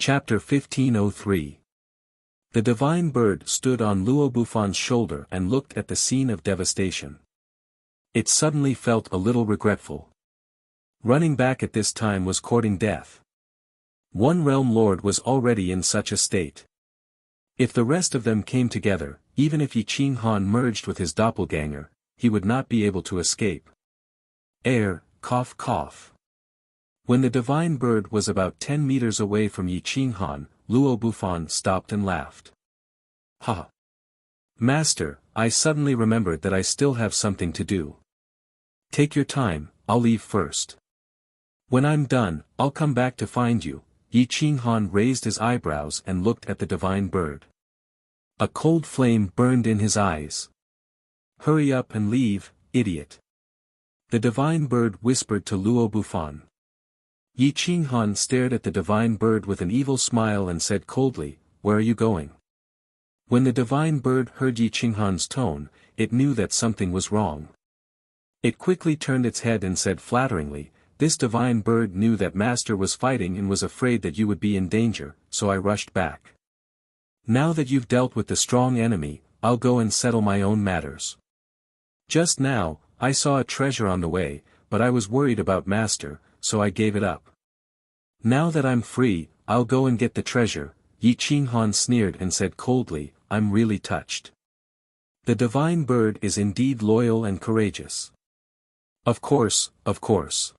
Chapter 1503. The divine bird stood on Luo Bufon's shoulder and looked at the scene of devastation. It suddenly felt a little regretful. Running back at this time was courting death. One realm lord was already in such a state. If the rest of them came together, even if Yi Qing Han merged with his doppelganger, he would not be able to escape. Cough cough. When the divine bird was about 10 meters away from Yi Qing Han, Luo Bufon stopped and laughed. Ha! Master, I suddenly remembered that I still have something to do. Take your time, I'll leave first. When I'm done, I'll come back to find you. Yi Qing Han raised his eyebrows and looked at the divine bird. A cold flame burned in his eyes. Hurry up and leave, idiot. The divine bird whispered to Luo Bufon. Yi Qing Han stared at the divine bird with an evil smile and said coldly, "Where are you going?" When the divine bird heard Yi Qing Han's tone, it knew that something was wrong. It quickly turned its head and said flatteringly, "This divine bird knew that Master was fighting and was afraid that you would be in danger, so I rushed back. Now that you've dealt with the strong enemy, I'll go and settle my own matters. Just now, I saw a treasure on the way, but I was worried about Master, so I gave it up. Now that I'm free, I'll go and get the treasure." Yi Qing Han sneered and said coldly, "I'm really touched. The divine bird is indeed loyal and courageous. Of course, of course.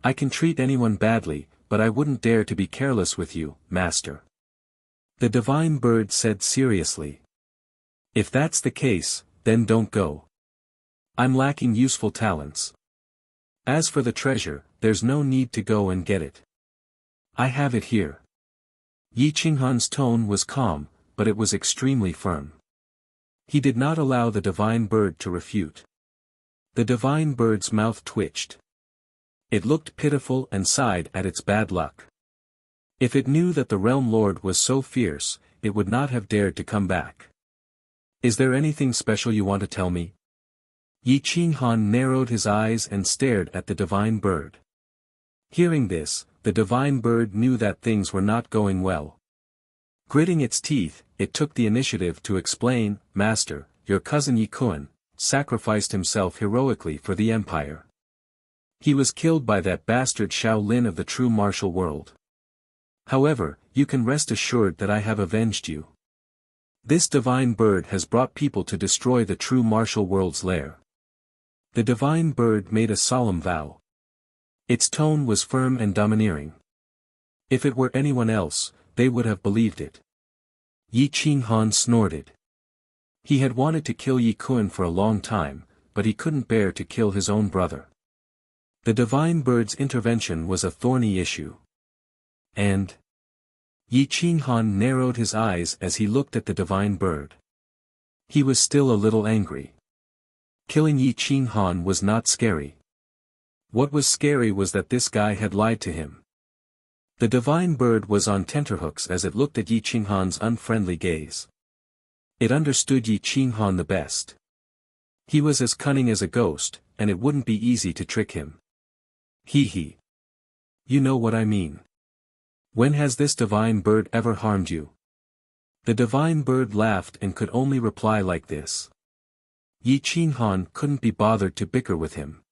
I can treat anyone badly, but I wouldn't dare to be careless with you, Master." The divine bird said seriously. "If that's the case, then don't go. I'm lacking useful talents. As for the treasure, there's no need to go and get it. I have it here." Yi Qing Han's tone was calm, but it was extremely firm. He did not allow the divine bird to refute. The divine bird's mouth twitched. It looked pitiful and sighed at its bad luck. If it knew that the realm lord was so fierce, it would not have dared to come back. "Is there anything special you want to tell me?" Yi Qing Han narrowed his eyes and stared at the divine bird. Hearing this, the divine bird knew that things were not going well. Gritting its teeth, it took the initiative to explain, "Master, your cousin Yi Kun sacrificed himself heroically for the empire. He was killed by that bastard Shaolin of the true martial world. However, you can rest assured that I have avenged you. This divine bird has brought people to destroy the true martial world's lair." The divine bird made a solemn vow. Its tone was firm and domineering. If it were anyone else, they would have believed it. Yi Qing Han snorted. He had wanted to kill Yi Kun for a long time, but he couldn't bear to kill his own brother. The divine bird's intervention was a thorny issue. And Yi Qing Han narrowed his eyes as he looked at the divine bird. He was still a little angry. Killing Yi Qing Han was not scary. What was scary was that this guy had lied to him. The divine bird was on tenterhooks as it looked at Yi Qing Han's unfriendly gaze. It understood Yi Qing Han the best. He was as cunning as a ghost, and it wouldn't be easy to trick him. He. You know what I mean. When has this divine bird ever harmed you?" The divine bird laughed and could only reply like this. Yi Qing Han couldn't be bothered to bicker with him.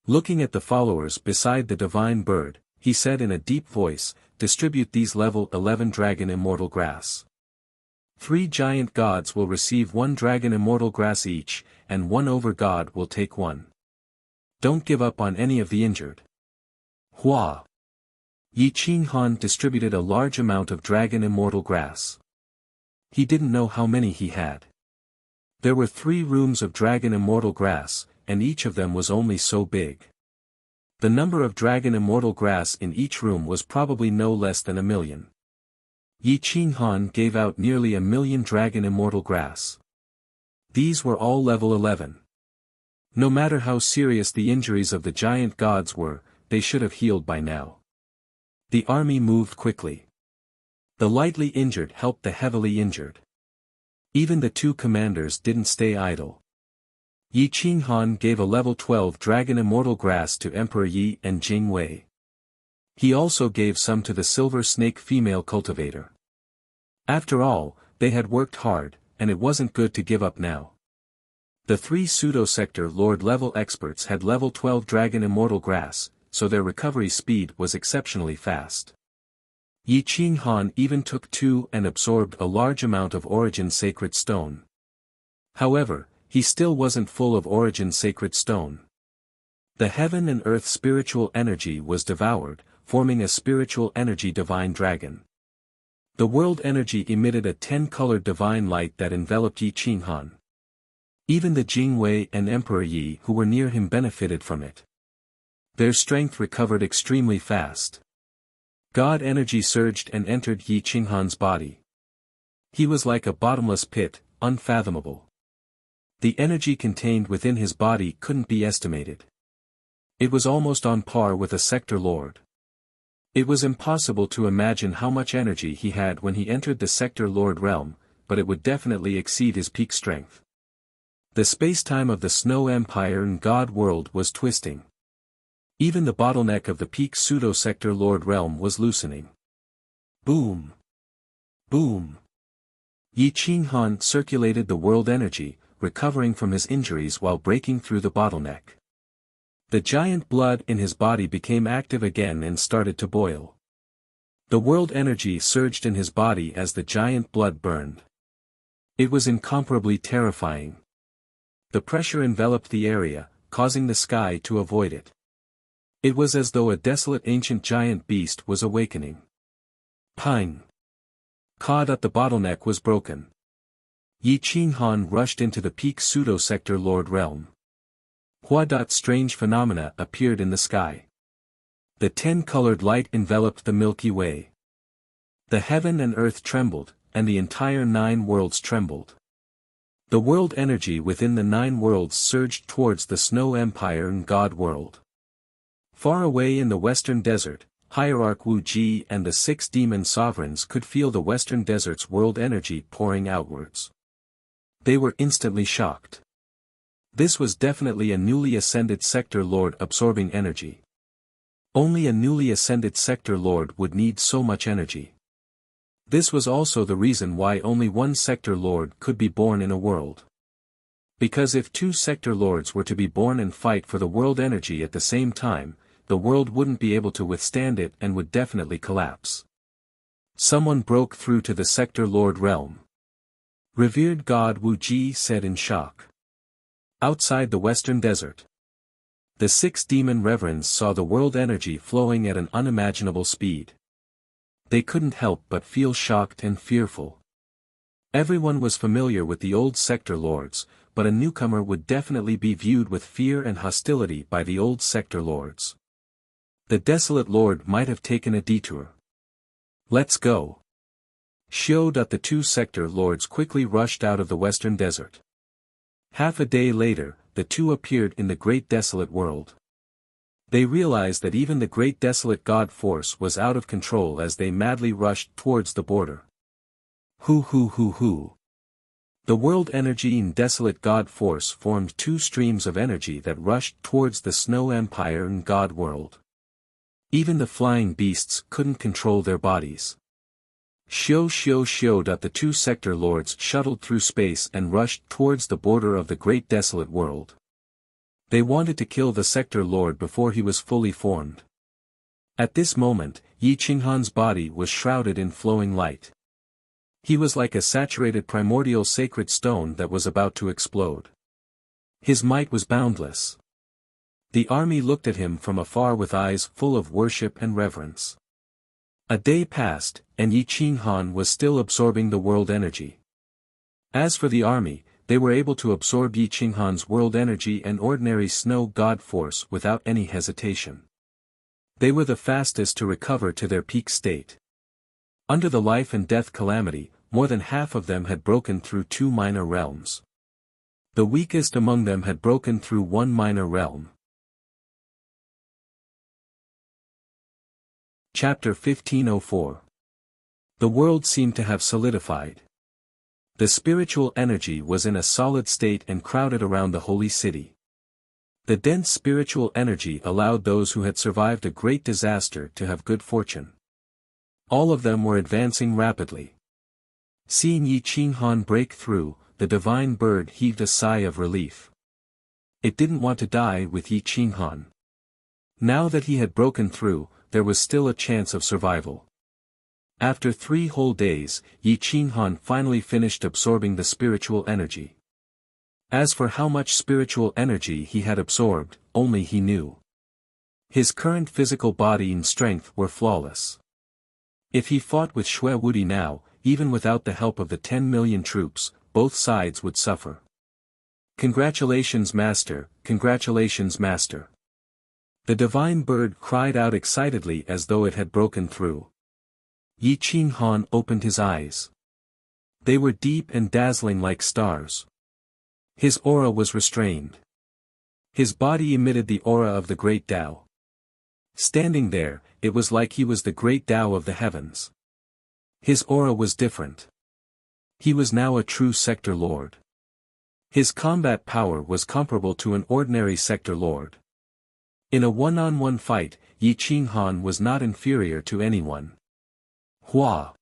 Looking at the followers beside the divine bird, he said in a deep voice, "Distribute these level 11 dragon immortal grass. 3 giant gods will receive 1 dragon immortal grass each, and 1 over god will take 1. Don't give up on any of the injured." Hua! Yi Qing Han distributed a large amount of dragon immortal grass. He didn't know how many he had. There were 3 rooms of dragon immortal grass, and each of them was only so big. The number of dragon immortal grass in each room was probably no less than 1,000,000. Yi Qing Han gave out nearly 1,000,000 dragon immortal grass. These were all level 11. No matter how serious the injuries of the giant gods were, they should have healed by now. The army moved quickly. The lightly injured helped the heavily injured. Even the 2 commanders didn't stay idle. Yi Qing Han gave a level 12 dragon immortal grass to Emperor Yi and Jing Wei. He also gave some to the silver snake female cultivator. After all, they had worked hard, and it wasn't good to give up now. The 3 pseudo-sector Lord level experts had level 12 Dragon Immortal Grass, so their recovery speed was exceptionally fast. Yi Qinghan even took 2 and absorbed a large amount of Origin Sacred Stone. However, he still wasn't full of Origin Sacred Stone. The heaven and earth spiritual energy was devoured, forming a spiritual energy divine dragon. The world energy emitted a 10-colored divine light that enveloped Yi Qinghan. Even the Jingwei and Emperor Yi who were near him benefited from it. Their strength recovered extremely fast. God energy surged and entered Yi Qinghan's body. He was like a bottomless pit, unfathomable. The energy contained within his body couldn't be estimated. It was almost on par with a sector lord. It was impossible to imagine how much energy he had when he entered the sector lord realm, but it would definitely exceed his peak strength. The space-time of the Snow Empire and God world was twisting. Even the bottleneck of the peak pseudo-sector lord realm was loosening. Boom! Boom! Yi Qinghan circulated the world energy, recovering from his injuries while breaking through the bottleneck. The giant blood in his body became active again and started to boil. The world energy surged in his body as the giant blood burned. It was incomparably terrifying. The pressure enveloped the area, causing the sky to avoid it. It was as though a desolate ancient giant beast was awakening. Pine. Caught at the bottleneck was broken. Yi Qinghan rushed into the peak pseudo-sector lord realm. Strange phenomena appeared in the sky. The 10-colored light enveloped the Milky Way. The heaven and earth trembled, and the entire 9 worlds trembled. The world energy within the 9 worlds surged towards the Snow Empire and God world. Far away in the western desert, Hierarch Wu Ji and the 6 demon sovereigns could feel the western desert's world energy pouring outwards. They were instantly shocked. This was definitely a newly ascended sector lord absorbing energy. Only a newly ascended sector lord would need so much energy. This was also the reason why only one sector lord could be born in a world. Because if 2 sector lords were to be born and fight for the world energy at the same time, the world wouldn't be able to withstand it and would definitely collapse. Someone broke through to the sector lord realm. Revered God Wu Ji said in shock. Outside the western desert, the 6 demon reverends saw the world energy flowing at an unimaginable speed. They couldn't help but feel shocked and fearful. Everyone was familiar with the old sector lords, but a newcomer would definitely be viewed with fear and hostility by the old sector lords. The desolate lord might have taken a detour. Let's go. The 2 sector lords quickly rushed out of the western desert. Half a day later, the 2 appeared in the great desolate world. They realized that even the great desolate god force was out of control as they madly rushed towards the border. Hoo. The world energy and desolate god force formed 2 streams of energy that rushed towards the Snow Empire and God world. Even the flying beasts couldn't control their bodies. The 2 sector lords shuttled through space and rushed towards the border of the great desolate world. They wanted to kill the sector lord before he was fully formed. At this moment, Yi Qinghan's body was shrouded in flowing light. He was like a saturated primordial sacred stone that was about to explode. His might was boundless. The army looked at him from afar with eyes full of worship and reverence. A day passed, and Yi Qinghan was still absorbing the world energy. As for the army, they were able to absorb Yi Qinghan's world energy and ordinary snow god force without any hesitation. They were the fastest to recover to their peak state. Under the life and death calamity, more than half of them had broken through 2 minor realms. The weakest among them had broken through 1 minor realm. Chapter 1504. The world seemed to have solidified. The spiritual energy was in a solid state and crowded around the holy city. The dense spiritual energy allowed those who had survived a great disaster to have good fortune. All of them were advancing rapidly. Seeing Yi Qinghan break through, the divine bird heaved a sigh of relief. It didn't want to die with Yi Qinghan. Now that he had broken through, there was still a chance of survival. After 3 whole days, Yi Qinghan finally finished absorbing the spiritual energy. As for how much spiritual energy he had absorbed, only he knew. His current physical body and strength were flawless. If he fought with Xue Wudi now, even without the help of the 10 million troops, both sides would suffer. Congratulations, Master, congratulations, Master. The divine bird cried out excitedly as though it had broken through. Yi Qinghan opened his eyes. They were deep and dazzling like stars. His aura was restrained. His body emitted the aura of the great Tao. Standing there, it was like he was the great Tao of the heavens. His aura was different. He was now a true sector lord. His combat power was comparable to an ordinary sector lord. In a one-on-one fight, Yi Qinghan was not inferior to anyone. Hua!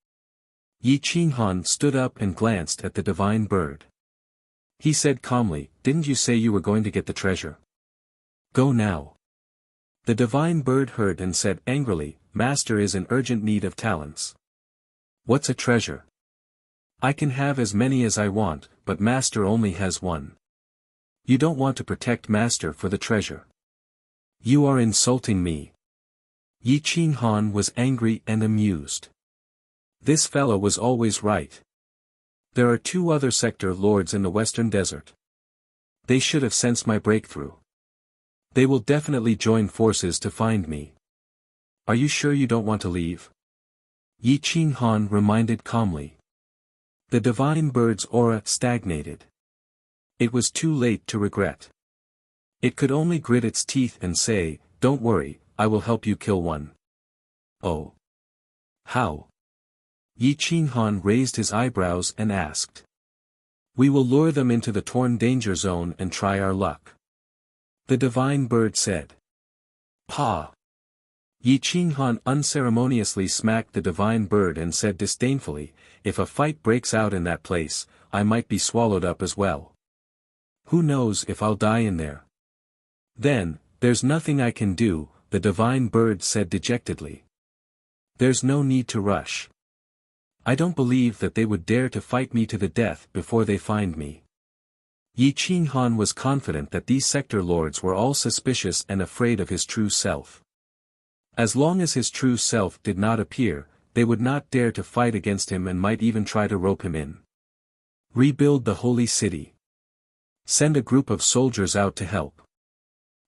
Yi Qinghan stood up and glanced at the divine bird. He said calmly, "Didn't you say you were going to get the treasure? Go now." The divine bird heard and said angrily, "Master is in urgent need of talents." "What's a treasure? I can have as many as I want, but Master only has one. You don't want to protect Master for the treasure. You are insulting me." Yi Qinghan was angry and amused. This fellow was always right. There are 2 other sector lords in the western desert. They should have sensed my breakthrough. They will definitely join forces to find me. Are you sure you don't want to leave? Yi Qinghan reminded calmly. The divine bird's aura stagnated. It was too late to regret. It could only grit its teeth and say, "Don't worry, I will help you kill one." "Oh. How?" Yi Qinghan raised his eyebrows and asked. "We will lure them into the torn danger zone and try our luck," the divine bird said. "Pa!" Yi Qinghan unceremoniously smacked the divine bird and said disdainfully, "If a fight breaks out in that place, I might be swallowed up as well. Who knows if I'll die in there?" "Then, there's nothing I can do," the divine bird said dejectedly. "There's no need to rush. I don't believe that they would dare to fight me to the death before they find me." Yi Qinghan was confident that these sector lords were all suspicious and afraid of his true self. As long as his true self did not appear, they would not dare to fight against him and might even try to rope him in. Rebuild the holy city. Send a group of soldiers out to help.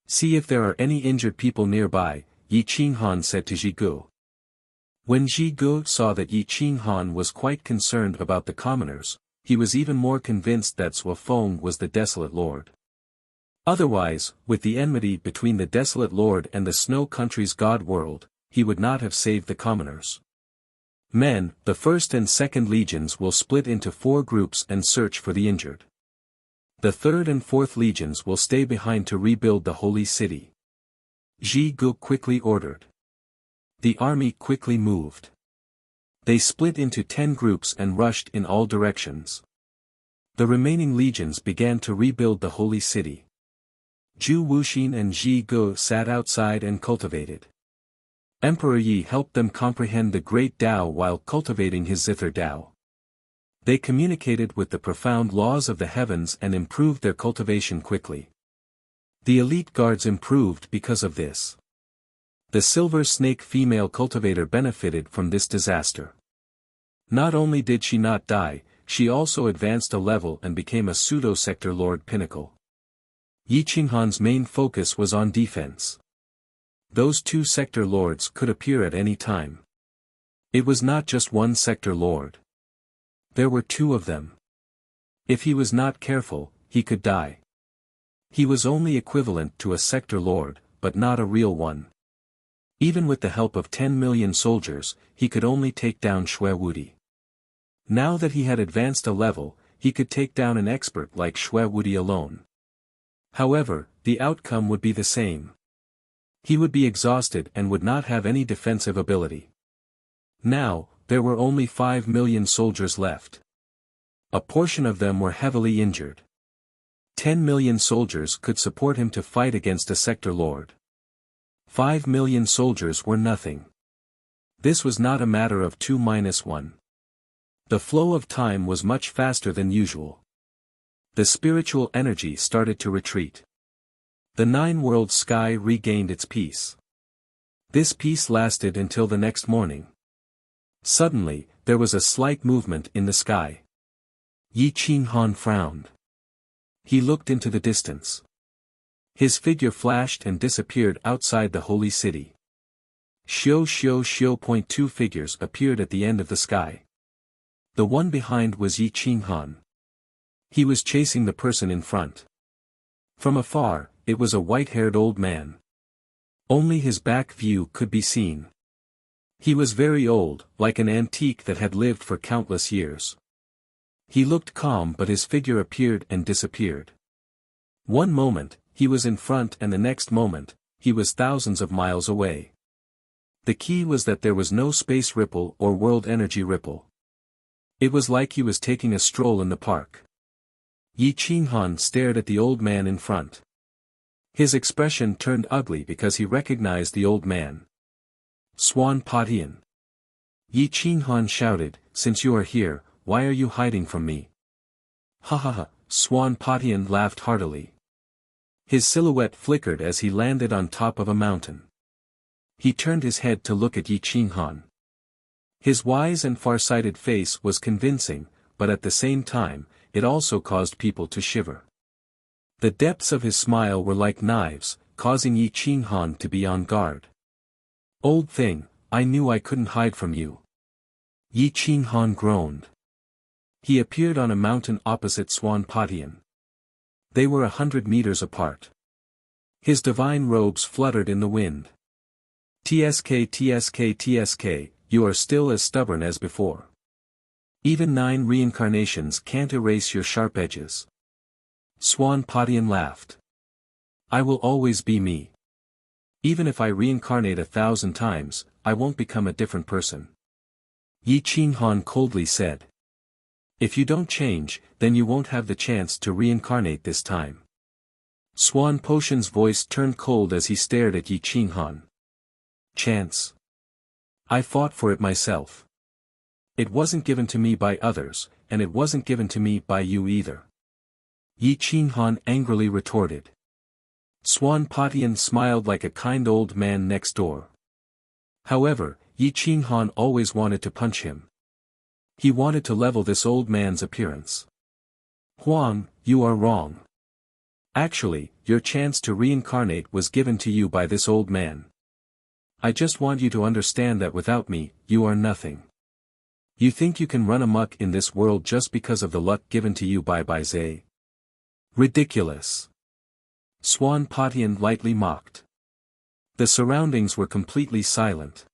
See if there are any injured people nearby, Yi Qinghan said to Zhigu. When Zhigu saw that Yi Qinghan was quite concerned about the commoners, he was even more convinced that Zhuo Feng was the desolate lord. Otherwise, with the enmity between the desolate lord and the snow country's god world, he would not have saved the commoners. Men, the 1st and 2nd legions will split into 4 groups and search for the injured. The 3rd and 4th legions will stay behind to rebuild the holy city. Zhigu quickly ordered. The army quickly moved. They split into 10 groups and rushed in all directions. The remaining legions began to rebuild the holy city. Zhu Wuxin and Zhigu sat outside and cultivated. Emperor Yi helped them comprehend the great Tao while cultivating his zither Tao. They communicated with the profound laws of the heavens and improved their cultivation quickly. The elite guards improved because of this. The silver snake female cultivator benefited from this disaster. Not only did she not die, she also advanced a level and became a pseudo-sector lord pinnacle. Yi Qinghan's main focus was on defense. Those 2 sector lords could appear at any time. It was not just one sector lord. There were 2 of them. If he was not careful, he could die. He was only equivalent to a sector lord, but not a real one. Even with the help of 10 million soldiers, he could only take down Xue Wudi. Now that he had advanced a level, he could take down an expert like Xue Wudi alone. However, the outcome would be the same. He would be exhausted and would not have any defensive ability. Now, there were only 5 million soldiers left. A portion of them were heavily injured. 10 million soldiers could support him to fight against a sector lord. 5 million soldiers were nothing. This was not a matter of 2-1. The flow of time was much faster than usual. The spiritual energy started to retreat. The nine-world sky regained its peace. This peace lasted until the next morning. Suddenly, there was a slight movement in the sky. Yi Qinghan frowned. He looked into the distance. His figure flashed and disappeared outside the holy city. Two figures appeared at the end of the sky. The one behind was Yi Qinghan. He was chasing the person in front. From afar, it was a white-haired old man. Only his back view could be seen. He was very old, like an antique that had lived for countless years. He looked calm, but his figure appeared and disappeared. One moment, he was in front, and the next moment, he was thousands of miles away. The key was that there was no space ripple or world energy ripple. It was like he was taking a stroll in the park. Yi Qinghan stared at the old man in front. His expression turned ugly because he recognized the old man. Swan Patian. Yi Qinghan shouted, "Since you are here, why are you hiding from me?" Ha ha ha, Swan Patian laughed heartily. His silhouette flickered as he landed on top of a mountain. He turned his head to look at Yi Qinghan. His wise and far-sighted face was convincing, but at the same time, it also caused people to shiver. The depths of his smile were like knives, causing Yi Qinghan to be on guard. "Old thing, I knew I couldn't hide from you." Yi Qinghan groaned. He appeared on a mountain opposite Swan Patian. They were 100 meters apart. His divine robes fluttered in the wind. TSK, you are still as stubborn as before. Even 9 reincarnations can't erase your sharp edges. Swan Patian laughed. "I will always be me. Even if I reincarnate 1,000 times, I won't become a different person." Yi Qinghan coldly said. "If you don't change, then you won't have the chance to reincarnate this time." Swan Patian's voice turned cold as he stared at Yi Qinghan. "Chance? I fought for it myself. It wasn't given to me by others, and it wasn't given to me by you either." Yi Qinghan angrily retorted. Swan Patian smiled like a kind old man next door. However, Yi Qinghan always wanted to punch him. He wanted to level this old man's appearance. "Huang, you are wrong. Actually, your chance to reincarnate was given to you by this old man. I just want you to understand that without me, you are nothing. You think you can run amok in this world just because of the luck given to you by Zhe? Ridiculous." Swan Patian lightly mocked. The surroundings were completely silent.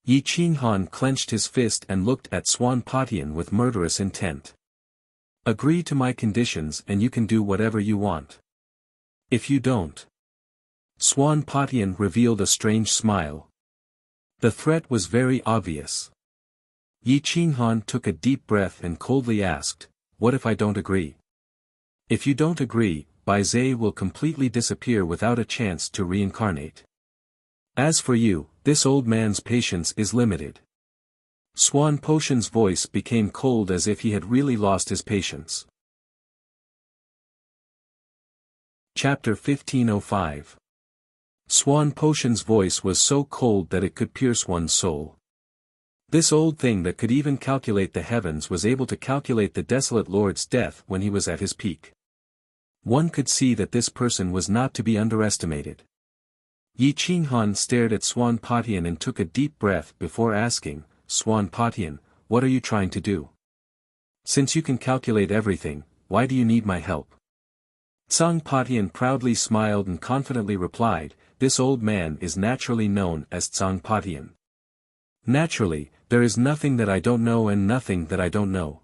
Yi Qinghan clenched his fist and looked at Swan Patian with murderous intent. "Agree to my conditions and you can do whatever you want. If you don't..." Swan Patian revealed a strange smile. The threat was very obvious. Yi Qinghan took a deep breath and coldly asked, "What if I don't agree?" "If you don't agree, Zhe will completely disappear without a chance to reincarnate. As for you, this old man's patience is limited." Swan Patian's voice became cold as if he had really lost his patience. Chapter 1505. Swan Patian's voice was so cold that it could pierce one's soul. This old thing that could even calculate the heavens was able to calculate the desolate lord's death when he was at his peak. One could see that this person was not to be underestimated. Yi Qinghan stared at Swan Patian and took a deep breath before asking, "Swan Patian, what are you trying to do? Since you can calculate everything, why do you need my help?" Swan Patian proudly smiled and confidently replied, "This old man is naturally known as Swan Patian. Naturally, there is nothing that I don't know and nothing that I don't know.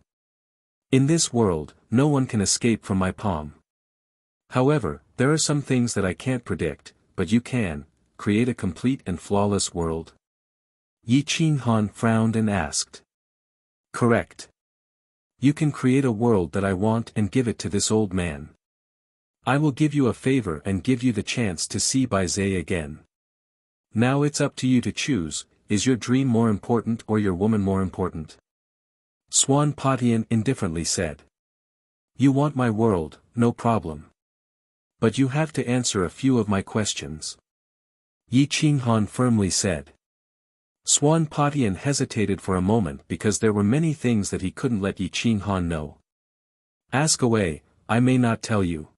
In this world, no one can escape from my palm. However, There are some things that I can't predict, but you can, create a complete and flawless world. Yi Qinghan frowned and asked. Correct. You can create a world that I want and give it to this old man. I will give you a favor and give you the chance to see Bai Zhe again. Now it's up to you to choose, is your dream more important or your woman more important? Swan Patian indifferently said. You want my world, no problem. But you have to answer a few of my questions. Yi Qinghan firmly said. Swan Patian hesitated for a moment because there were many things that he couldn't let Yi Qinghan know. Ask away, I may not tell you.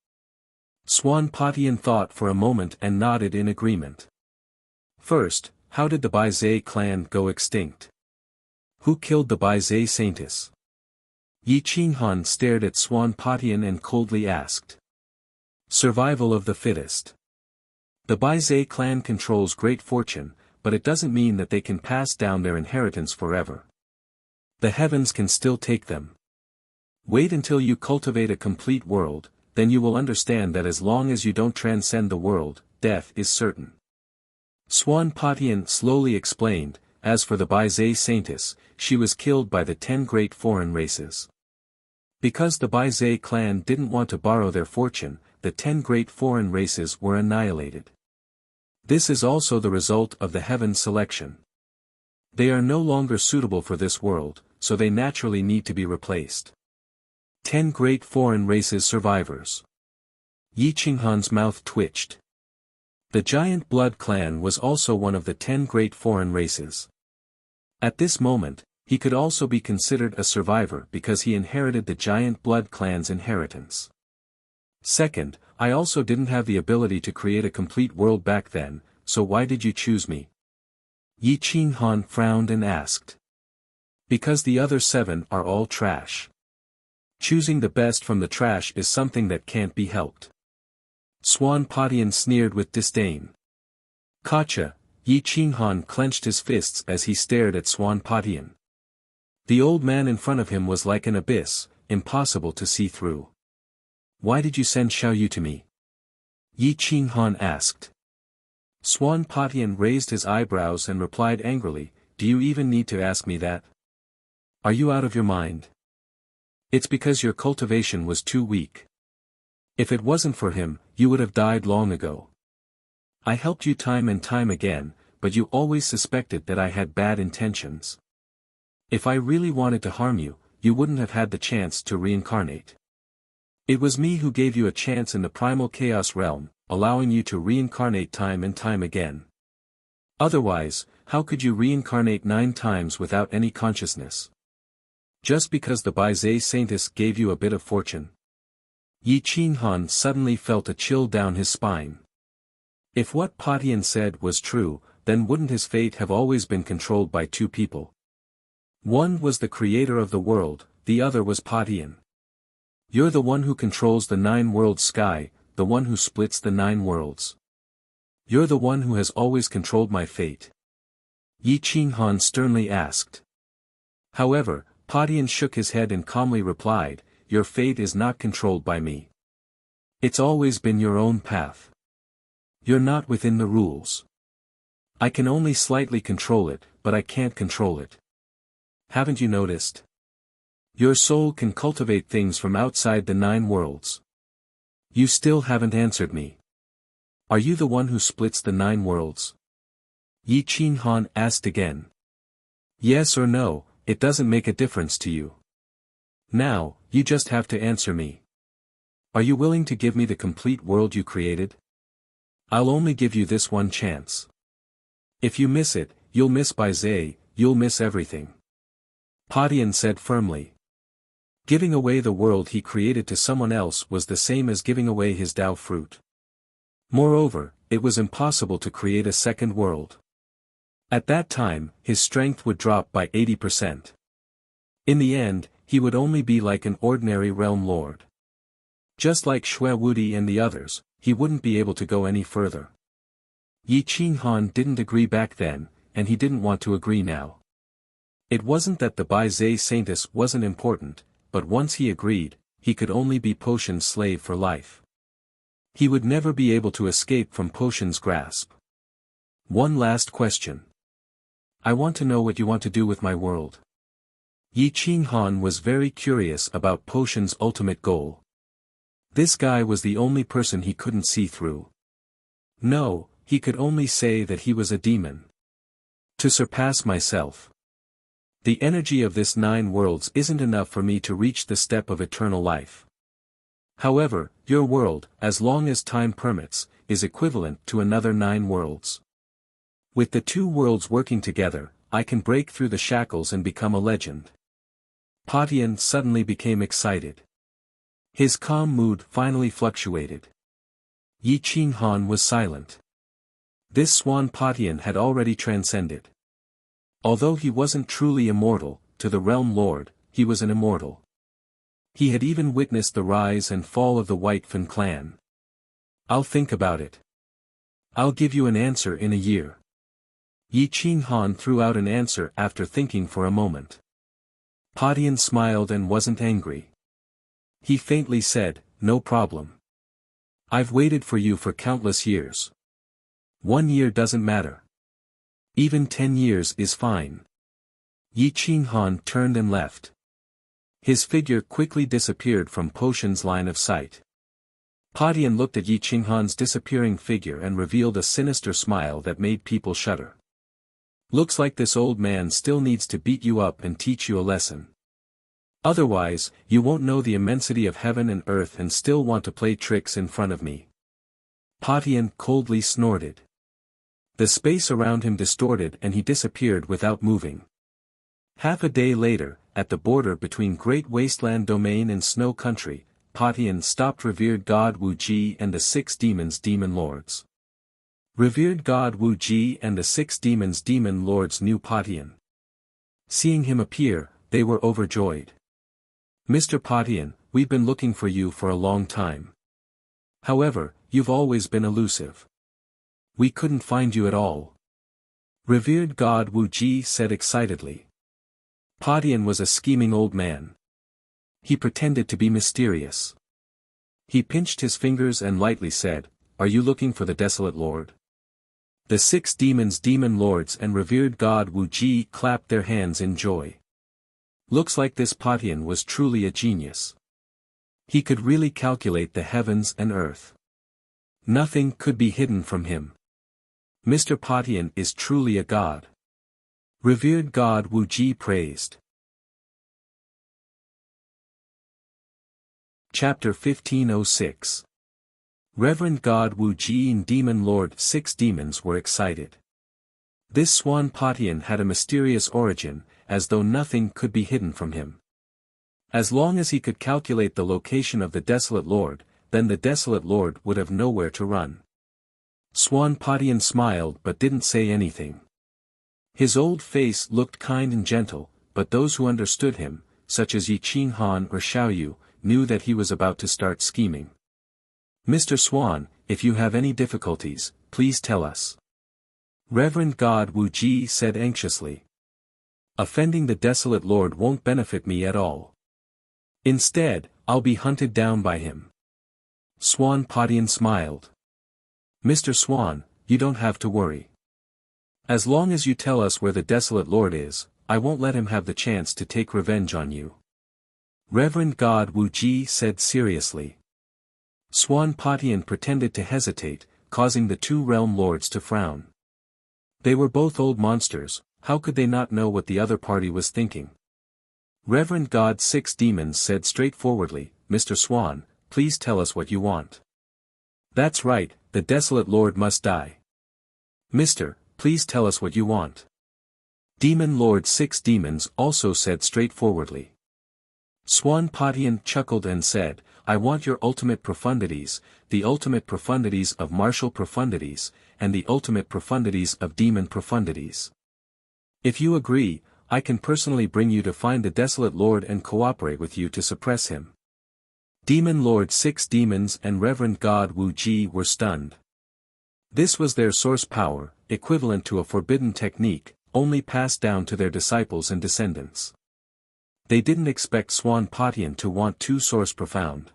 Swan Patian thought for a moment and nodded in agreement. First, how did the Bai Zhe clan go extinct? Who killed the Bai Zhe saintess? Yi Qinghan stared at Swan Patian and coldly asked. Survival of the fittest. The Bai Zhe clan controls great fortune, but it doesn't mean that they can pass down their inheritance forever. The heavens can still take them. Wait until you cultivate a complete world, then you will understand that as long as you don't transcend the world, death is certain. Swan Patian slowly explained, as for the Bai Zhe saintess, she was killed by the 10 great foreign races. Because the Bai Zhe clan didn't want to borrow their fortune, the 10 great foreign races were annihilated. This is also the result of the heaven selection. They are no longer suitable for this world, so they naturally need to be replaced. 10 great foreign races survivors. Yi Qinghan's mouth twitched. The giant blood clan was also one of the 10 great foreign races. At this moment, he could also be considered a survivor because he inherited the giant blood clan's inheritance. Second, I also didn't have the ability to create a complete world back then, so why did you choose me? Yi Qinghan frowned and asked. Because the other 7 are all trash. Choosing the best from the trash is something that can't be helped. Swan Patian sneered with disdain. Gotcha, Yi Qinghan clenched his fists as he stared at Swan Patian. The old man in front of him was like an abyss, impossible to see through. Why did you send Xiao Yu to me? Yi Qinghan asked. Swan Patian raised his eyebrows and replied angrily, do you even need to ask me that? Are you out of your mind? It's because your cultivation was too weak. If it wasn't for him, you would have died long ago. I helped you time and time again, but you always suspected that I had bad intentions. If I really wanted to harm you, you wouldn't have had the chance to reincarnate. It was me who gave you a chance in the primal chaos realm, allowing you to reincarnate time and time again. Otherwise, how could you reincarnate 9 times without any consciousness? Just because the Bai Zhe saintess gave you a bit of fortune? Yi Qinghan suddenly felt a chill down his spine. If what Patian said was true, then wouldn't his fate have always been controlled by 2 people? One was the creator of the world, the other was Patian. You're the one who controls the 9-world sky, the one who splits the 9 worlds. You're the one who has always controlled my fate. Yi Qinghan sternly asked. However, Patian shook his head and calmly replied, your fate is not controlled by me. It's always been your own path. You're not within the rules. I can only slightly control it, but I can't control it. Haven't you noticed? Your soul can cultivate things from outside the 9 worlds. You still haven't answered me. Are you the one who splits the 9 worlds? Yi Qinghan asked again. Yes or no, it doesn't make a difference to you. Now, you just have to answer me. Are you willing to give me the complete world you created? I'll only give you this one chance. If you miss it, you'll miss Bai Zhe, you'll miss everything. Patian said firmly. Giving away the world he created to someone else was the same as giving away his Tao fruit. Moreover, it was impossible to create a second world. At that time, his strength would drop by 80%. In the end, he would only be like an ordinary realm lord. Just like Xue Wudi and the others, he wouldn't be able to go any further. Yi Qinghan didn't agree back then, and he didn't want to agree now. It wasn't that the Bai Zhe saintess wasn't important, but once he agreed, he could only be Potion's slave for life. He would never be able to escape from Potion's grasp. One last question. I want to know what you want to do with my world. Yi Qinghan was very curious about Potion's ultimate goal. This guy was the only person he couldn't see through. No, he could only say that he was a demon. To surpass myself. The energy of this 9 worlds isn't enough for me to reach the step of eternal life. However, your world, as long as time permits, is equivalent to another 9 worlds. With the 2 worlds working together, I can break through the shackles and become a legend. Patian suddenly became excited. His calm mood finally fluctuated. Yi Qinghan was silent. This Swan Patian had already transcended. Although he wasn't truly immortal, to the Realm Lord, he was an immortal. He had even witnessed the rise and fall of the White Fan clan. I'll think about it. I'll give you an answer in a year. Yi Qinghan threw out an answer after thinking for a moment. Patian smiled and wasn't angry. He faintly said, no problem. I've waited for you for countless years. 1 year doesn't matter. Even 10 years is fine. Yi Qinghan turned and left. His figure quickly disappeared from Potion's line of sight. Patian looked at Yi Qinghan's disappearing figure and revealed a sinister smile that made people shudder. Looks like this old man still needs to beat you up and teach you a lesson. Otherwise, you won't know the immensity of heaven and earth and still want to play tricks in front of me. Patian coldly snorted. The space around him distorted and he disappeared without moving. Half a day later, at the border between Great Wasteland Domain and Snow Country, Patian stopped revered god Wuxia and the 6 demons' demon lords. Revered god Wuxia and the 6 demons' demon lords knew Patian. Seeing him appear, they were overjoyed. Mr. Patian, we've been looking for you for a long time. However, you've always been elusive. We couldn't find you at all. Revered god Wuxia said excitedly. Patian was a scheming old man. He pretended to be mysterious. He pinched his fingers and lightly said, are you looking for the Desolate Lord? The 6 demons' demon lords and revered god Wuxia clapped their hands in joy. Looks like this Patian was truly a genius. He could really calculate the heavens and earth. Nothing could be hidden from him. Mr. Patian is truly a god. Revered god Wuxia praised. Chapter 1506. Reverend God Wuxia and Demon Lord 6 demons were excited. This Swan Patian had a mysterious origin, as though nothing could be hidden from him. As long as he could calculate the location of the Desolate Lord, then the Desolate Lord would have nowhere to run. Swan Patian smiled but didn't say anything. His old face looked kind and gentle, but those who understood him, such as Yi Qinghan or Xiaoyu, knew that he was about to start scheming. Mr. Swan, if you have any difficulties, please tell us. Reverend God Wuxia said anxiously. Offending the Desolate Lord won't benefit me at all. Instead, I'll be hunted down by him. Swan Patian smiled. Mr. Swan, you don't have to worry. As long as you tell us where the Desolate Lord is, I won't let him have the chance to take revenge on you. Reverend God Wuxia said seriously. Swan Patian pretended to hesitate, causing the 2 realm lords to frown. They were both old monsters, how could they not know what the other party was thinking? Reverend God 6 demons said straightforwardly, Mr. Swan, please tell us what you want. That's right, the Desolate Lord must die. Mister, please tell us what you want. Demon Lord 6 demons also said straightforwardly. Swan Patian chuckled and said, I want your ultimate profundities, the ultimate profundities of martial profundities, and the ultimate profundities of demon profundities. If you agree, I can personally bring you to find the Desolate Lord and cooperate with you to suppress him. Demon Lord 6 demons and Reverend God Wuxia were stunned. This was their source power, equivalent to a forbidden technique, only passed down to their disciples and descendants. They didn't expect Swan Patian to want 2 source profound.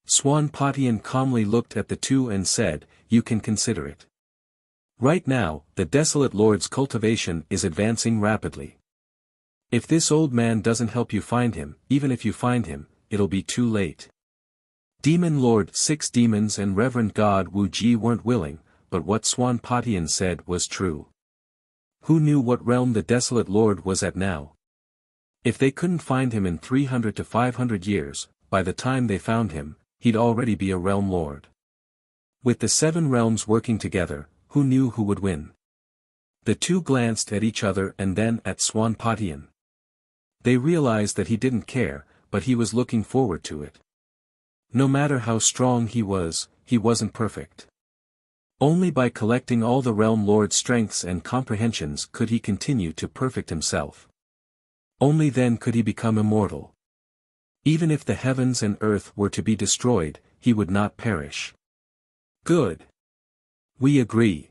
Swanpatian calmly looked at the two and said, "You can consider it. Right now, the Desolate Lord's cultivation is advancing rapidly. If this old man doesn't help you find him, even if you find him, it'll be too late." Demon Lord, 6 demons and Reverend God Wuji weren't willing, but what Swanpatian said was true. Who knew what realm the Desolate Lord was at now? If they couldn't find him in 300 to 500 years, by the time they found him, he'd already be a realm lord. With the 7 realms working together, who knew who would win? The two glanced at each other and then at Swanpatian. They realized that he didn't care, but he was looking forward to it. No matter how strong he wasn't perfect. Only by collecting all the realm lord's strengths and comprehensions could he continue to perfect himself. Only then could he become immortal. Even if the heavens and earth were to be destroyed, he would not perish. Good. We agree.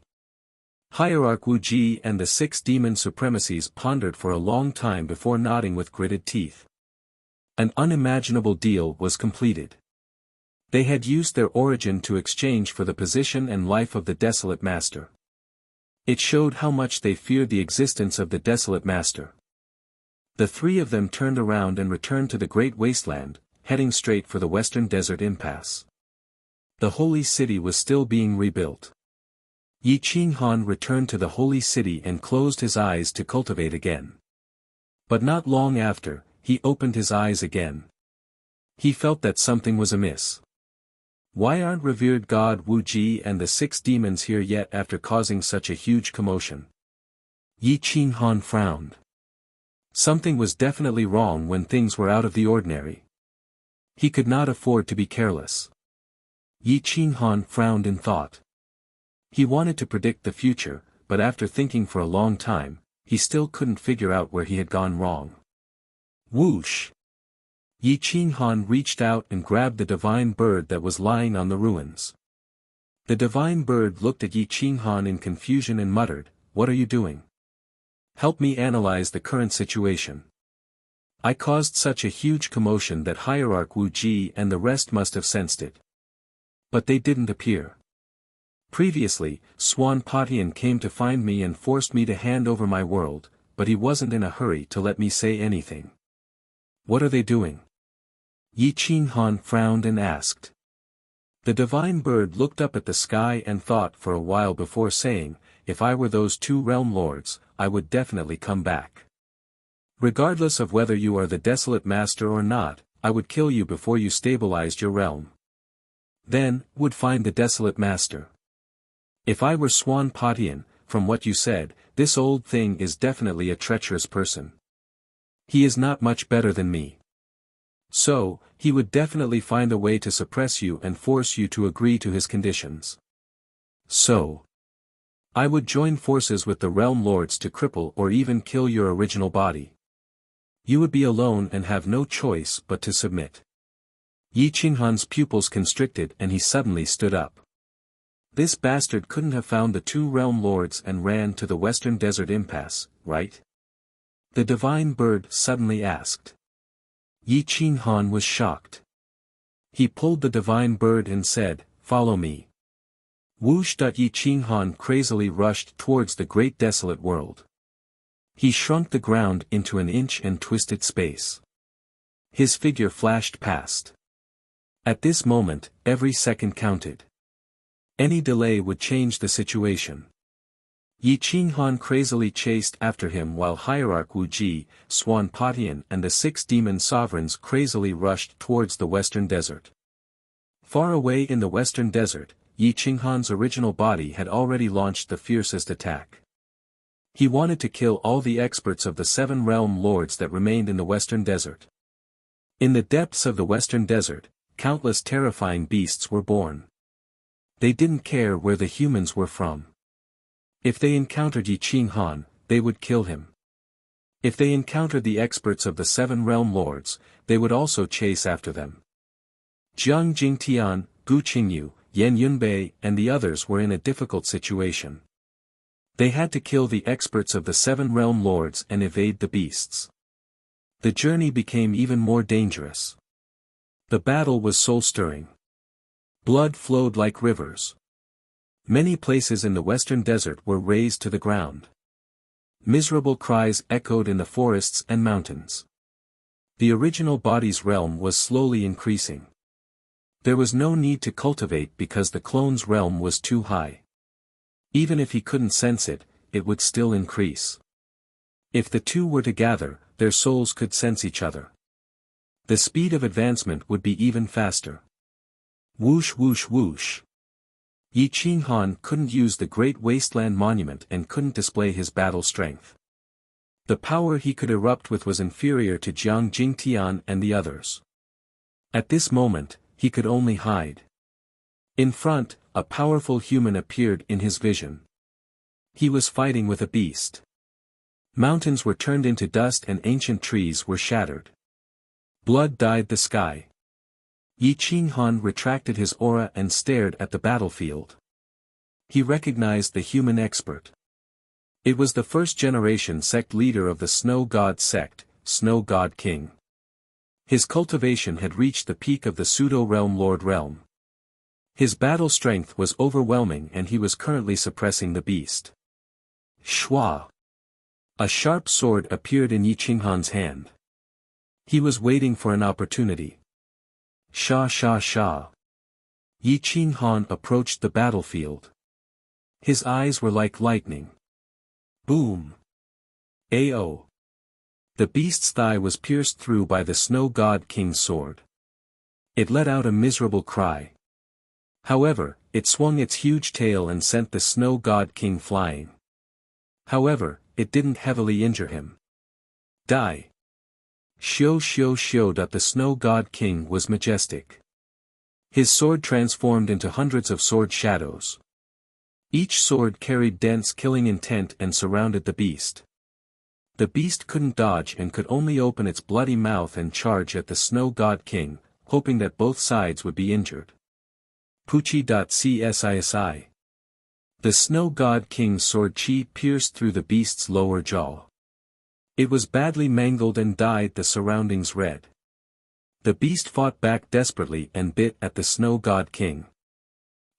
Hierarch Wuji and the 6 demon supremacies pondered for a long time before nodding with gritted teeth. An unimaginable deal was completed. They had used their origin to exchange for the position and life of the Desolate Master. It showed how much they feared the existence of the Desolate Master. The 3 of them turned around and returned to the Great Wasteland, heading straight for the Western Desert Impasse. The Holy City was still being rebuilt. Yi Qinghan returned to the Holy City and closed his eyes to cultivate again. But not long after, he opened his eyes again. He felt that something was amiss. Why aren't revered God Wuji and the 6 demons here yet after causing such a huge commotion? Yi Qinghan frowned. Something was definitely wrong when things were out of the ordinary. He could not afford to be careless. Yi Qinghan frowned in thought. He wanted to predict the future, but after thinking for a long time, he still couldn't figure out where he had gone wrong. Whoosh! Yi Qinghan reached out and grabbed the divine bird that was lying on the ruins. The divine bird looked at Yi Qinghan in confusion and muttered, "What are you doing? Help me analyze the current situation. I caused such a huge commotion that Hierarch Wuji and the rest must have sensed it. But they didn't appear. Previously, Swanpatian came to find me and forced me to hand over my world, but he wasn't in a hurry to let me say anything. What are they doing?" Yi Qinghan frowned and asked. The divine bird looked up at the sky and thought for a while before saying, "If I were those 2 realm lords, I would definitely come back. Regardless of whether you are the Desolate Master or not, I would kill you before you stabilized your realm. Then, would find the Desolate Master. If I were Swanpatian, from what you said, this old thing is definitely a treacherous person. He is not much better than me. So, he would definitely find a way to suppress you and force you to agree to his conditions. So, I would join forces with the Realm Lords to cripple or even kill your original body. You would be alone and have no choice but to submit." Yi Qinghan's pupils constricted and he suddenly stood up. This bastard couldn't have found the 2 Realm Lords and ran to the Western Desert Impasse, right? The divine bird suddenly asked. Yi Qinghan was shocked. He pulled the divine bird and said, "Follow me." Whoosh! Yi Qinghan crazily rushed towards the great desolate world. He shrunk the ground into an inch and twisted space. His figure flashed past. At this moment, every second counted. Any delay would change the situation. Yi Qinghan crazily chased after him while Hierarch Wuji, Swanpatian and the 6 demon sovereigns crazily rushed towards the western desert. Far away in the western desert, Yi Qinghan's original body had already launched the fiercest attack. He wanted to kill all the experts of the 7 realm lords that remained in the western desert. In the depths of the western desert, countless terrifying beasts were born. They didn't care where the humans were from. If they encountered Yi Qinghan, they would kill him. If they encountered the experts of the 7 realm lords, they would also chase after them. Jiang Jingtian, Gu Qingyu, Yan Yunbei and the others were in a difficult situation. They had to kill the experts of the 7 realm lords and evade the beasts. The journey became even more dangerous. The battle was soul-stirring. Blood flowed like rivers. Many places in the western desert were razed to the ground. Miserable cries echoed in the forests and mountains. The original body's realm was slowly increasing. There was no need to cultivate because the clone's realm was too high. Even if he couldn't sense it, it would still increase. If the two were to gather, their souls could sense each other. The speed of advancement would be even faster. Whoosh whoosh whoosh. Yi Qinghan couldn't use the Great Wasteland Monument and couldn't display his battle strength. The power he could erupt with was inferior to Jiang Jingtian and the others. At this moment, he could only hide. In front, a powerful human appeared in his vision. He was fighting with a beast. Mountains were turned into dust and ancient trees were shattered. Blood dyed the sky. Yi Qinghan retracted his aura and stared at the battlefield. He recognized the human expert. It was the first-generation sect leader of the Snow God sect, Snow God King. His cultivation had reached the peak of the pseudo-realm Lord Realm. His battle strength was overwhelming and he was currently suppressing the beast. Shwa! A sharp sword appeared in Yi Qinghan's hand. He was waiting for an opportunity. Sha sha sha. Yi Qinghan approached the battlefield. His eyes were like lightning. Boom! Ao! The beast's thigh was pierced through by the Snow God King's sword. It let out a miserable cry. However, it swung its huge tail and sent the Snow God King flying. However, it didn't heavily injure him. Die! Xiu xiu xiu. The Snow God King was majestic. His sword transformed into hundreds of sword shadows. Each sword carried dense killing intent and surrounded the beast. The beast couldn't dodge and could only open its bloody mouth and charge at the Snow God King, hoping that both sides would be injured. Puchi.csisi. The Snow God King's sword chi pierced through the beast's lower jaw. It was badly mangled and dyed the surroundings red. The beast fought back desperately and bit at the Snow God King.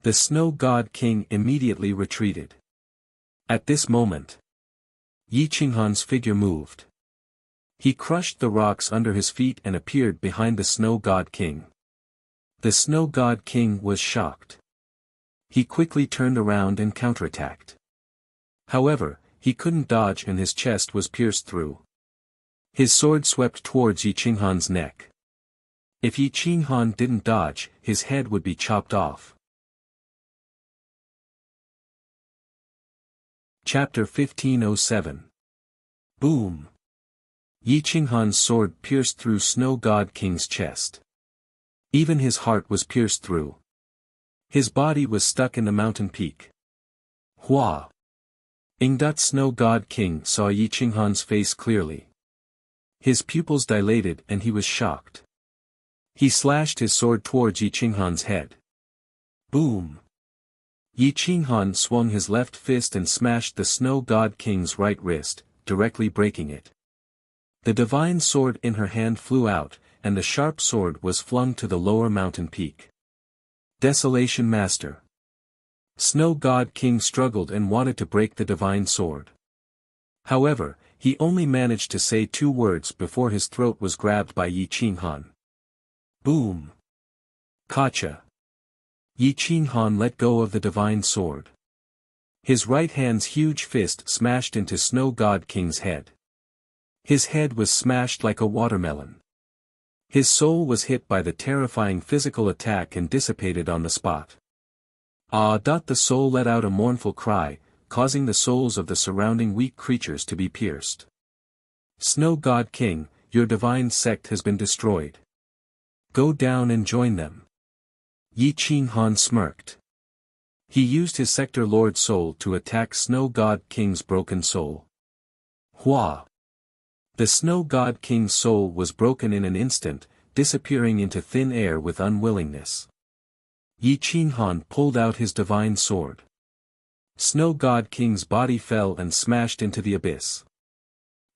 The Snow God King immediately retreated. At this moment, Yi Qinghan's figure moved. He crushed the rocks under his feet and appeared behind the Snow God King. The Snow God King was shocked. He quickly turned around and counterattacked. However, he couldn't dodge and his chest was pierced through. His sword swept towards Yi Qinghan's neck. If Yi Qinghan didn't dodge, his head would be chopped off. Chapter 1507. Boom! Yi Qinghan's sword pierced through Snow God King's chest. Even his heart was pierced through. His body was stuck in the mountain peak. Hua! Snow God King saw Yi Qinghan's face clearly. His pupils dilated and he was shocked. He slashed his sword towards Yi Qinghan's head. Boom! Yi Qinghan swung his left fist and smashed the Snow God King's right wrist, directly breaking it. The divine sword in her hand flew out, and the sharp sword was flung to the lower mountain peak. Desolation Master. Snow God King struggled and wanted to break the divine sword. However, he only managed to say 2 words before his throat was grabbed by Yi Qinghan. Boom! Kacha! Yi Qinghan let go of the divine sword. His right hand's huge fist smashed into Snow God King's head. His head was smashed like a watermelon. His soul was hit by the terrifying physical attack and dissipated on the spot. The soul let out a mournful cry, causing the souls of the surrounding weak creatures to be pierced. Snow God King, your divine sect has been destroyed. Go down and join them. Yi Qinghan smirked. He used his Sector Lord soul to attack Snow God King's broken soul. Hua! The Snow God King's soul was broken in an instant, disappearing into thin air with unwillingness. Yi Qinghan pulled out his divine sword. Snow God King's body fell and smashed into the abyss.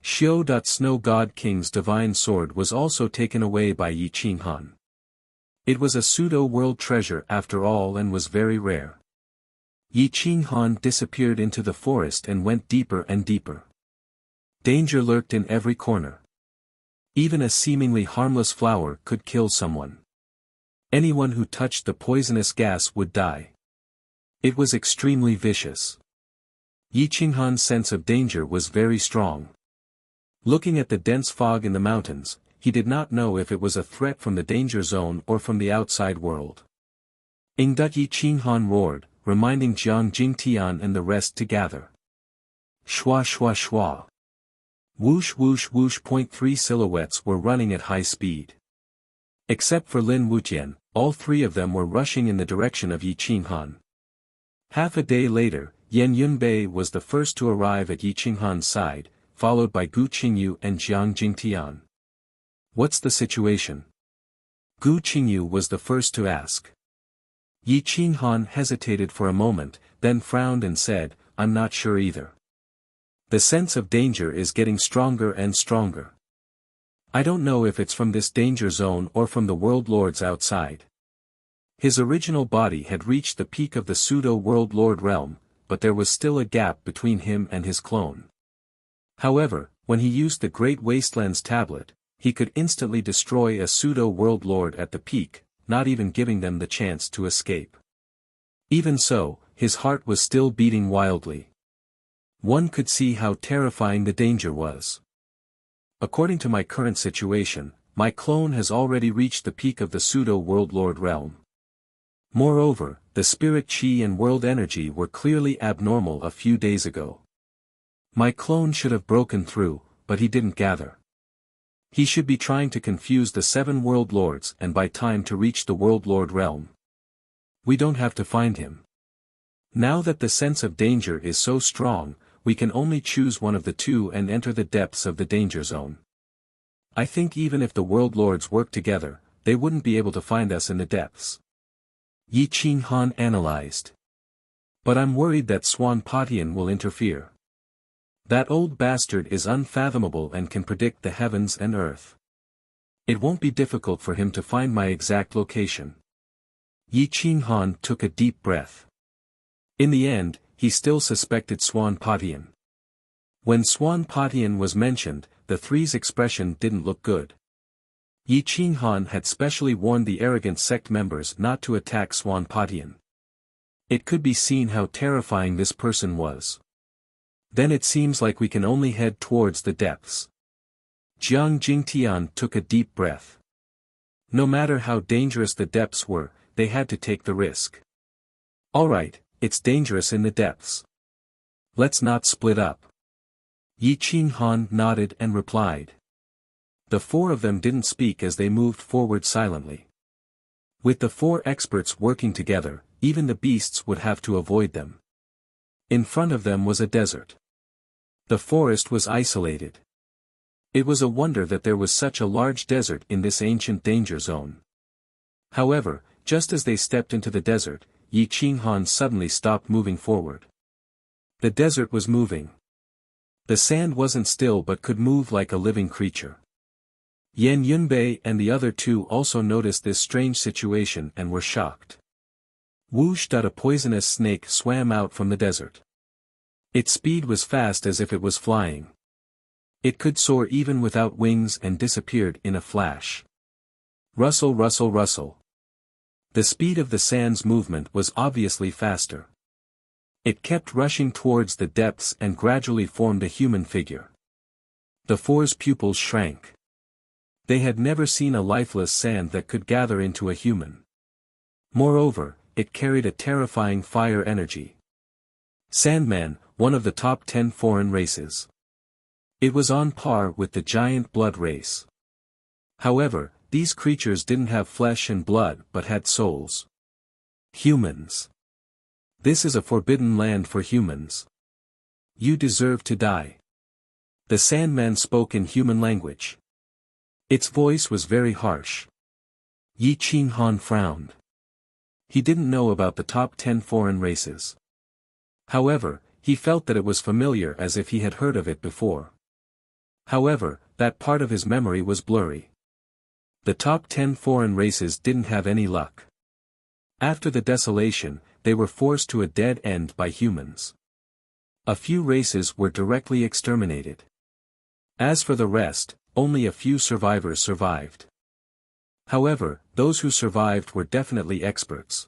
Snow God King's divine sword was also taken away by Yi Qinghan. It was a pseudo-world treasure after all and was very rare. Yi Qinghan disappeared into the forest and went deeper and deeper. Danger lurked in every corner. Even a seemingly harmless flower could kill someone. Anyone who touched the poisonous gas would die. It was extremely vicious. Yi Qinghan's sense of danger was very strong. Looking at the dense fog in the mountains, he did not know if it was a threat from the danger zone or from the outside world. Ingdut Yi Qinghan roared, reminding Jiang Jingtian and the rest to gather. Shwa shwa shwa. Whoosh whoosh whoosh. 3 silhouettes were running at high speed. Except for Lin Wutian, all three of them were rushing in the direction of Yi Qinghan. Half a day later, Yan Yunbei was the first to arrive at Yi Qinghan's side, followed by Gu Qingyu and Jiang Jingtian. What's the situation? Gu Qingyu was the first to ask. Yi Qinghan hesitated for a moment, then frowned and said, I'm not sure either. The sense of danger is getting stronger and stronger. I don't know if it's from this danger zone or from the world lords outside. His original body had reached the peak of the pseudo-world lord realm, but there was still a gap between him and his clone. However, when he used the Great Wastelands tablet, he could instantly destroy a pseudo-world lord at the peak, not even giving them the chance to escape. Even so, his heart was still beating wildly. One could see how terrifying the danger was. According to my current situation, my clone has already reached the peak of the pseudo-world lord realm. Moreover, the spirit chi and world energy were clearly abnormal a few days ago. My clone should have broken through, but he didn't gather. He should be trying to confuse the 7 world lords and buy time to reach the world lord realm. We don't have to find him. Now that the sense of danger is so strong, we can only choose one of the two and enter the depths of the danger zone. I think even if the world lords work together, they wouldn't be able to find us in the depths. Yi Qinghan analyzed. But I'm worried that Swan Patian will interfere. That old bastard is unfathomable and can predict the heavens and earth. It won't be difficult for him to find my exact location. Yi Qinghan took a deep breath. In the end, he still suspected Swan Patian. When Swan Patian was mentioned, the three's expression didn't look good. Yi Qinghan had specially warned the arrogant sect members not to attack Swan Patian. It could be seen how terrifying this person was. Then it seems like we can only head towards the depths. Jiang Jingtian took a deep breath. No matter how dangerous the depths were, they had to take the risk. Alright, it's dangerous in the depths. Let's not split up. Yi Qinghan nodded and replied. The 4 of them didn't speak as they moved forward silently. With the 4 experts working together, even the beasts would have to avoid them. In front of them was a desert. The forest was isolated. It was a wonder that there was such a large desert in this ancient danger zone. However, just as they stepped into the desert, Yi Qinghan suddenly stopped moving forward. The desert was moving. The sand wasn't still but could move like a living creature. Yan Yunbei and the other 2 also noticed this strange situation and were shocked. Whoosh! A poisonous snake swam out from the desert. Its speed was fast as if it was flying. It could soar even without wings and disappeared in a flash. Rustle rustle rustle. The speed of the sand's movement was obviously faster. It kept rushing towards the depths and gradually formed a human figure. The 4's pupils shrank. They had never seen a lifeless sand that could gather into a human. Moreover, it carried a terrifying fire energy. Sandman, one of the top 10 foreign races. It was on par with the giant blood race. However, these creatures didn't have flesh and blood but had souls. Humans. This is a forbidden land for humans. You deserve to die. The Sandman spoke in human language. Its voice was very harsh. Yi Qinghan frowned. He didn't know about the top 10 foreign races. However, he felt that it was familiar as if he had heard of it before. However, that part of his memory was blurry. The top 10 foreign races didn't have any luck. After the desolation, they were forced to a dead end by humans. A few races were directly exterminated. As for the rest, only a few survivors survived. However, those who survived were definitely experts.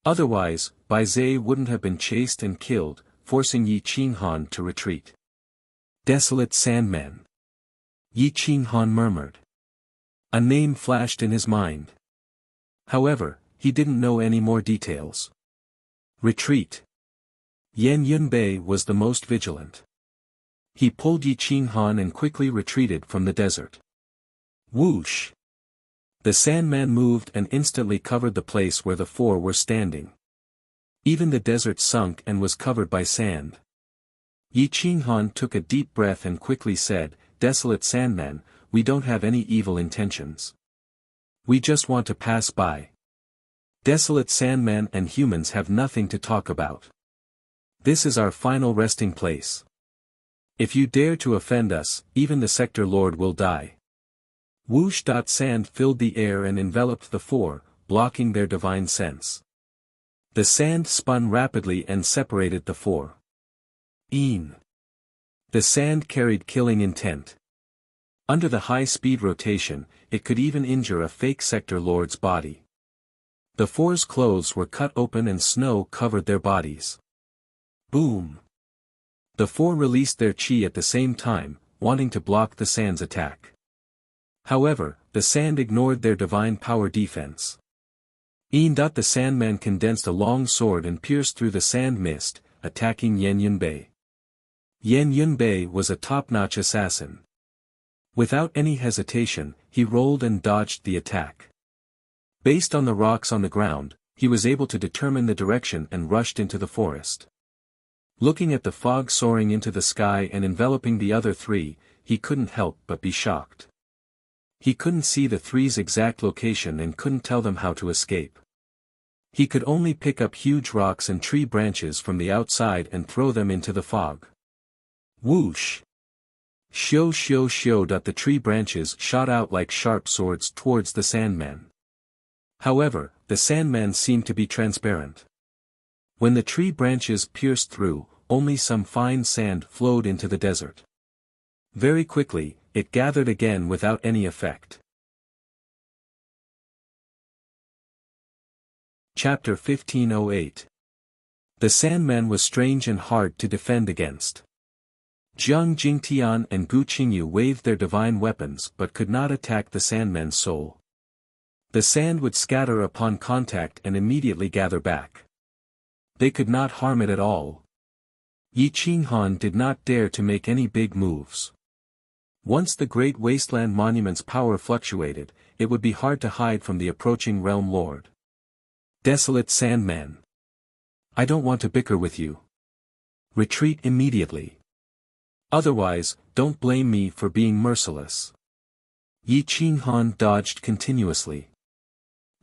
Otherwise, Bai Zhe wouldn't have been chased and killed, forcing Yi Qinghan to retreat. Desolate Sandman. Yi Qinghan murmured. A name flashed in his mind. However, he didn't know any more details. Retreat. Yan Yunbei was the most vigilant. He pulled Yi Qinghan and quickly retreated from the desert. Whoosh! The Sandman moved and instantly covered the place where the four were standing. Even the desert sunk and was covered by sand. Yi Qinghan took a deep breath and quickly said, "Desolate Sandman, we don't have any evil intentions. We just want to pass by. Desolate Sandman and humans have nothing to talk about. This is our final resting place. If you dare to offend us, even the Sector Lord will die." Whoosh! Sand filled the air and enveloped the four, blocking their divine sense. The sand spun rapidly and separated the four. The sand carried killing intent. Under the high-speed rotation, it could even injure a fake Sector Lord's body. The four's clothes were cut open and snow covered their bodies. Boom! The four released their chi at the same time, wanting to block the sand's attack. However, the sand ignored their divine power defense. The Sandman condensed a long sword and pierced through the sand mist, attacking Yan Yunbei. Yan Yunbei was a top-notch assassin. Without any hesitation, he rolled and dodged the attack. Based on the rocks on the ground, he was able to determine the direction and rushed into the forest. Looking at the fog soaring into the sky and enveloping the other three, he couldn't help but be shocked. He couldn't see the three's exact location and couldn't tell them how to escape. He could only pick up huge rocks and tree branches from the outside and throw them into the fog. Whoosh! Shio shio shio. The tree branches shot out like sharp swords towards the Sandman. However, the Sandman seemed to be transparent. When the tree branches pierced through, only some fine sand flowed into the desert. Very quickly, it gathered again without any effect. Chapter 1508. The Sandman was strange and hard to defend against. Jiang Jingtian and Gu Qingyu waved their divine weapons but could not attack the Sandman's soul. The sand would scatter upon contact and immediately gather back. They could not harm it at all. Yi Qinghan did not dare to make any big moves. Once the Great Wasteland Monument's power fluctuated, it would be hard to hide from the approaching Realm Lord. Desolate Sandman. I don't want to bicker with you. Retreat immediately. Otherwise, don't blame me for being merciless. Yi Qinghan dodged continuously.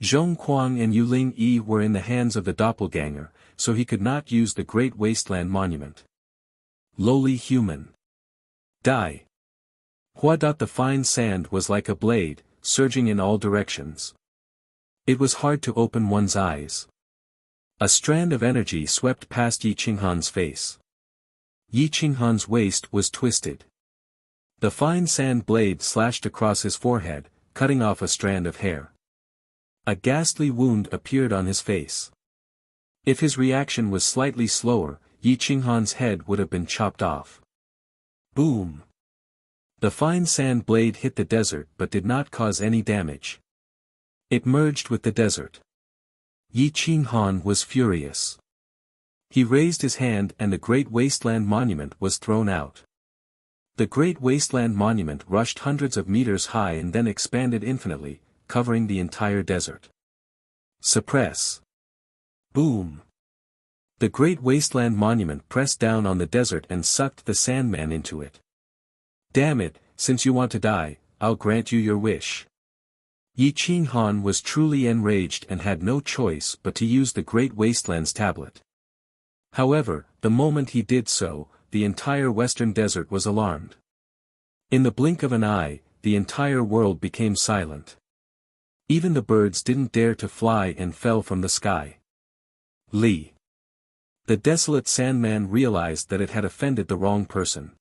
Zhong Kuang and Yuling Yi were in the hands of the doppelganger, so he could not use the Great Wasteland Monument. Lowly human. Die. Hua. The fine sand was like a blade, surging in all directions. It was hard to open one's eyes. A strand of energy swept past Yi Qinghan's face. Yi Qinghan's waist was twisted. The fine sand blade slashed across his forehead, cutting off a strand of hair. A ghastly wound appeared on his face. If his reaction was slightly slower, Yi Qinghan's head would have been chopped off. Boom! The fine sand blade hit the desert but did not cause any damage. It merged with the desert. Yi Qinghan was furious. He raised his hand and the Great Wasteland Monument was thrown out. The Great Wasteland Monument rushed hundreds of meters high and then expanded infinitely, covering the entire desert. Suppress. Boom. The Great Wasteland Monument pressed down on the desert and sucked the Sandman into it. Damn it, since you want to die, I'll grant you your wish. Yi Qinghan was truly enraged and had no choice but to use the Great Wasteland's tablet. However, the moment he did so, the entire western desert was alarmed. In the blink of an eye, the entire world became silent. Even the birds didn't dare to fly and fell from the sky. Li. The desolate Sandman realized that it had offended the wrong person.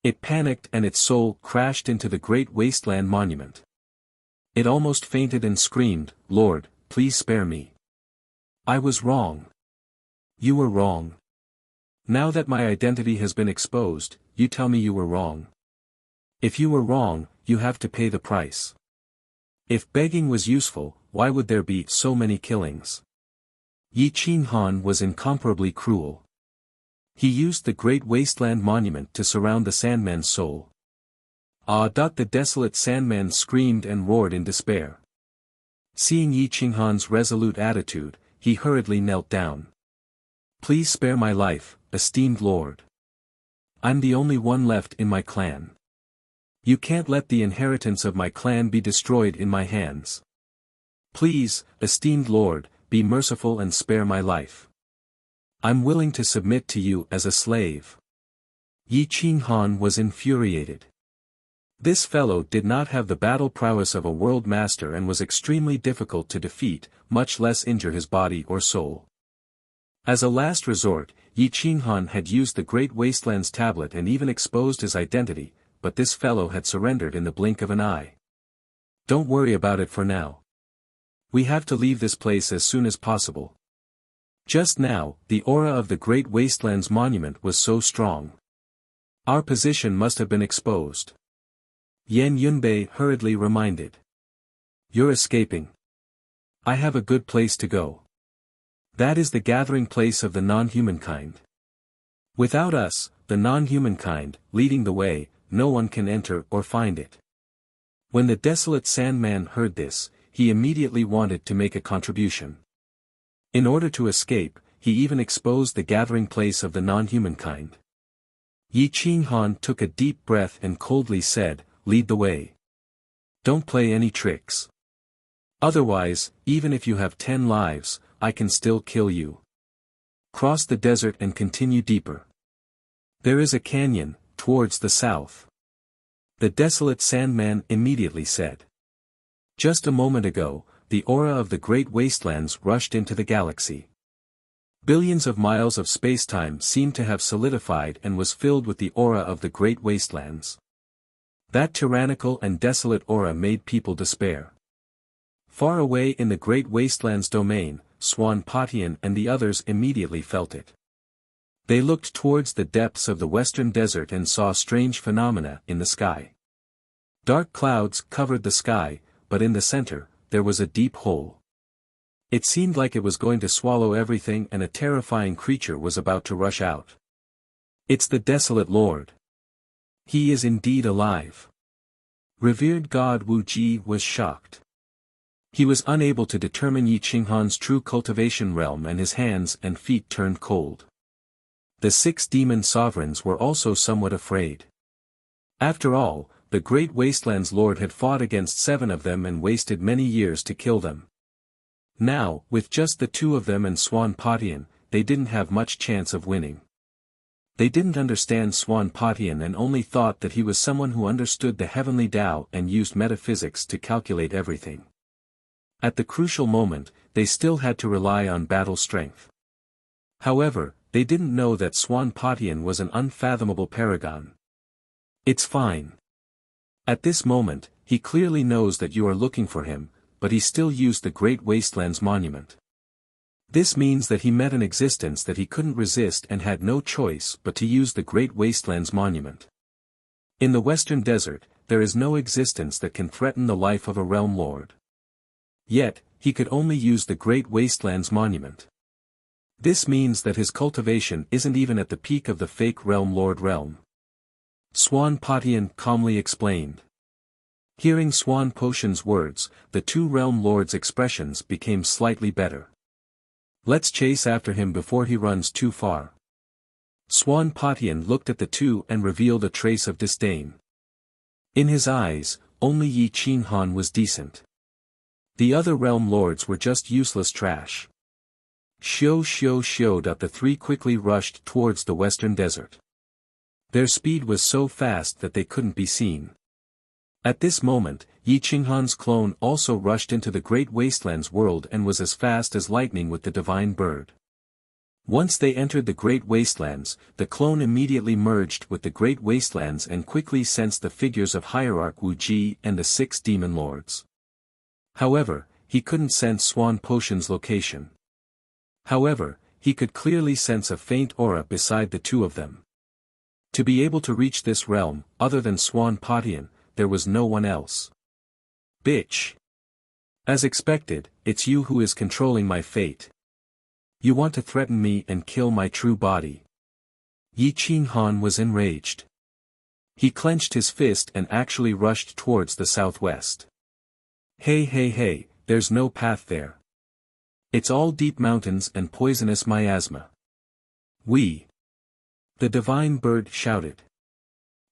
It panicked and its soul crashed into the great wasteland monument. It almost fainted and screamed, "Lord, please spare me. I was wrong. You were wrong. Now that my identity has been exposed, you tell me you were wrong. If you were wrong, you have to pay the price." If begging was useful, why would there be so many killings? Yi Qinghan was incomparably cruel. He used the great wasteland monument to surround the Sandman's soul. The desolate Sandman screamed and roared in despair. Seeing Yi Qinghan's resolute attitude, he hurriedly knelt down. "Please spare my life, esteemed lord. I'm the only one left in my clan. You can't let the inheritance of my clan be destroyed in my hands. Please, esteemed lord, be merciful and spare my life. I'm willing to submit to you as a slave." Yi Qinghan was infuriated. This fellow did not have the battle prowess of a world master and was extremely difficult to defeat, much less injure his body or soul. As a last resort, Yi Qinghan had used the Great Wasteland's tablet and even exposed his identity, but this fellow had surrendered in the blink of an eye. "Don't worry about it for now. We have to leave this place as soon as possible." Just now, the aura of the Great Wasteland's monument was so strong. Our position must have been exposed. Yan Yunbei hurriedly reminded. "You're escaping. I have a good place to go. That is the gathering place of the non-humankind. Without us, the non-humankind, leading the way, no one can enter or find it." When the desolate Sandman heard this, he immediately wanted to make a contribution. In order to escape, he even exposed the gathering place of the non-humankind. Yi Qinghan took a deep breath and coldly said, "Lead the way. Don't play any tricks. Otherwise, even if you have 10 lives, I can still kill you. Cross the desert and continue deeper. There is a canyon, towards the south." The desolate Sandman immediately said. Just a moment ago, the aura of the Great Wastelands rushed into the galaxy. Billions of miles of spacetime seemed to have solidified and was filled with the aura of the Great Wastelands. That tyrannical and desolate aura made people despair. Far away in the Great Wastelands domain, Swan Patian and the others immediately felt it. They looked towards the depths of the western desert and saw strange phenomena in the sky. Dark clouds covered the sky, but in the center, there was a deep hole. It seemed like it was going to swallow everything and a terrifying creature was about to rush out. "It's the desolate lord. He is indeed alive." Revered God Wu Ji was shocked. He was unable to determine Yi Qinghan's true cultivation realm and his hands and feet turned cold. The 6 demon sovereigns were also somewhat afraid. After all, the Great Wasteland's lord had fought against 7 of them and wasted many years to kill them. Now, with just the 2 of them and Swan Patian, they didn't have much chance of winning. They didn't understand Swan Patian and only thought that he was someone who understood the heavenly Tao and used metaphysics to calculate everything. At the crucial moment, they still had to rely on battle strength. However, they didn't know that Swan Patian was an unfathomable paragon. "It's fine. At this moment, he clearly knows that you are looking for him, but he still used the Great Wasteland's monument. This means that he met an existence that he couldn't resist and had no choice but to use the Great Wasteland's monument. In the Western Desert, there is no existence that can threaten the life of a realm lord. Yet, he could only use the Great Wasteland's monument. This means that his cultivation isn't even at the peak of the fake realm lord realm." Swan Patian calmly explained. Hearing Swan Potion's words, the 2 realm lords' expressions became slightly better. "Let's chase after him before he runs too far." Swan Patian looked at the 2 and revealed a trace of disdain. In his eyes, only Yi Qinghan was decent. The other realm lords were just useless trash. Shio. The 3 quickly rushed towards the western desert. Their speed was so fast that they couldn't be seen. At this moment, Yi Qinghan's clone also rushed into the Great Wastelands world and was as fast as lightning with the divine bird. Once they entered the Great Wastelands, the clone immediately merged with the Great Wastelands and quickly sensed the figures of Hierarch Wuxia and the 6 demon lords. However, he couldn't sense Swan Potion's location. However, he could clearly sense a faint aura beside the two of them. To be able to reach this realm, other than Swan Potion, there was no one else. Bitch! As expected, it's you who is controlling my fate. You want to threaten me and kill my true body. Yi Qinghan was enraged. He clenched his fist and actually rushed towards the southwest. Hey, there's no path there. It's all deep mountains and poisonous miasma. The divine bird shouted.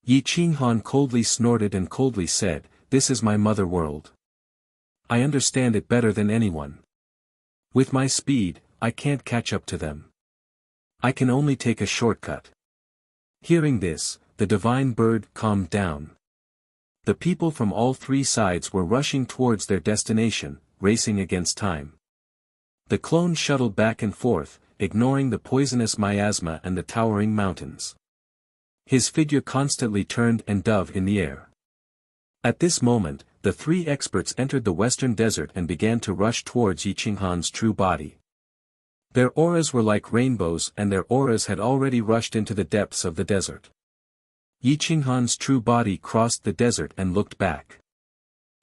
Yi Qinghan coldly snorted and coldly said, "This is my mother world. I understand it better than anyone. With my speed, I can't catch up to them. I can only take a shortcut." Hearing this, the divine bird calmed down. The people from all 3 sides were rushing towards their destination, racing against time. The clone shuttled back and forth, ignoring the poisonous miasma and the towering mountains. His figure constantly turned and dove in the air. At this moment, the 3 experts entered the western desert and began to rush towards Yi Qinghan's true body. Their auras were like rainbows and their auras had already rushed into the depths of the desert. Yi Qinghan's true body crossed the desert and looked back.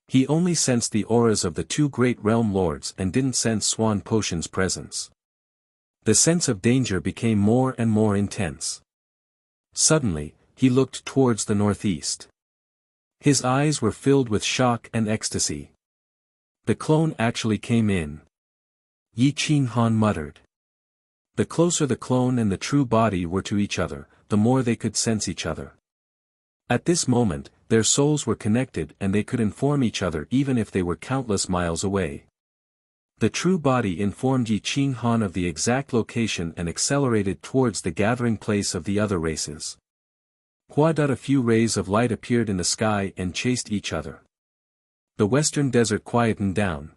He only sensed the auras of the 2 great realm lords and didn't sense Swan Potion's presence. The sense of danger became more and more intense. Suddenly, he looked towards the northeast. His eyes were filled with shock and ecstasy. The clone actually came in. Yi Qinghan muttered. The closer the clone and the true body were to each other, the more they could sense each other. At this moment, their souls were connected and they could inform each other even if they were countless miles away. The true body informed Yi Qinghan of the exact location and accelerated towards the gathering place of the other races. A few rays of light appeared in the sky and chased each other. The western desert quietened down.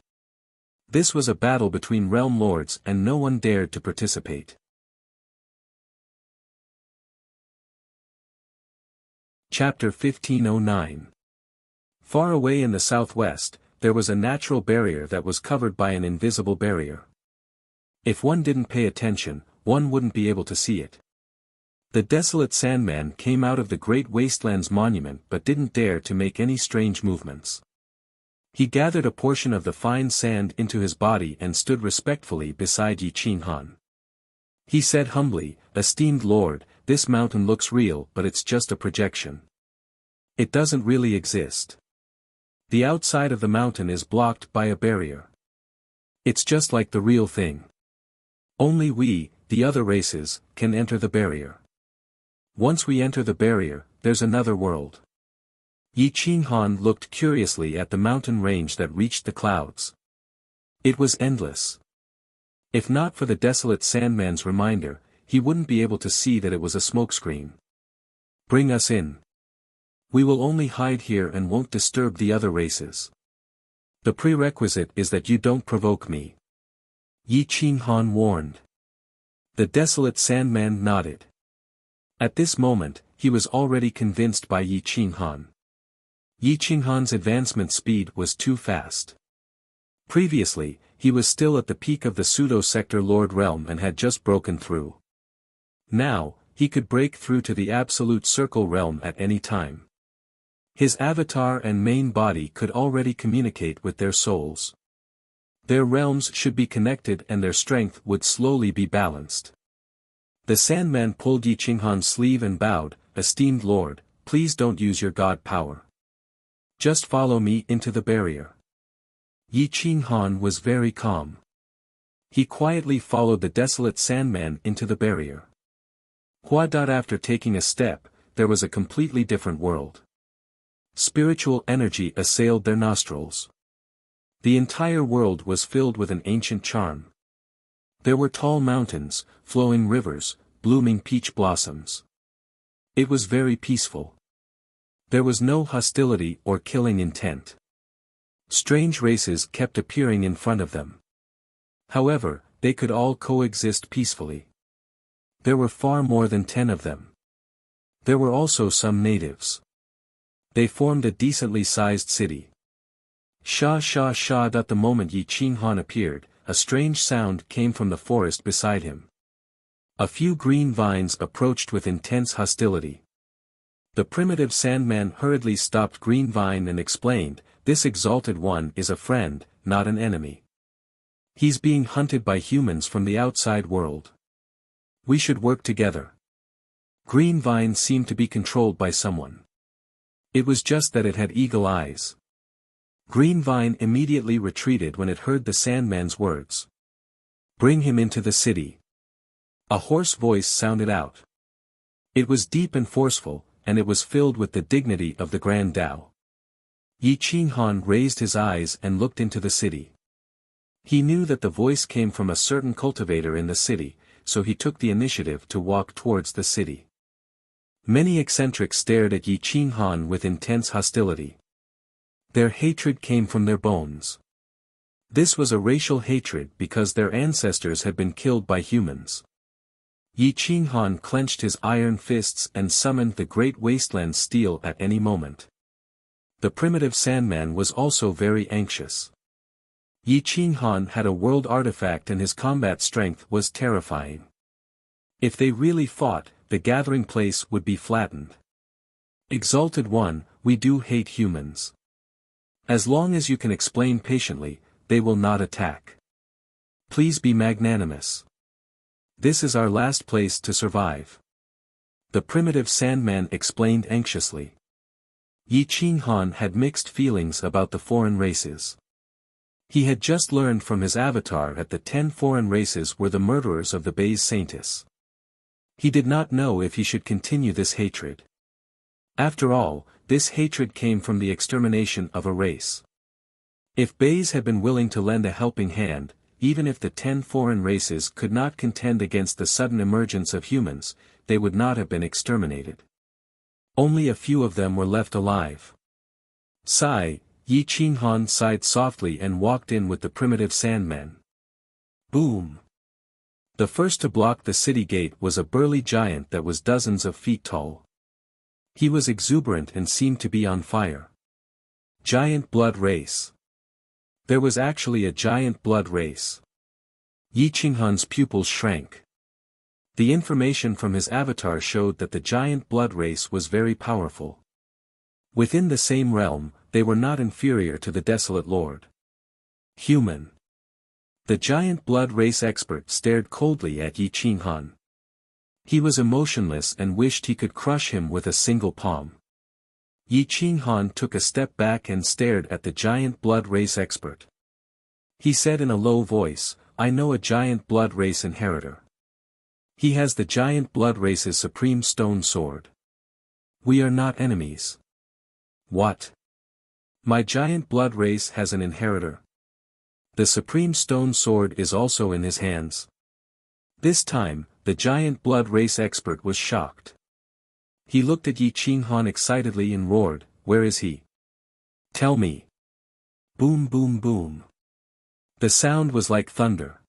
This was a battle between realm lords and no one dared to participate. Chapter 1509. Far away in the southwest, there was a natural barrier that was covered by an invisible barrier. If one didn't pay attention, one wouldn't be able to see it. The desolate Sandman came out of the Great Wastelands monument but didn't dare to make any strange movements. He gathered a portion of the fine sand into his body and stood respectfully beside Yi Qinghan. He said humbly, "Esteemed Lord, this mountain looks real but it's just a projection. It doesn't really exist. The outside of the mountain is blocked by a barrier. It's just like the real thing. Only we, the other races, can enter the barrier. Once we enter the barrier, there's another world." Yi Qinghan looked curiously at the mountain range that reached the clouds. It was endless. If not for the desolate Sandman's reminder, he wouldn't be able to see that it was a smokescreen. "Bring us in. We will only hide here and won't disturb the other races. The prerequisite is that you don't provoke me," Yi Qinghan warned. The desolate Sandman nodded. At this moment, he was already convinced by Yi Qinghan. Yi Qinghan's advancement speed was too fast. Previously, he was still at the peak of the pseudo-sector Lord Realm and had just broken through. Now, he could break through to the absolute circle realm at any time. His avatar and main body could already communicate with their souls. Their realms should be connected and their strength would slowly be balanced. The Sandman pulled Yi Qinghan's sleeve and bowed, "Esteemed Lord, please don't use your god power. Just follow me into the barrier." Yi Qinghan was very calm. He quietly followed the desolate Sandman into the barrier. After taking a step, there was a completely different world. Spiritual energy assailed their nostrils. The entire world was filled with an ancient charm. There were tall mountains, flowing rivers, blooming peach blossoms. It was very peaceful. There was no hostility or killing intent. Strange races kept appearing in front of them. However, they could all coexist peacefully. There were far more than 10 of them. There were also some natives. They formed a decently sized city. Sha sha sha. The moment Yi Qinghan appeared, a strange sound came from the forest beside him. A few green vines approached with intense hostility. The primitive Sandman hurriedly stopped Green Vine and explained, "This exalted one is a friend, not an enemy. He's being hunted by humans from the outside world. We should work together." Green Vine seemed to be controlled by someone. It was just that it had eagle eyes. Green Vine immediately retreated when it heard the Sandman's words. "Bring him into the city." A hoarse voice sounded out. It was deep and forceful, and it was filled with the dignity of the Grand Tao. Yi Qinghan raised his eyes and looked into the city. He knew that the voice came from a certain cultivator in the city, so he took the initiative to walk towards the city. Many eccentrics stared at Yi Qinghan with intense hostility. Their hatred came from their bones. This was a racial hatred because their ancestors had been killed by humans. Yi Qinghan clenched his iron fists and summoned the great wasteland steel at any moment. The primitive Sandman was also very anxious. Yi Qinghan had a world artifact and his combat strength was terrifying. If they really fought, the gathering place would be flattened. "Exalted One, we do hate humans. As long as you can explain patiently, they will not attack. Please be magnanimous. This is our last place to survive." The primitive Sandman explained anxiously. Yi Qinghan had mixed feelings about the foreign races. He had just learned from his avatar that the 10 foreign races were the murderers of the Bays Saintis. He did not know if he should continue this hatred. After all, this hatred came from the extermination of a race. If Bays had been willing to lend a helping hand, even if the 10 foreign races could not contend against the sudden emergence of humans, they would not have been exterminated. Only a few of them were left alive. Sigh, Yi Qinghan sighed softly and walked in with the primitive Sandman. Boom! The first to block the city gate was a burly giant that was dozens of feet tall. He was exuberant and seemed to be on fire. Giant blood race. There was actually a giant blood race. Yi Qinghan's pupils shrank. The information from his avatar showed that the giant blood race was very powerful. Within the same realm, they were not inferior to the Desolate Lord. Human. The giant blood race expert stared coldly at Yi Qinghan. He was emotionless and wished he could crush him with a single palm. Yi Qinghan took a step back and stared at the giant blood race expert. He said in a low voice, "I know a giant blood race inheritor. He has the giant blood race's supreme stone sword. We are not enemies." "What? My giant blood race has an inheritor? The supreme stone sword is also in his hands." This time, the giant blood race expert was shocked. He looked at Yi Qinghan excitedly and roared, "Where is he? Tell me." Boom boom boom. The sound was like thunder.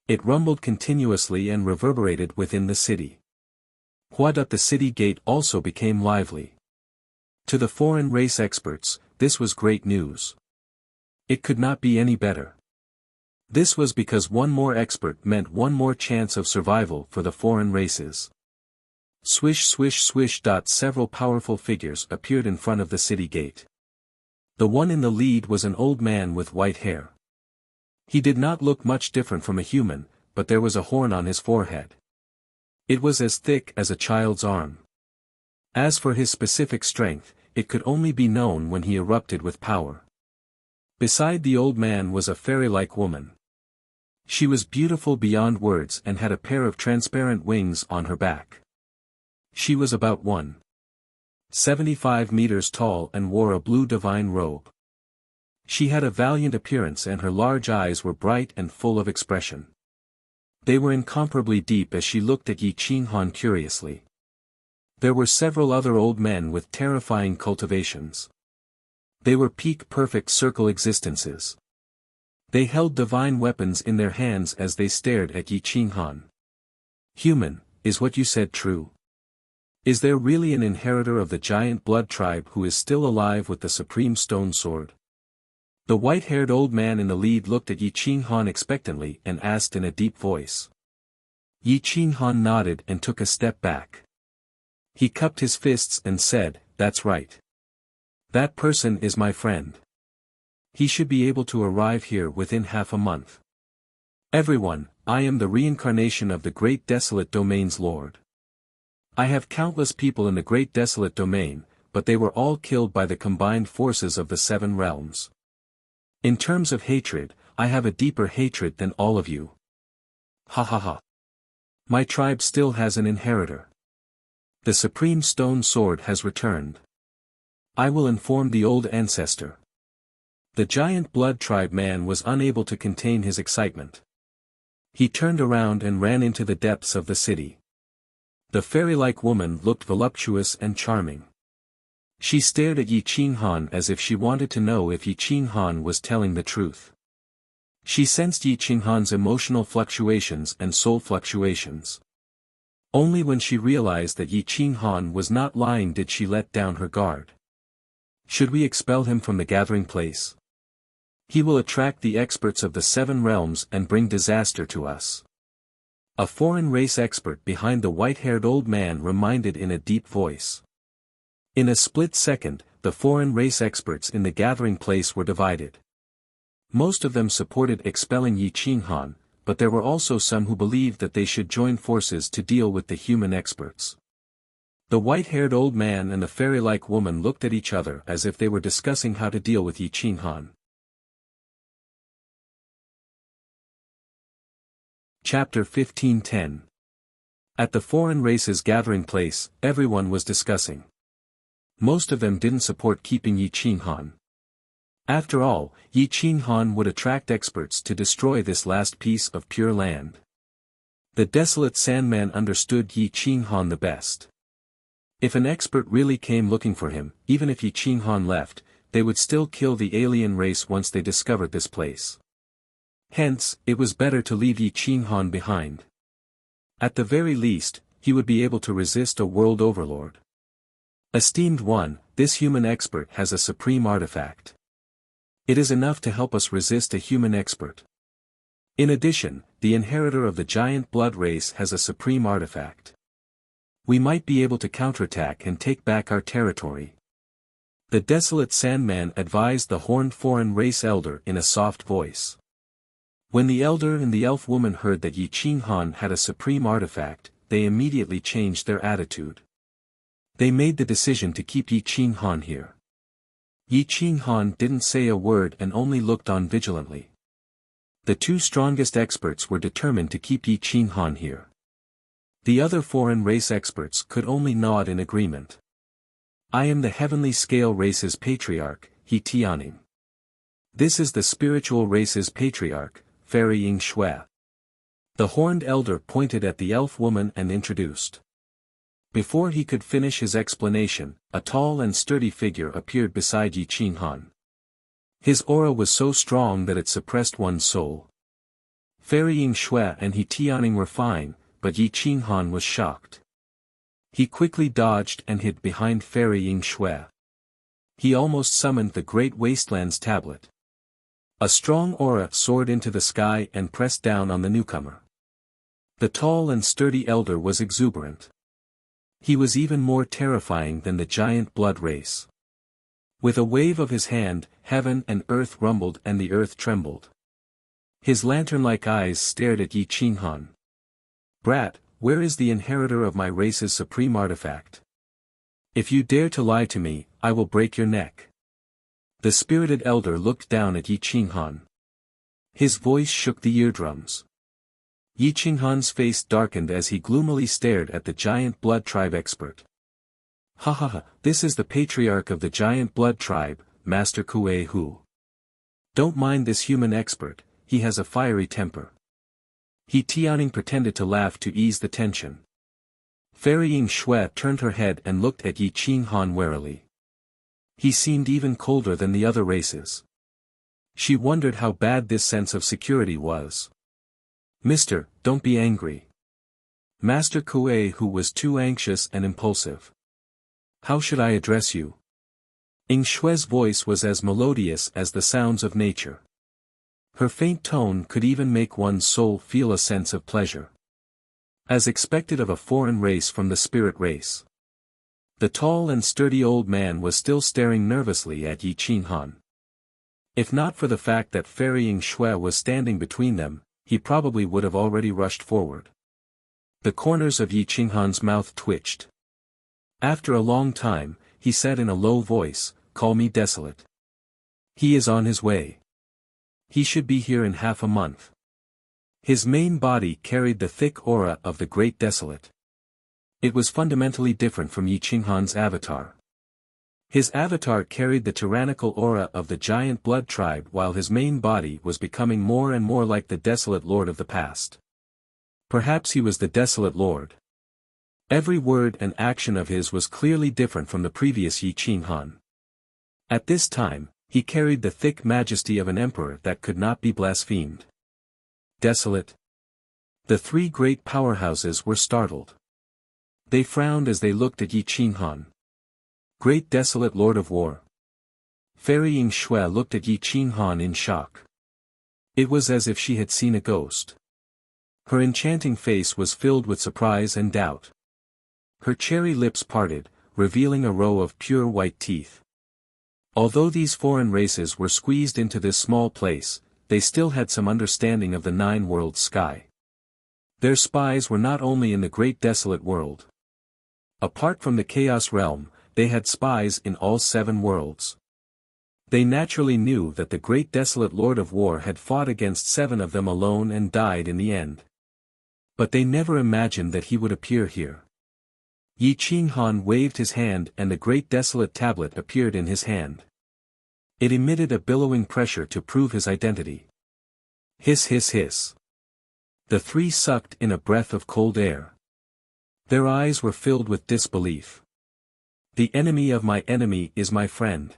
It rumbled continuously and reverberated within the city. The city gate also became lively. To the foreign race experts, this was great news. It could not be any better. This was because one more expert meant one more chance of survival for the foreign races. Swish swish swish. Several powerful figures appeared in front of the city gate. The one in the lead was an old man with white hair. He did not look much different from a human, but there was a horn on his forehead. It was as thick as a child's arm. As for his specific strength, it could only be known when he erupted with power. Beside the old man was a fairy-like woman. She was beautiful beyond words and had a pair of transparent wings on her back. She was about 1.75 meters tall and wore a blue divine robe. She had a valiant appearance and her large eyes were bright and full of expression. They were incomparably deep as she looked at Yi Qinghan curiously. There were several other old men with terrifying cultivations. They were peak-perfect circle existences. They held divine weapons in their hands as they stared at Yi Qinghan. Human, is what you said true? Is there really an inheritor of the giant blood tribe who is still alive with the supreme stone sword? The white-haired old man in the lead looked at Yi Qinghan expectantly and asked in a deep voice. Yi Qinghan nodded and took a step back. He cupped his fists and said, "That's right. That person is my friend. He should be able to arrive here within half a month. Everyone, I am the reincarnation of the Great Desolate Domain's Lord. I have countless people in the Great Desolate Domain, but they were all killed by the combined forces of the Seven Realms. In terms of hatred, I have a deeper hatred than all of you. Ha ha ha. My tribe still has an inheritor. The supreme stone sword has returned. I will inform the old ancestor." The giant blood tribe man was unable to contain his excitement. He turned around and ran into the depths of the city. The fairy-like woman looked voluptuous and charming. She stared at Yi Qinghan as if she wanted to know if Yi Qinghan was telling the truth. She sensed Yi Qinghan's emotional fluctuations and soul fluctuations. Only when she realized that Yi Qinghan was not lying did she let down her guard. Should we expel him from the gathering place? He will attract the experts of the Seven Realms and bring disaster to us. A foreign race expert behind the white-haired old man reminded in a deep voice. In a split second, the foreign race experts in the gathering place were divided. Most of them supported expelling Yi Qinghan, but there were also some who believed that they should join forces to deal with the human experts. The white-haired old man and the fairy-like woman looked at each other as if they were discussing how to deal with Yi Qinghan. Chapter 15:10. At the foreign race's gathering place, everyone was discussing. Most of them didn't support keeping Yi Qinghan. After all, Yi Qinghan would attract experts to destroy this last piece of pure land. The desolate Sandman understood Yi Qinghan the best. If an expert really came looking for him, even if Yi Qinghan left, they would still kill the alien race once they discovered this place. Hence, it was better to leave Yi Qinghan behind. At the very least, he would be able to resist a world overlord. Esteemed one, this human expert has a supreme artifact. It is enough to help us resist a human expert. In addition, the inheritor of the giant blood race has a supreme artifact. We might be able to counterattack and take back our territory. The desolate Sandman advised the horned foreign race elder in a soft voice. When the elder and the elf woman heard that Yi Qinghan had a supreme artifact, they immediately changed their attitude. They made the decision to keep Yi Qinghan here. Yi Qinghan didn't say a word and only looked on vigilantly. The two strongest experts were determined to keep Yi Qinghan here. The other foreign race experts could only nod in agreement. I am the heavenly scale race's patriarch, He Tianning. This is the spiritual race's patriarch, Fairy Ying Shui. The horned elder pointed at the elf woman and introduced. Before he could finish his explanation, a tall and sturdy figure appeared beside Yi Qinghan. His aura was so strong that it suppressed one's soul. Fairy Ying Shui and He Tianning were fine, but Yi Qinghan was shocked. He quickly dodged and hid behind Fairy Ying Shui. He almost summoned the Great Wasteland's tablet. A strong aura soared into the sky and pressed down on the newcomer. The tall and sturdy elder was exuberant. He was even more terrifying than the giant blood race. With a wave of his hand, heaven and earth rumbled and the earth trembled. His lantern-like eyes stared at Yi Qinghan. Brat, where is the inheritor of my race's supreme artifact? If you dare to lie to me, I will break your neck. The spirited elder looked down at Yi Qinghan. His voice shook the eardrums. Yi Qinghan's face darkened as he gloomily stared at the giant blood tribe expert. Ha ha ha, this is the patriarch of the giant blood tribe, Master Kuei Hu. Don't mind this human expert, he has a fiery temper. He Tianning pretended to laugh to ease the tension. Fairy Ying Xue turned her head and looked at Yi Qinghan warily. He seemed even colder than the other races. She wondered how bad this sense of security was. "Mister, don't be angry." Master Kuei, who was too anxious and impulsive. "How should I address you?" Ying Xue's voice was as melodious as the sounds of nature. Her faint tone could even make one's soul feel a sense of pleasure. As expected of a foreign race from the spirit race. The tall and sturdy old man was still staring nervously at Yi Qinghan. If not for the fact that Fairy Ying Xue was standing between them, he probably would have already rushed forward. The corners of Yi Qinghan's mouth twitched. After a long time, he said in a low voice, "Call me desolate." "He is on his way. He should be here in half a month." His main body carried the thick aura of the Great Desolate. It was fundamentally different from Yi Qinghan's avatar. His avatar carried the tyrannical aura of the giant blood tribe, while his main body was becoming more and more like the Desolate Lord of the past. Perhaps he was the Desolate Lord. Every word and action of his was clearly different from the previous Yi Qinghan. At this time, he carried the thick majesty of an emperor that could not be blasphemed. Desolate. The three great powerhouses were startled. They frowned as they looked at Yi Qinghan. "Great Desolate Lord of War." Fairy Ying Xue looked at Yi Qinghan in shock. It was as if she had seen a ghost. Her enchanting face was filled with surprise and doubt. Her cherry lips parted, revealing a row of pure white teeth. Although these foreign races were squeezed into this small place, they still had some understanding of the nine-world sky. Their spies were not only in the Great Desolate World. Apart from the Chaos Realm, they had spies in all 7 worlds. They naturally knew that the Great Desolate Lord of War had fought against 7 of them alone and died in the end. But they never imagined that he would appear here. Yi Qinghan waved his hand and the Great Desolate Tablet appeared in his hand. It emitted a billowing pressure to prove his identity. Hiss hiss hiss. The three sucked in a breath of cold air. Their eyes were filled with disbelief. The enemy of my enemy is my friend.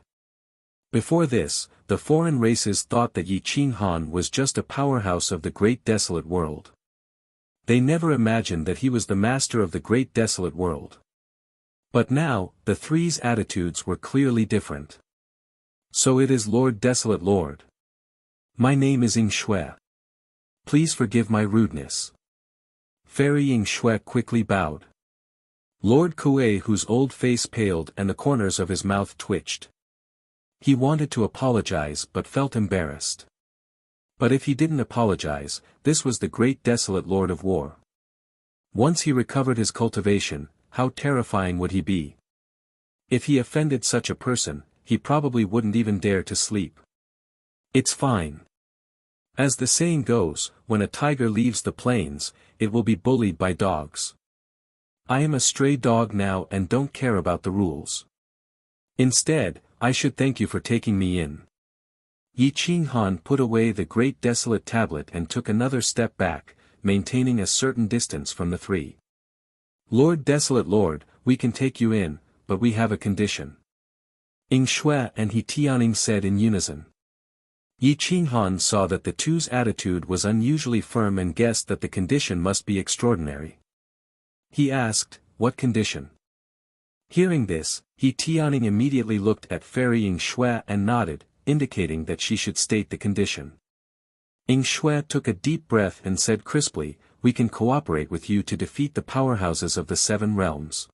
Before this, the foreign races thought that Yi Qinghan was just a powerhouse of the Great Desolate World. They never imagined that he was the master of the Great Desolate World. But now, the three's attitudes were clearly different. "So it is Lord Desolate Lord. My name is Ying Xue. Please forgive my rudeness." Fairy Ying Xue quickly bowed. Lord Kuei, whose old face paled and the corners of his mouth twitched. He wanted to apologize but felt embarrassed. But if he didn't apologize, this was the Great Desolate Lord of War. Once he recovered his cultivation, how terrifying would he be? If he offended such a person, he probably wouldn't even dare to sleep. "It's fine. As the saying goes, when a tiger leaves the plains, it will be bullied by dogs. I am a stray dog now and don't care about the rules. Instead, I should thank you for taking me in." Yi Qinghan put away the Great Desolate Tablet and took another step back, maintaining a certain distance from the three. "Lord Desolate Lord, we can take you in, but we have a condition." Ying Xue and He Tianning said in unison. Yi Qinghan saw that the two's attitude was unusually firm and guessed that the condition must be extraordinary. He asked, "What condition?" Hearing this, He Tianning immediately looked at Fairy Ying Xue and nodded, indicating that she should state the condition. Ying Xue took a deep breath and said crisply, "We can cooperate with you to defeat the powerhouses of the 7 realms.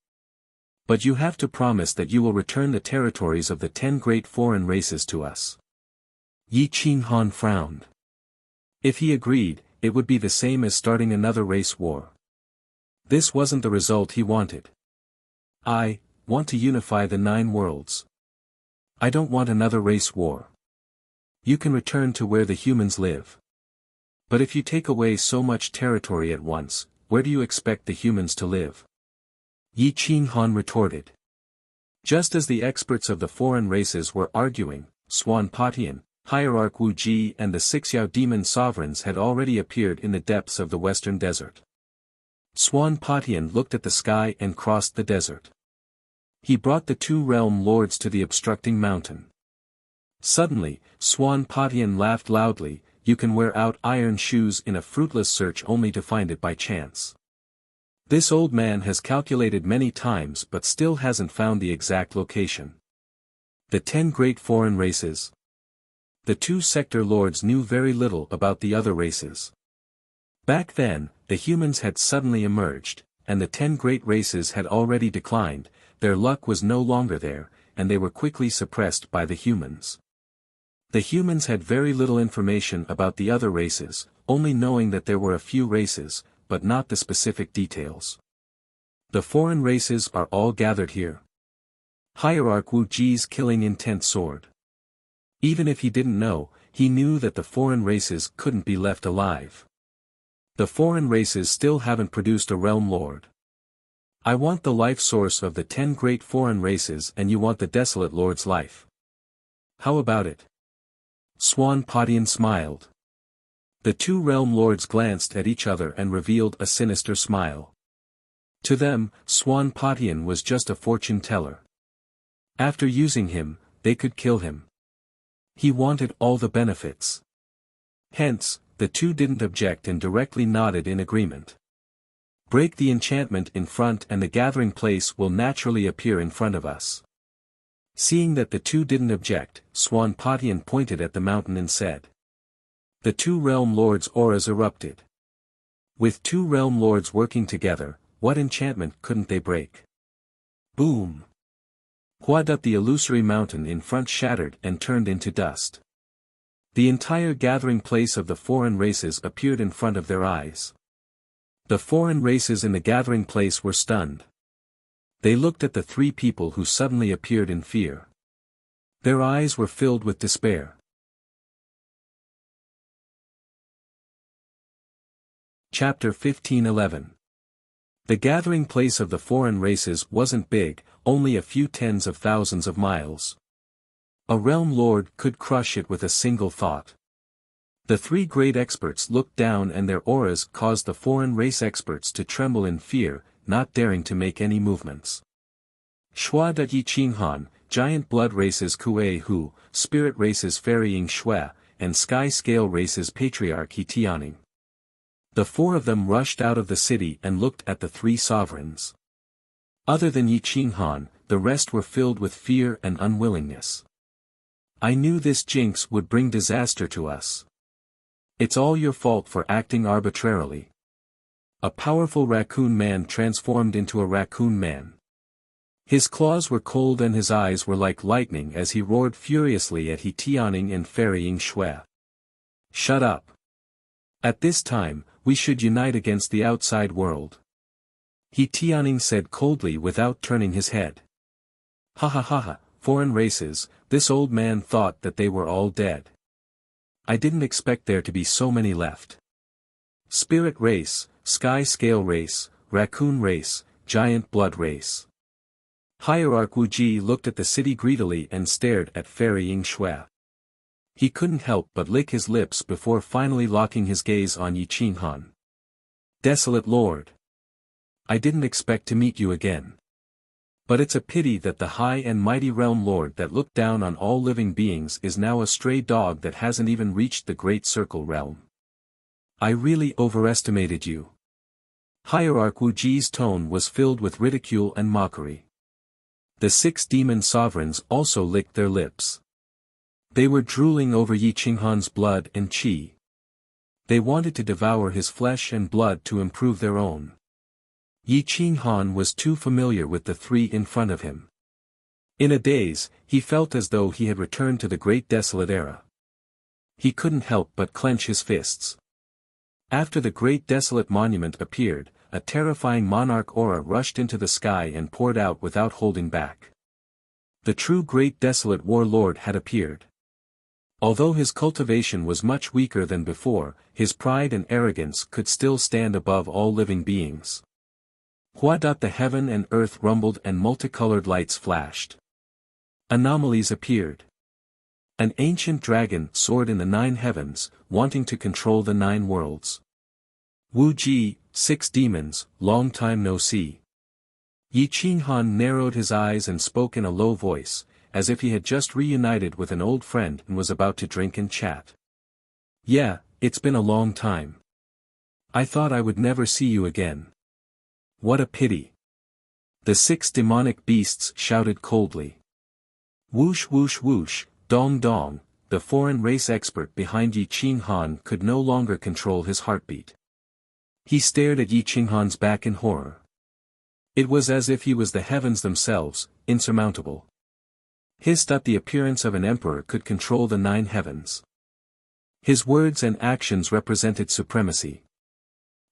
But you have to promise that you will return the territories of the 10 great foreign races to us." Yi Qinghan frowned. If he agreed, it would be the same as starting another race war. This wasn't the result he wanted. "I want to unify the 9 worlds. I don't want another race war. You can return to where the humans live. But if you take away so much territory at once, where do you expect the humans to live?" Yi Qinghan retorted. Just as the experts of the foreign races were arguing, Swan Patian, Hierarch Wu Ji and the 6 Yao demon sovereigns had already appeared in the depths of the western desert. Swan Patian looked at the sky and crossed the desert. He brought the two realm lords to the obstructing mountain. Suddenly, Swan Patian laughed loudly. You can wear out iron shoes in a fruitless search only to find it by chance. This old man has calculated many times but still hasn't found the exact location. The 10 great foreign races. The two sector lords knew very little about the other races. Back then, the humans had suddenly emerged, and the 10 great races had already declined. Their luck was no longer there, and they were quickly suppressed by the humans. The humans had very little information about the other races, only knowing that there were a few races, but not the specific details. The foreign races are all gathered here. Hierarch Wu Ji's killing intent soared. Even if he didn't know, he knew that the foreign races couldn't be left alive. The foreign races still haven't produced a realm lord. I want the life source of the 10 great foreign races and you want the desolate lord's life. How about it? Swan Patian smiled. The two realm lords glanced at each other and revealed a sinister smile. To them, Swan Patian was just a fortune teller. After using him, they could kill him. He wanted all the benefits. Hence, the two didn't object and directly nodded in agreement. Break the enchantment in front and the gathering place will naturally appear in front of us. Seeing that the two didn't object, Swan Patian pointed at the mountain and said. The two realm lords' auras erupted. With two realm lords working together, what enchantment couldn't they break? Boom! Huadup, the illusory mountain in front shattered and turned into dust. The entire gathering place of the foreign races appeared in front of their eyes. The foreign races in the gathering place were stunned. They looked at the three people who suddenly appeared in fear. Their eyes were filled with despair. Chapter 15:11. The gathering place of the foreign races wasn't big, only a few tens of thousands of miles. A realm lord could crush it with a single thought. The three great experts looked down and their auras caused the foreign race experts to tremble in fear, not daring to make any movements. Shua de Yi Qinghan, giant blood races Kuei Hu, spirit races Ferrying Shui, and sky scale races Patriarch He Tianing. The four of them rushed out of the city and looked at the three sovereigns. Other than Yi Qinghan, the rest were filled with fear and unwillingness. I knew this jinx would bring disaster to us. It's all your fault for acting arbitrarily. A powerful raccoon man transformed into a raccoon man. His claws were cold and his eyes were like lightning as he roared furiously at He Tianing and Ferrying Shui. Shut up. At this time, we should unite against the outside world. He Tianing said coldly without turning his head. Ha ha ha ha, foreign races, this old man thought that they were all dead. I didn't expect there to be so many left. Spirit race, sky scale race, raccoon race, giant blood race. Hierarch Wu Ji looked at the city greedily and stared at Ferrying Shui. He couldn't help but lick his lips before finally locking his gaze on Yi Qinghan. Desolate Lord. I didn't expect to meet you again. But it's a pity that the high and mighty realm lord that looked down on all living beings is now a stray dog that hasn't even reached the great circle realm. I really overestimated you. Hierarch Wu Ji's tone was filled with ridicule and mockery. The 6 demon sovereigns also licked their lips. They were drooling over Yi Qinghan's blood and qi. They wanted to devour his flesh and blood to improve their own. Yi Qinghan was too familiar with the three in front of him. In a daze, he felt as though he had returned to the great desolate era. He couldn't help but clench his fists. After the great desolate monument appeared, a terrifying monarch aura rushed into the sky and poured out without holding back. The true great desolate warlord had appeared. Although his cultivation was much weaker than before, his pride and arrogance could still stand above all living beings. Huadup, the heaven and earth rumbled and multicolored lights flashed. Anomalies appeared. An ancient dragon soared in the 9 heavens, wanting to control the 9 worlds. Wu Ji, 6 demons, long time no see. Yi Qinghan narrowed his eyes and spoke in a low voice, as if he had just reunited with an old friend and was about to drink and chat. Yeah, it's been a long time. I thought I would never see you again. What a pity. The 6 demonic beasts shouted coldly. Whoosh whoosh whoosh, dong dong, the foreign race expert behind Yi Qinghan could no longer control his heartbeat. He stared at Yi Qinghan's back in horror. It was as if he was the heavens themselves, insurmountable. Hissed at the appearance of an emperor could control the 9 heavens. His words and actions represented supremacy.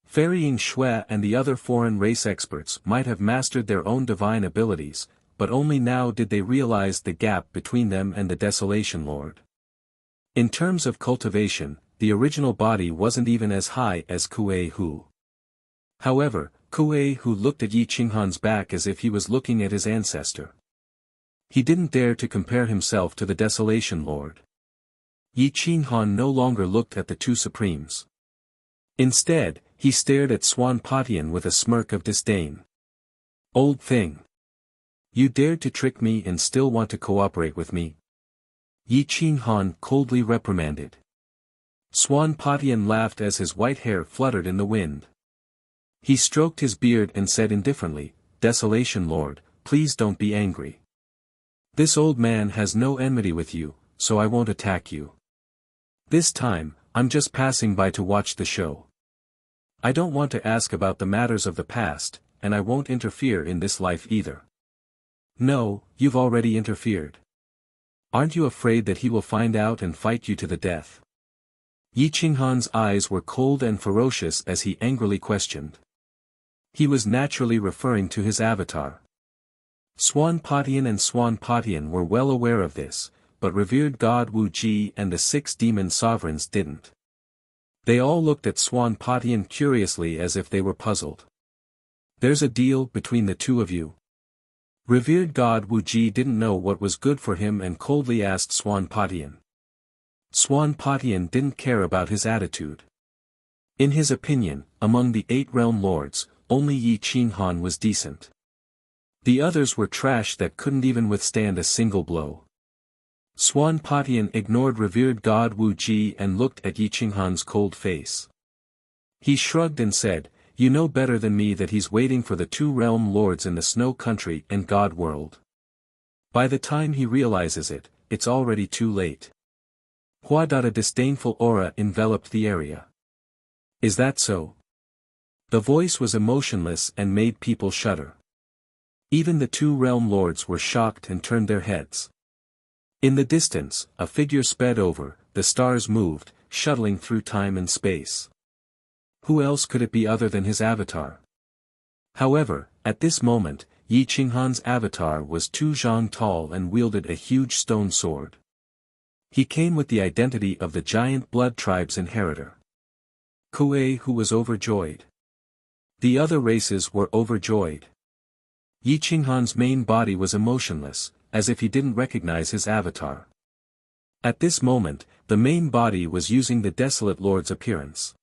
Ferrying Shui and the other foreign race experts might have mastered their own divine abilities, but only now did they realize the gap between them and the Desolation Lord. In terms of cultivation, the original body wasn't even as high as Kuei Hu. However, Kuei Hu looked at Yi Qinghan's back as if he was looking at his ancestor. He didn't dare to compare himself to the Desolation Lord. Yi Qinghan no longer looked at the 2 supremes. Instead, he stared at Swan Patian with a smirk of disdain. Old thing. You dared to trick me and still want to cooperate with me? Yi Qinghan coldly reprimanded. Swan Patian laughed as his white hair fluttered in the wind. He stroked his beard and said indifferently, Desolation Lord, please don't be angry. This old man has no enmity with you, so I won't attack you. This time, I'm just passing by to watch the show. I don't want to ask about the matters of the past, and I won't interfere in this life either. No, you've already interfered. Aren't you afraid that he will find out and fight you to the death? Yi Qinghan's eyes were cold and ferocious as he angrily questioned. He was naturally referring to his avatar. Swan Patian and Swan Patian were well aware of this, but revered god Wu Ji and the 6 demon sovereigns didn't. They all looked at Swan Patian curiously as if they were puzzled. There's a deal between the 2 of you? Revered god Wu Ji didn't know what was good for him and coldly asked Swan Patian. Swan Patian didn't care about his attitude. In his opinion, among the 8 realm lords, only Yi Qinghan was decent. The others were trash that couldn't even withstand a single blow. Swan Patian ignored revered god Wu Ji and looked at Yi Qinghan's cold face. He shrugged and said, You know better than me that he's waiting for the 2 realm lords in the snow country and god world. By the time he realizes it, it's already too late. A disdainful aura enveloped the area. Is that so? The voice was emotionless and made people shudder. Even the 2 realm lords were shocked and turned their heads. In the distance, a figure sped over, the stars moved, shuttling through time and space. Who else could it be other than his avatar? However, at this moment, Yi Qinghan's avatar was 2 zhang tall and wielded a huge stone sword. He came with the identity of the giant blood tribe's inheritor. Kuei Hu was overjoyed. The other races were overjoyed. Yi Qinghan's main body was emotionless, as if he didn't recognize his avatar. At this moment, the main body was using the Desolate Lord's appearance.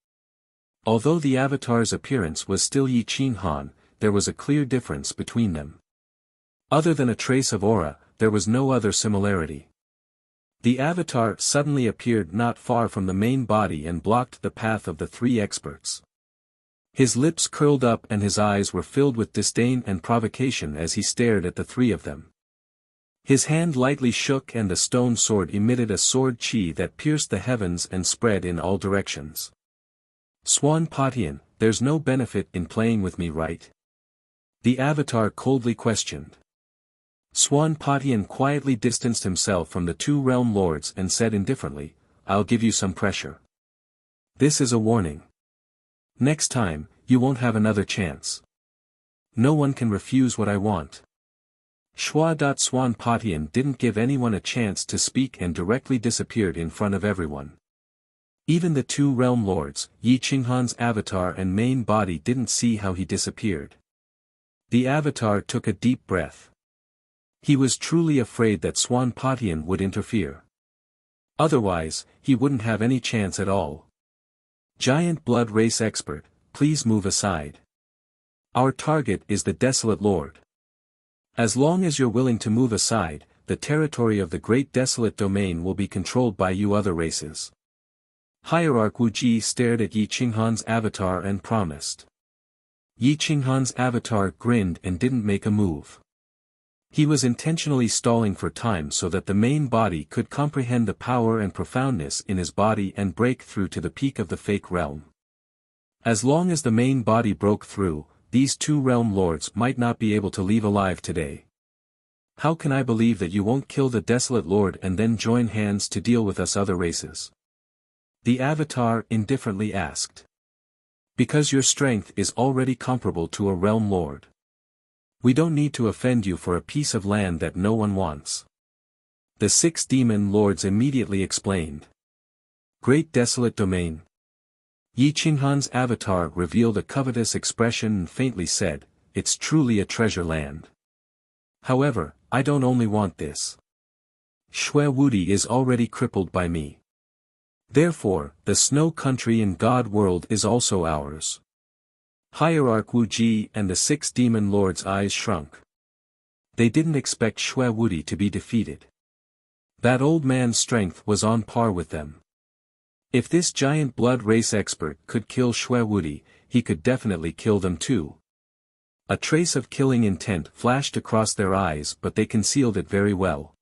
Although the avatar's appearance was still Yi Qinghan, there was a clear difference between them. Other than a trace of aura, there was no other similarity. The avatar suddenly appeared not far from the main body and blocked the path of the 3 experts. His lips curled up and his eyes were filled with disdain and provocation as he stared at the 3 of them. His hand lightly shook and the stone sword emitted a sword chi that pierced the heavens and spread in all directions. Swan Patian, there's no benefit in playing with me, right? The avatar coldly questioned. Swan Patian quietly distanced himself from the 2 realm lords and said indifferently, I'll give you some pressure. This is a warning. Next time, you won't have another chance. No one can refuse what I want. Swan Patian didn't give anyone a chance to speak and directly disappeared in front of everyone. Even the 2 realm lords, Yi Qinghan's avatar and main body didn't see how he disappeared. The avatar took a deep breath. He was truly afraid that Swan Patian would interfere. Otherwise, he wouldn't have any chance at all. Giant blood race expert, please move aside. Our target is the Desolate Lord. As long as you're willing to move aside, the territory of the Great Desolate Domain will be controlled by you other races. Hierarch Wu Ji stared at Yi Qinghan's avatar and promised. Yi Qinghan's avatar grinned and didn't make a move. He was intentionally stalling for time so that the main body could comprehend the power and profoundness in his body and break through to the peak of the fake realm. As long as the main body broke through, these two realm lords might not be able to leave alive today. How can I believe that you won't kill the Desolate Lord and then join hands to deal with us other races? The avatar indifferently asked. Because your strength is already comparable to a realm lord. We don't need to offend you for a piece of land that no one wants. The 6 demon lords immediately explained. Great Desolate Domain. Yi Qinghan's avatar revealed a covetous expression and faintly said, it's truly a treasure land. However, I don't only want this. Shui Wudi is already crippled by me. Therefore, the snow country and God world is also ours. Hierarch Wu Ji and the 6 demon lords' eyes shrunk. They didn't expect Shui Wudi to be defeated. That old man's strength was on par with them. If this giant blood race expert could kill Shui Wudi, he could definitely kill them too. A trace of killing intent flashed across their eyes, but they concealed it very well.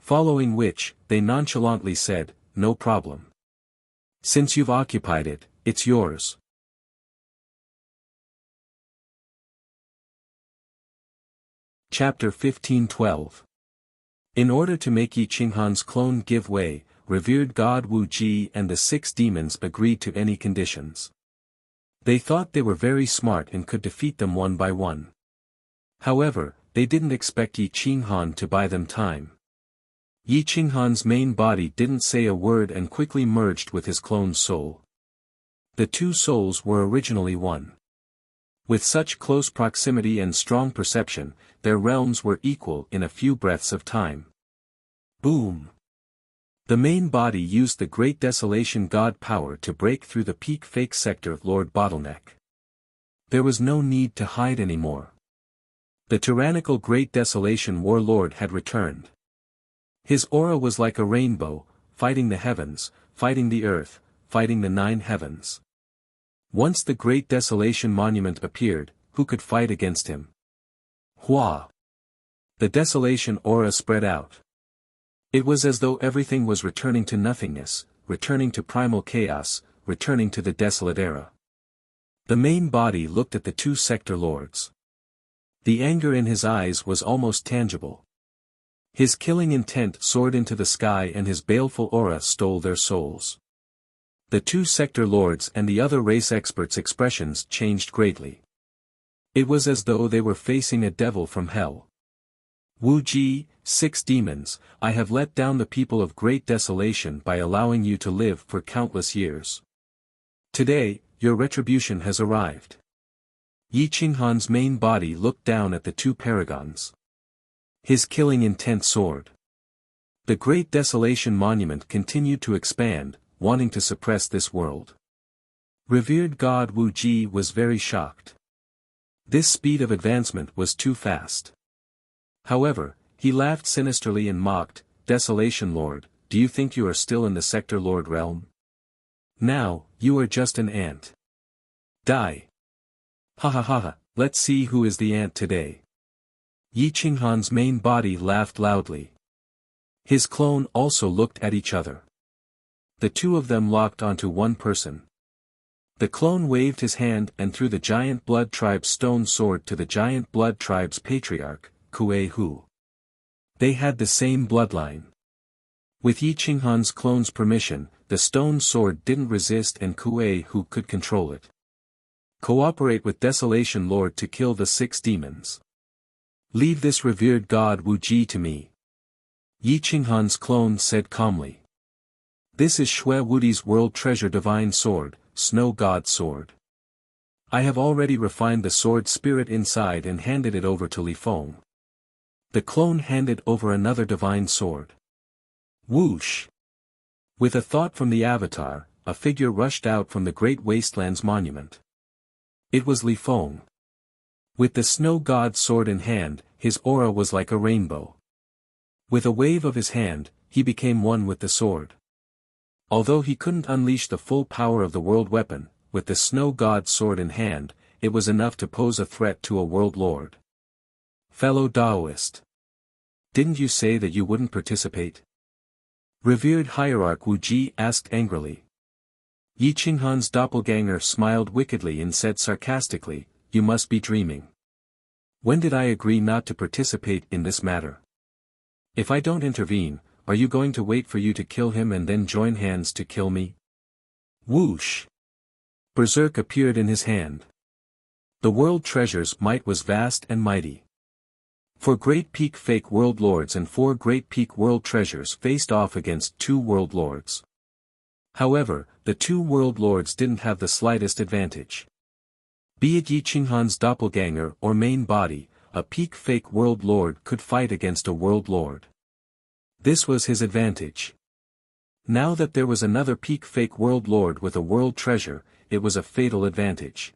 Following which, they nonchalantly said, no problem. Since you've occupied it, it's yours. Chapter 15:12. In order to make Yi Qinghan's clone give way, revered God Wu Ji and the 6 demons agreed to any conditions. They thought they were very smart and could defeat them one by one. However, they didn't expect Yi Qinghan to buy them time. Yi Qinghan's main body didn't say a word and quickly merged with his clone's soul. The two souls were originally one. With such close proximity and strong perception, their realms were equal in a few breaths of time. Boom! The main body used the Great Desolation God power to break through the peak fake sector Lord Bottleneck. There was no need to hide anymore. The tyrannical Great Desolation Warlord had returned. His aura was like a rainbow, fighting the heavens, fighting the earth, fighting the 9 heavens. Once the Great Desolation Monument appeared, who could fight against him? Hua! The desolation aura spread out. It was as though everything was returning to nothingness, returning to primal chaos, returning to the desolate era. The main body looked at the 2 sector lords. The anger in his eyes was almost tangible. His killing intent soared into the sky and his baleful aura stole their souls. The 2 sector lords and the other race experts' expressions changed greatly. It was as though they were facing a devil from hell. Wu Ji, 6 demons, I have let down the people of Great Desolation by allowing you to live for countless years. Today, your retribution has arrived. Yi Qinghan's main body looked down at the 2 paragons. His killing intent soared. The Great Desolation Monument continued to expand, wanting to suppress this world. Revered God Wu Ji was very shocked. This speed of advancement was too fast. However, he laughed sinisterly and mocked, Desolation Lord, do you think you are still in the Sector Lord realm? Now, you are just an ant. Die. Ha ha ha ha, let's see who is the ant today. Yi Qinghan's main body laughed loudly. His clone also looked at each other. The 2 of them locked onto one person. The clone waved his hand and threw the giant blood tribe's stone sword to the giant blood tribe's patriarch, Kuei Hu. They had the same bloodline. With Yi Qinghan's clone's permission, the stone sword didn't resist and Kuei Hu could control it. Cooperate with Desolation Lord to kill the 6 demons. Leave this revered God Wu Ji to me. Yi Qinghan's clone said calmly. This is Shui Wudi's world treasure divine sword, Snow God Sword. I have already refined the sword spirit inside and handed it over to Li Feng. The clone handed over another divine sword. Whoosh! With a thought from the avatar, a figure rushed out from the Great Wastelands Monument. It was Li Feng. With the snow god's sword in hand, his aura was like a rainbow. With a wave of his hand, he became one with the sword. Although he couldn't unleash the full power of the world weapon, with the snow god's sword in hand, it was enough to pose a threat to a world lord. Fellow Taoist. Didn't you say that you wouldn't participate? Revered hierarch Wu Ji asked angrily. Yi Qinghan's doppelganger smiled wickedly and said sarcastically, "You must be dreaming. When did I agree not to participate in this matter? If I don't intervene, are you going to wait for you to kill him and then join hands to kill me?" Whoosh! Berserk appeared in his hand. The world treasure's might was vast and mighty. 4 great peak fake world lords and 4 great peak world treasures faced off against 2 world lords. However, the 2 world lords didn't have the slightest advantage. Be it Yi Qinghan's doppelganger or main body, a peak fake world lord could fight against a world lord. This was his advantage. Now that there was another peak fake world lord with a world treasure, it was a fatal advantage.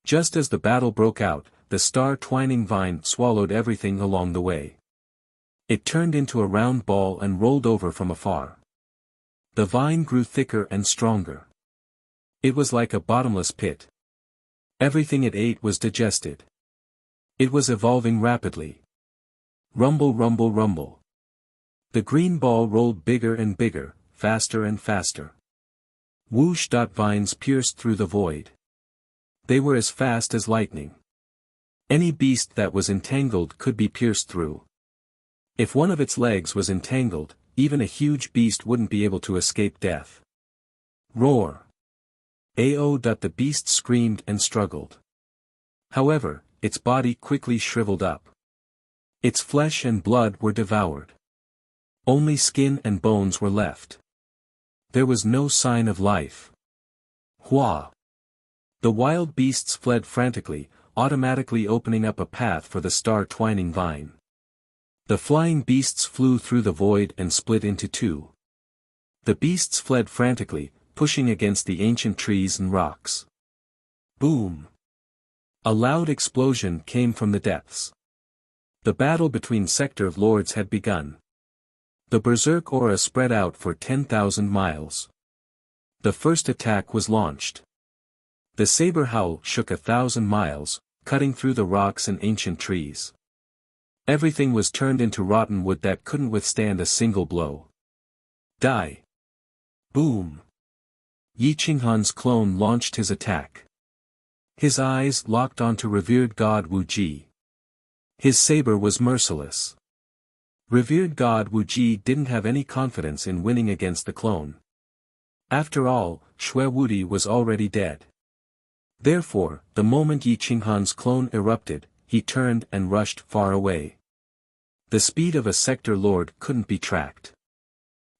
Just as the battle broke out, the star-twining vine swallowed everything along the way. It turned into a round ball and rolled over from afar. The vine grew thicker and stronger. It was like a bottomless pit. Everything it ate was digested. It was evolving rapidly. Rumble, rumble, rumble. The green ball rolled bigger and bigger, faster and faster. Whoosh! Vines pierced through the void. They were as fast as lightning. Any beast that was entangled could be pierced through. If one of its legs was entangled, even a huge beast wouldn't be able to escape death. Roar! Ao! The beast screamed and struggled. However, its body quickly shriveled up. Its flesh and blood were devoured. Only skin and bones were left. There was no sign of life. Hua! The wild beasts fled frantically, automatically opening up a path for the star-twining vine. The flying beasts flew through the void and split into 2. The beasts fled frantically, pushing against the ancient trees and rocks. Boom! A loud explosion came from the depths. The battle between sector lords had begun. The berserk aura spread out for 10,000 miles. The first attack was launched. The saber howl shook 1,000 miles, cutting through the rocks and ancient trees. Everything was turned into rotten wood that couldn't withstand a single blow. Die! Boom! Yi Qinghan's clone launched his attack. His eyes locked onto revered god Wu Ji. His saber was merciless. Revered god Wu Ji didn't have any confidence in winning against the clone. After all, Xue Wudi was already dead. Therefore, the moment Yi Qinghan's clone erupted, he turned and rushed far away. The speed of a sector lord couldn't be tracked.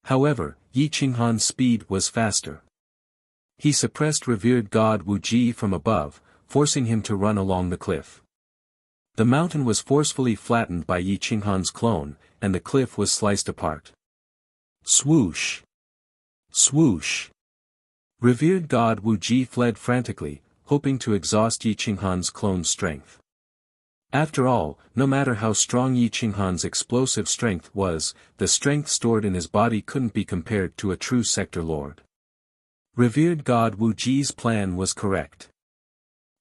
However, Yi Qinghan's speed was faster. He suppressed revered god Wu Ji from above, forcing him to run along the cliff. The mountain was forcefully flattened by Yi Qinghan's clone, and the cliff was sliced apart. Swoosh! Swoosh! Revered god Wu Ji fled frantically, hoping to exhaust Yi Qinghan's clone's strength. After all, no matter how strong Yi Qinghan's explosive strength was, the strength stored in his body couldn't be compared to a true sector lord. Revered god Wu Ji's plan was correct.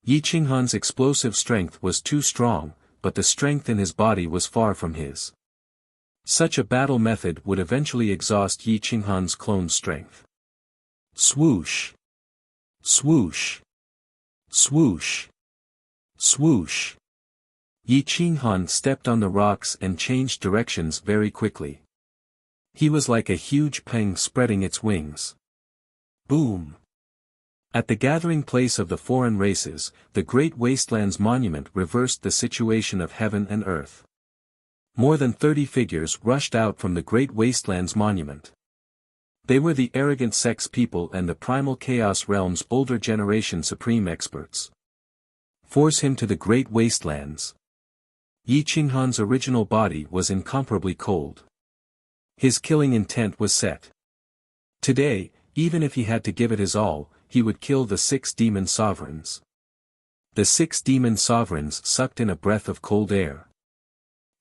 Yi Qinghan's explosive strength was too strong, but the strength in his body was far from his. Such a battle method would eventually exhaust Yi Qinghan's clone's strength. Swoosh! Swoosh! Swoosh! Swoosh! Yi Qinghan stepped on the rocks and changed directions very quickly. He was like a huge peng spreading its wings. Boom! At the gathering place of the foreign races, the Great Wastelands Monument reversed the situation of heaven and earth. More than 30 figures rushed out from the Great Wastelands Monument. They were the arrogant sex people and the primal chaos realm's older generation supreme experts. Force him to the Great Wastelands. Yi Qinghan's original body was incomparably cold. His killing intent was set. Today, even if he had to give it his all, he would kill the 6 demon sovereigns. The 6 demon sovereigns sucked in a breath of cold air.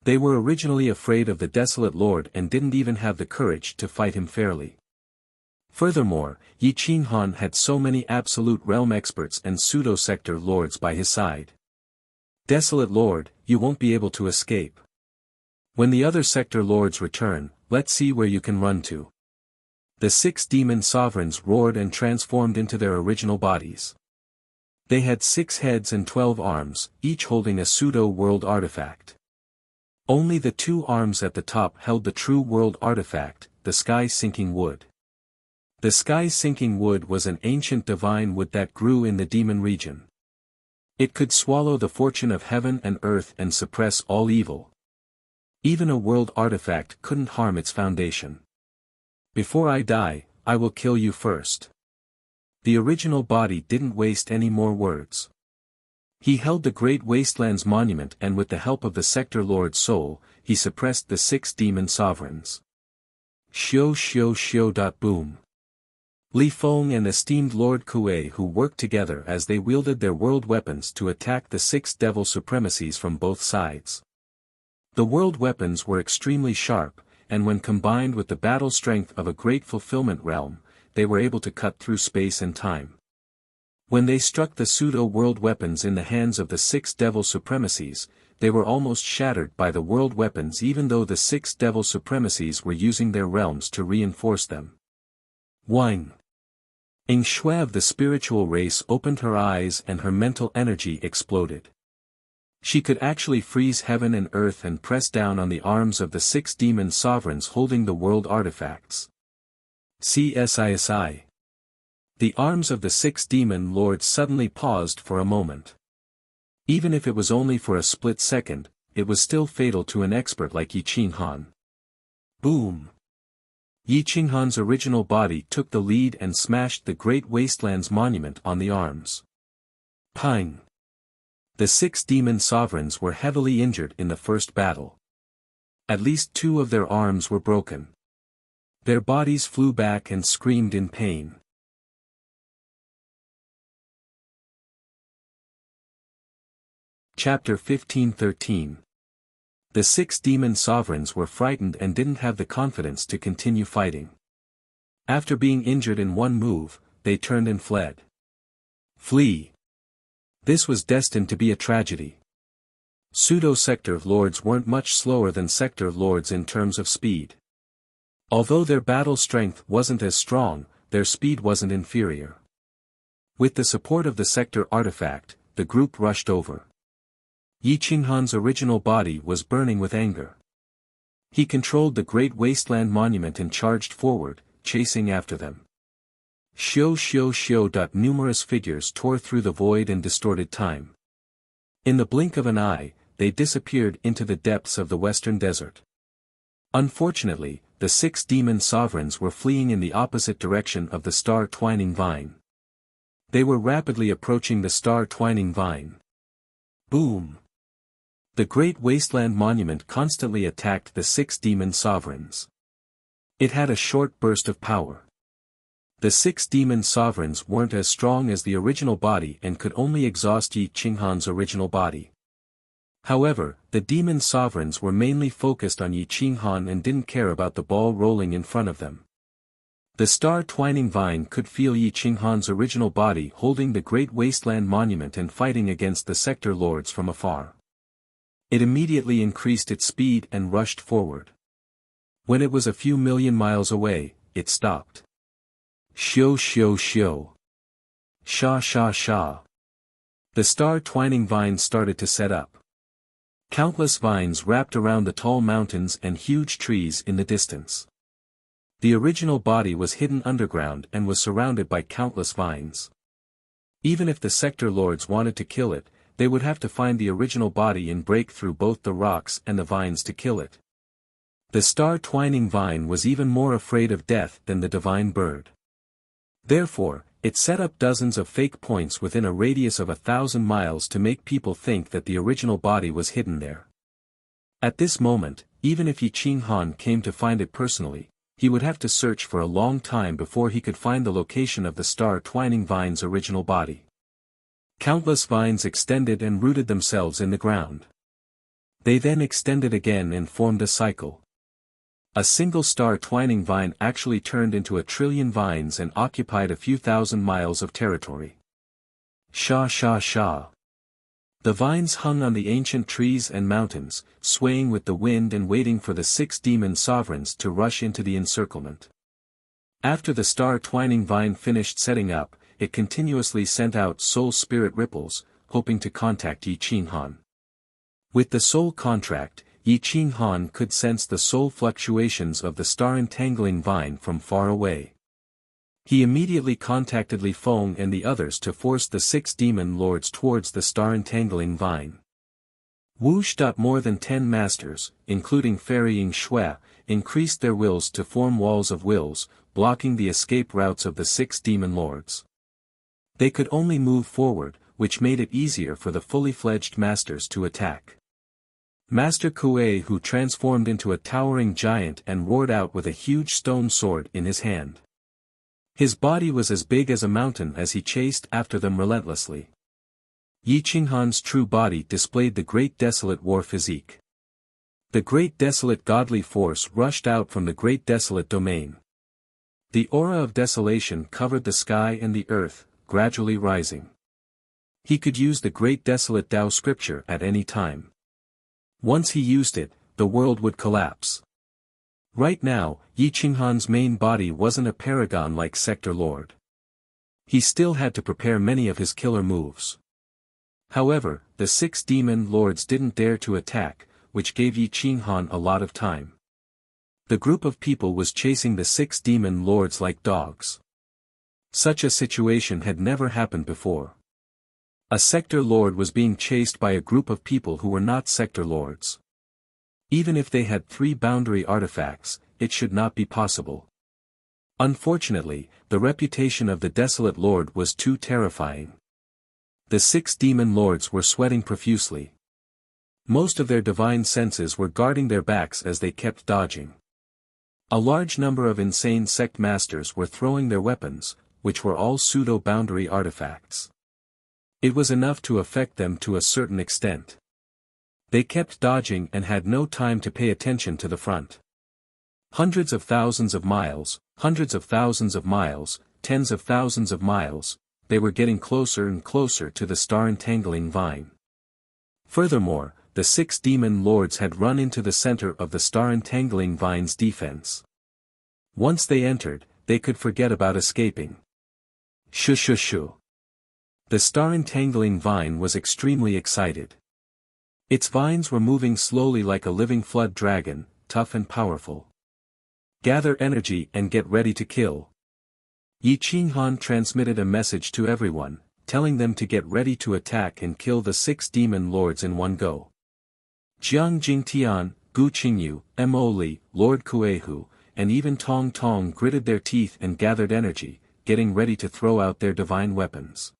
They were originally afraid of the desolate lord and didn't even have the courage to fight him fairly. Furthermore, Yi Qinghan had so many absolute realm experts and pseudo-sector lords by his side. Desolate lord, you won't be able to escape. When the other sector lords return, let's see where you can run to. The 6 demon sovereigns roared and transformed into their original bodies. They had 6 heads and 12 arms, each holding a pseudo-world artifact. Only the 2 arms at the top held the true world artifact, the sky-sinking wood. The sky-sinking wood was an ancient divine wood that grew in the demon region. It could swallow the fortune of heaven and earth and suppress all evil. Even a world artifact couldn't harm its foundation. Before I die, I will kill you first. The original body didn't waste any more words. He held the Great Wastelands monument and with the help of the Sector Lord's soul, he suppressed the 6 demon sovereigns. Xiao. Boom. Li Feng and esteemed Lord Kuei who worked together as they wielded their world weapons to attack the 6 devil supremacies from both sides. The world weapons were extremely sharp, and when combined with the battle strength of a great fulfillment realm, they were able to cut through space and time. When they struck the pseudo-world weapons in the hands of the 6 devil supremacies, they were almost shattered by the world weapons even though the 6 devil supremacies were using their realms to reinforce them. Wine. Ing Shui of the spiritual race opened her eyes and her mental energy exploded. She could actually freeze heaven and earth and press down on the arms of the 6 demon sovereigns holding the world artifacts. CSISI. The arms of the 6 demon lords suddenly paused for a moment. Even if it was only for a split second, it was still fatal to an expert like Yi Qinghan. Boom! Yi Qinghan's original body took the lead and smashed the Great Wastelands monument on the arms. Pang! The 6 demon sovereigns were heavily injured in the first battle. At least 2 of their arms were broken. Their bodies flew back and screamed in pain. Chapter 15-13. The 6 demon sovereigns were frightened and didn't have the confidence to continue fighting. After being injured in one move, they turned and fled. Flee! This was destined to be a tragedy. Pseudo-sector lords weren't much slower than sector lords in terms of speed. Although their battle strength wasn't as strong, their speed wasn't inferior. With the support of the sector artifact, the group rushed over. Yi Qinghan's original body was burning with anger. He controlled the Great Wasteland monument and charged forward, chasing after them. Xiao. Numerous figures tore through the void and distorted time. In the blink of an eye, they disappeared into the depths of the western desert. Unfortunately, the 6 demon sovereigns were fleeing in the opposite direction of the star-twining vine. They were rapidly approaching the star-twining vine. Boom! The Great Wasteland monument constantly attacked the 6 demon sovereigns. It had a short burst of power. The 6 demon sovereigns weren't as strong as the original body and could only exhaust Yi Qinghan's original body. However, the demon sovereigns were mainly focused on Yi Qinghan and didn't care about the ball rolling in front of them. The star-twining vine could feel Yi Qinghan's original body holding the Great Wasteland monument and fighting against the sector lords from afar. It immediately increased its speed and rushed forward. When it was a few million miles away, it stopped. Xiao. Sha. The star-twining vines started to set up. Countless vines wrapped around the tall mountains and huge trees in the distance. The original body was hidden underground and was surrounded by countless vines. Even if the sector lords wanted to kill it, they would have to find the original body and break through both the rocks and the vines to kill it. The star-twining vine was even more afraid of death than the divine bird. Therefore, it set up dozens of fake points within a radius of 1,000 miles to make people think that the original body was hidden there. At this moment, even if Yi Qinghan came to find it personally, he would have to search for a long time before he could find the location of the star-twining vine's original body. Countless vines extended and rooted themselves in the ground. They then extended again and formed a cycle. A single star twining vine actually turned into 1,000,000,000,000 vines and occupied a few thousand miles of territory. Sha sha sha. The vines hung on the ancient trees and mountains, swaying with the wind and waiting for the 6 demon sovereigns to rush into the encirclement. After the star twining vine finished setting up, it continuously sent out soul spirit ripples, hoping to contact Yi Qinghan. With the soul contract, Yi Qinghan could sense the soul fluctuations of the star-entangling vine from far away. He immediately contacted Li Feng and the others to force the 6 demon lords towards the star-entangling vine. Whoosh! More than 10 masters, including ferrying Shui, increased their wills to form walls of wills, blocking the escape routes of the 6 demon lords. They could only move forward, which made it easier for the fully fledged masters to attack. Master Kuei, who transformed into a towering giant and roared out with a huge stone sword in his hand. His body was as big as a mountain as he chased after them relentlessly. Yi Qinghan's true body displayed the great desolate war physique. The great desolate godly force rushed out from the great desolate domain. The aura of desolation covered the sky and the earth, gradually rising. He could use the great desolate Tao scripture at any time. Once he used it, the world would collapse. Right now, Yi Qinghan's main body wasn't a paragon like Sector Lord. He still had to prepare many of his killer moves. However, the 6 demon lords didn't dare to attack, which gave Yi Qinghan a lot of time. The group of people was chasing the 6 demon lords like dogs. Such a situation had never happened before. A sector lord was being chased by a group of people who were not sector lords. Even if they had 3 boundary artifacts, it should not be possible. Unfortunately, the reputation of the desolate lord was too terrifying. The 6 demon lords were sweating profusely. Most of their divine senses were guarding their backs as they kept dodging. A large number of insane sect masters were throwing their weapons, which were all pseudo-boundary artifacts. It was enough to affect them to a certain extent. They kept dodging and had no time to pay attention to the front. Hundreds of thousands of miles, hundreds of thousands of miles, tens of thousands of miles, they were getting closer and closer to the star-entangling vine. Furthermore, the 6 demon lords had run into the center of the star-entangling vine's defense. Once they entered, they could forget about escaping. Shoo shoo shoo. The star-entangling vine was extremely excited. Its vines were moving slowly like a living flood dragon, tough and powerful. Gather energy and get ready to kill. Yi Qinghan transmitted a message to everyone, telling them to get ready to attack and kill the 6 demon lords in one go. Jiang Jingtian, Gu Qingyu, Mo Li, Lord Kueihu, and even Tong Tong gritted their teeth and gathered energy, getting ready to throw out their divine weapons.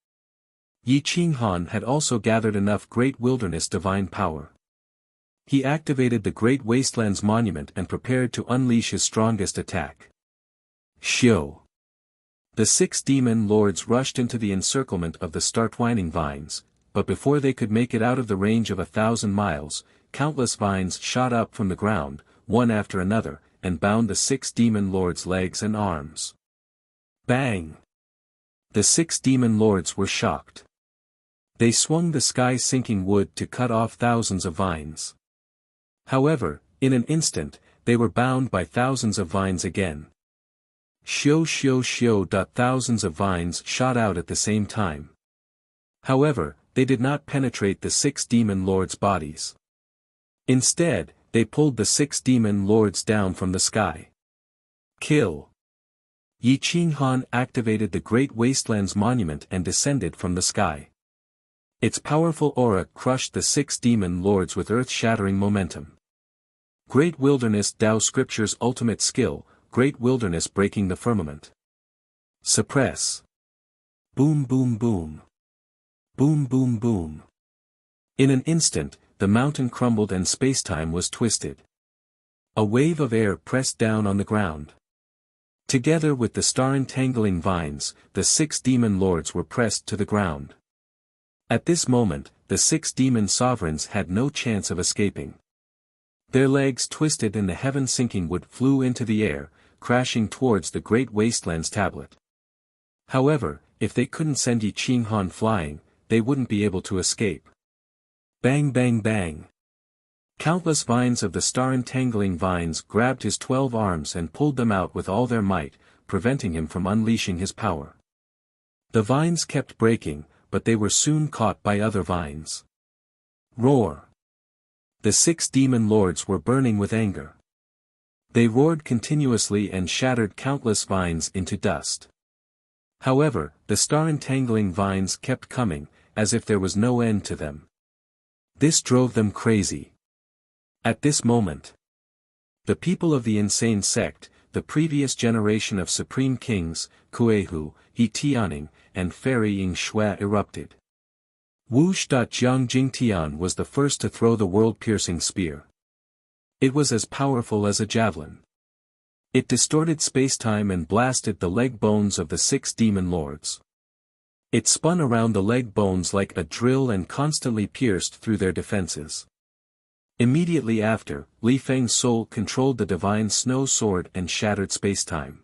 Yi Qinghan had also gathered enough Great Wilderness divine power. He activated the Great Wastelands Monument and prepared to unleash his strongest attack. Xiu. The 6 demon lords rushed into the encirclement of the star-twining vines, but before they could make it out of the range of 1,000 miles, countless vines shot up from the ground, one after another, and bound the 6 demon lords' legs and arms. Bang! The 6 demon lords were shocked. They swung the sky-sinking wood to cut off thousands of vines. However, in an instant, they were bound by thousands of vines again. Shio shio shio. Thousands of vines shot out at the same time. However, they did not penetrate the 6 demon lords' bodies. Instead, they pulled the 6 demon lords down from the sky. Kill! Yi Qinghan activated the Great Wastelands Monument and descended from the sky. Its powerful aura crushed the 6 demon lords with earth-shattering momentum. Great Wilderness Tao Scripture's ultimate skill, Great Wilderness breaking the firmament. Suppress. Boom boom boom. Boom boom boom. In an instant, the mountain crumbled and spacetime was twisted. A wave of air pressed down on the ground. Together with the star-entangling vines, the 6 demon lords were pressed to the ground. At this moment, the 6 demon sovereigns had no chance of escaping. Their legs twisted and the heaven-sinking wood flew into the air, crashing towards the great wasteland's tablet. However, if they couldn't send Yi Qinghan flying, they wouldn't be able to escape. Bang bang bang. Countless vines of the star-entangling vines grabbed his 12 arms and pulled them out with all their might, preventing him from unleashing his power. The vines kept breaking, but they were soon caught by other vines. Roar! The 6 demon lords were burning with anger. They roared continuously and shattered countless vines into dust. However, the star-entangling vines kept coming, as if there was no end to them. This drove them crazy. At this moment, the people of the insane sect, the previous generation of supreme kings, Kuehu, Yi Tianning, and Fairy Ying Shui erupted. Jiang Jingtian was the first to throw the world-piercing spear. It was as powerful as a javelin. It distorted spacetime and blasted the leg bones of the 6 demon lords. It spun around the leg bones like a drill and constantly pierced through their defenses. Immediately after, Li Feng's soul controlled the divine snow sword and shattered spacetime.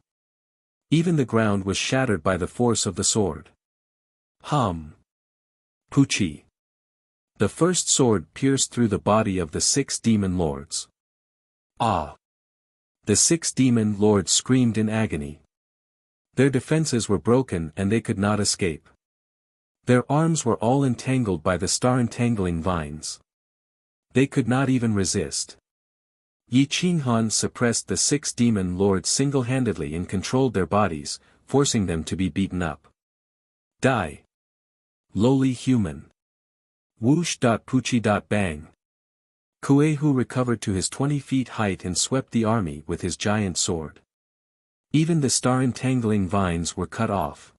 Even the ground was shattered by the force of the sword. Hum! Puchi! The first sword pierced through the body of the 6 demon lords. Ah! The 6 demon lords screamed in agony. Their defenses were broken and they could not escape. Their arms were all entangled by the star-entangling vines. They could not even resist. Yi Qinghan suppressed the 6 demon lords single-handedly and controlled their bodies, forcing them to be beaten up. Die! Lowly human! Whoosh! Puchi! Bang! Kuehu recovered to his 20 feet height and swept the army with his giant sword. Even the star-entangling vines were cut off.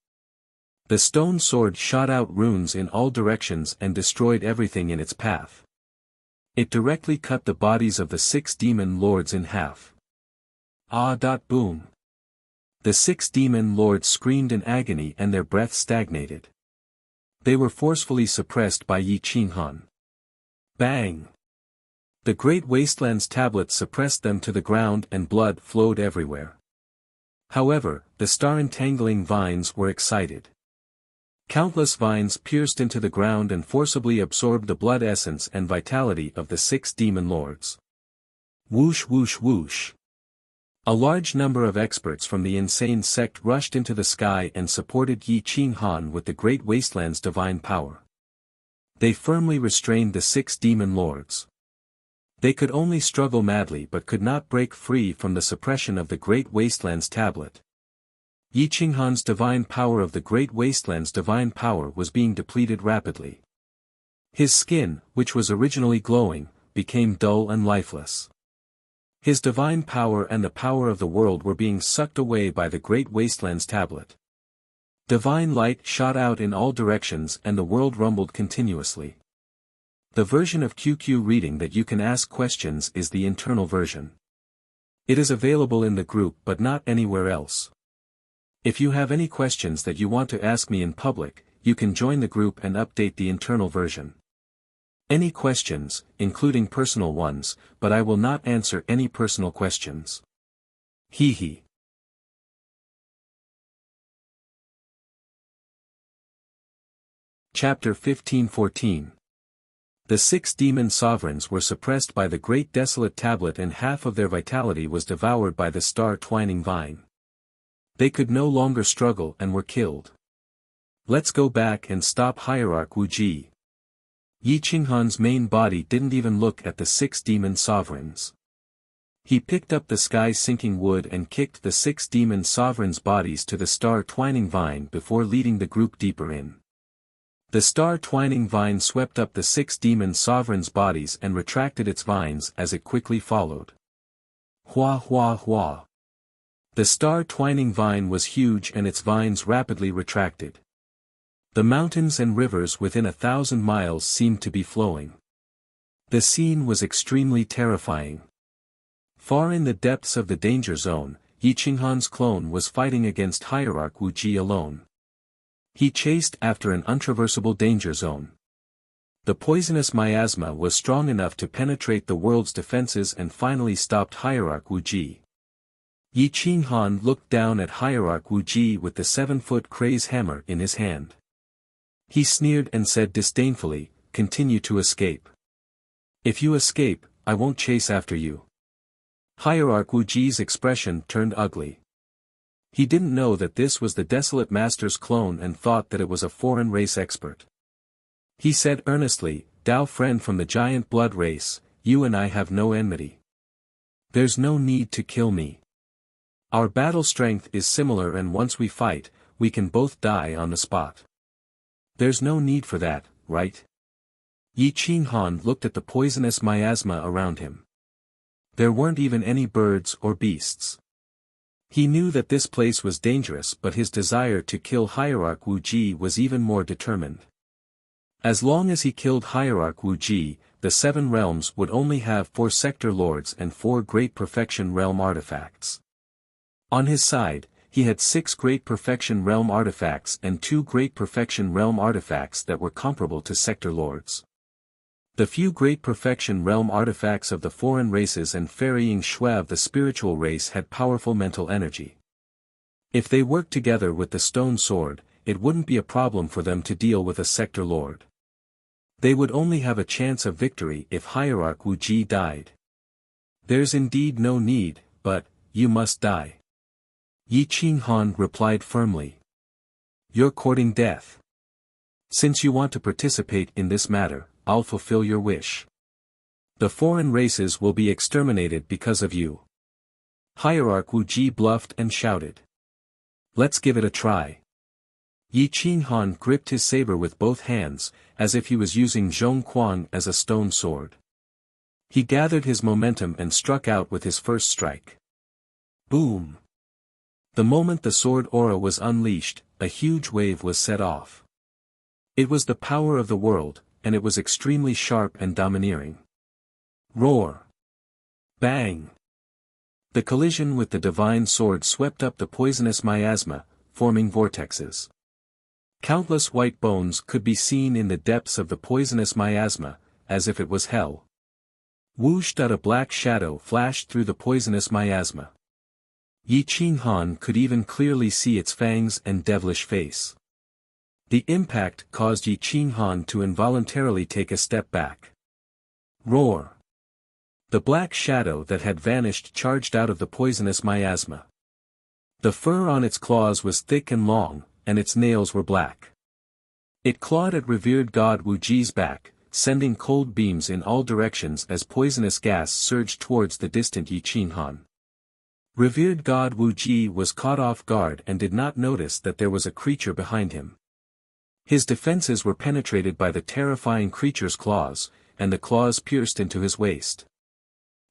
The stone sword shot out runes in all directions and destroyed everything in its path. It directly cut the bodies of the 6 demon lords in half. Ah! Boom! The 6 demon lords screamed in agony and their breath stagnated. They were forcefully suppressed by Yi Qinghan. Bang! The great wasteland's tablet suppressed them to the ground and blood flowed everywhere. However, the star-entangling vines were excited. Countless vines pierced into the ground and forcibly absorbed the blood essence and vitality of the 6 demon lords. Whoosh whoosh whoosh. A large number of experts from the insane sect rushed into the sky and supported Yi Qinghan with the great wasteland's divine power. They firmly restrained the 6 demon lords. They could only struggle madly but could not break free from the suppression of the great wasteland's tablet. Yi Qinghan's divine power of the great wasteland's divine power was being depleted rapidly. His skin, which was originally glowing, became dull and lifeless. His divine power and the power of the world were being sucked away by the great wasteland's tablet. Divine light shot out in all directions and the world rumbled continuously. The version of QQ reading that you can ask questions is the internal version. It is available in the group but not anywhere else. If you have any questions that you want to ask me in public, you can join the group and update the internal version. Any questions, including personal ones, but I will not answer any personal questions. Hee hee. Chapter 15-14. The 6 demon sovereigns were suppressed by the great desolate tablet and half of their vitality was devoured by the star-twining vine. They could no longer struggle and were killed. Let's go back and stop Hierarch Wu Ji. Yi Qinghan's main body didn't even look at the 6 demon sovereigns. He picked up the sky-sinking wood and kicked the 6 demon sovereigns' bodies to the star-twining vine before leading the group deeper in. The star-twining vine swept up the 6 demon sovereigns' bodies and retracted its vines as it quickly followed. Hua hua hua. The star-twining vine was huge and its vines rapidly retracted. The mountains and rivers within 1,000 miles seemed to be flowing. The scene was extremely terrifying. Far in the depths of the danger zone, Yi Qinghan's clone was fighting against Hierarch Wu Ji alone. He chased after an untraversable danger zone. The poisonous miasma was strong enough to penetrate the world's defenses and finally stopped Hierarch Wuji. Yi Qinghan looked down at Hierarch Wuji with the 7-foot craze hammer in his hand. He sneered and said disdainfully, "Continue to escape. If you escape, I won't chase after you." Hierarch Wuji's expression turned ugly. He didn't know that this was the Desolate Master's clone and thought that it was a foreign race expert. He said earnestly, "Dao friend from the giant blood race, you and I have no enmity. There's no need to kill me. Our battle strength is similar and once we fight, we can both die on the spot. There's no need for that, right?" Yi Qinghan looked at the poisonous miasma around him. There weren't even any birds or beasts. He knew that this place was dangerous, but his desire to kill Hierarch Wuji was even more determined. As long as he killed Hierarch Wuji, the 7 realms would only have 4 sector lords and 4 Great Perfection Realm artifacts. On his side, he had 6 Great Perfection Realm artifacts and 2 Great Perfection Realm artifacts that were comparable to sector lords. The few Great Perfection Realm artifacts of the foreign races and ferrying Shui of the spiritual race had powerful mental energy. If they worked together with the stone sword, it wouldn't be a problem for them to deal with a sector lord. They would only have a chance of victory if Hierarch Wuji died. "There's indeed no need, but, you must die." Yi Qinghan replied firmly. "You're courting death. Since you want to participate in this matter, I'll fulfill your wish. The foreign races will be exterminated because of you." Hierarch Wuji bluffed and shouted. "Let's give it a try." Yi Qinghan gripped his saber with both hands, as if he was using Zhongquan as a stone sword. He gathered his momentum and struck out with his first strike. Boom! The moment the sword aura was unleashed, a huge wave was set off. It was the power of the world, and it was extremely sharp and domineering. Roar! Bang! The collision with the divine sword swept up the poisonous miasma, forming vortexes. Countless white bones could be seen in the depths of the poisonous miasma, as if it was hell. Whooshed out a black shadow flashed through the poisonous miasma. Yi Qinghan could even clearly see its fangs and devilish face. The impact caused Yi Qinghan to involuntarily take a step back. Roar! The black shadow that had vanished charged out of the poisonous miasma. The fur on its claws was thick and long, and its nails were black. It clawed at revered god Wuji's back, sending cold beams in all directions as poisonous gas surged towards the distant Yi Qinghan. Revered god Wuji was caught off guard and did not notice that there was a creature behind him. His defenses were penetrated by the terrifying creature's claws, and the claws pierced into his waist.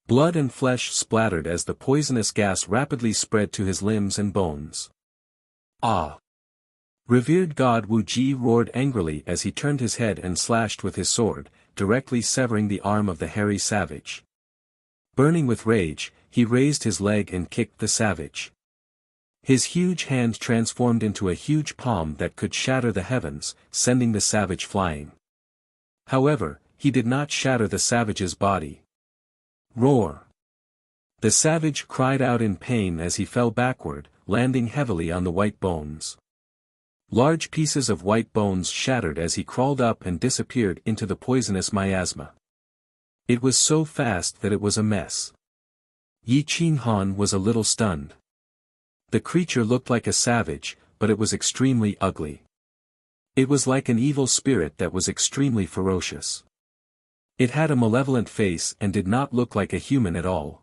Blood and flesh splattered as the poisonous gas rapidly spread to his limbs and bones. Ah! Revered god Wuji roared angrily as he turned his head and slashed with his sword, directly severing the arm of the hairy savage. Burning with rage, he raised his leg and kicked the savage. His huge hand transformed into a huge palm that could shatter the heavens, sending the savage flying. However, he did not shatter the savage's body. Roar! The savage cried out in pain as he fell backward, landing heavily on the white bones. Large pieces of white bones shattered as he crawled up and disappeared into the poisonous miasma. It was so fast that it was a mess. Yi Qinghan was a little stunned. The creature looked like a savage, but it was extremely ugly. It was like an evil spirit that was extremely ferocious. It had a malevolent face and did not look like a human at all.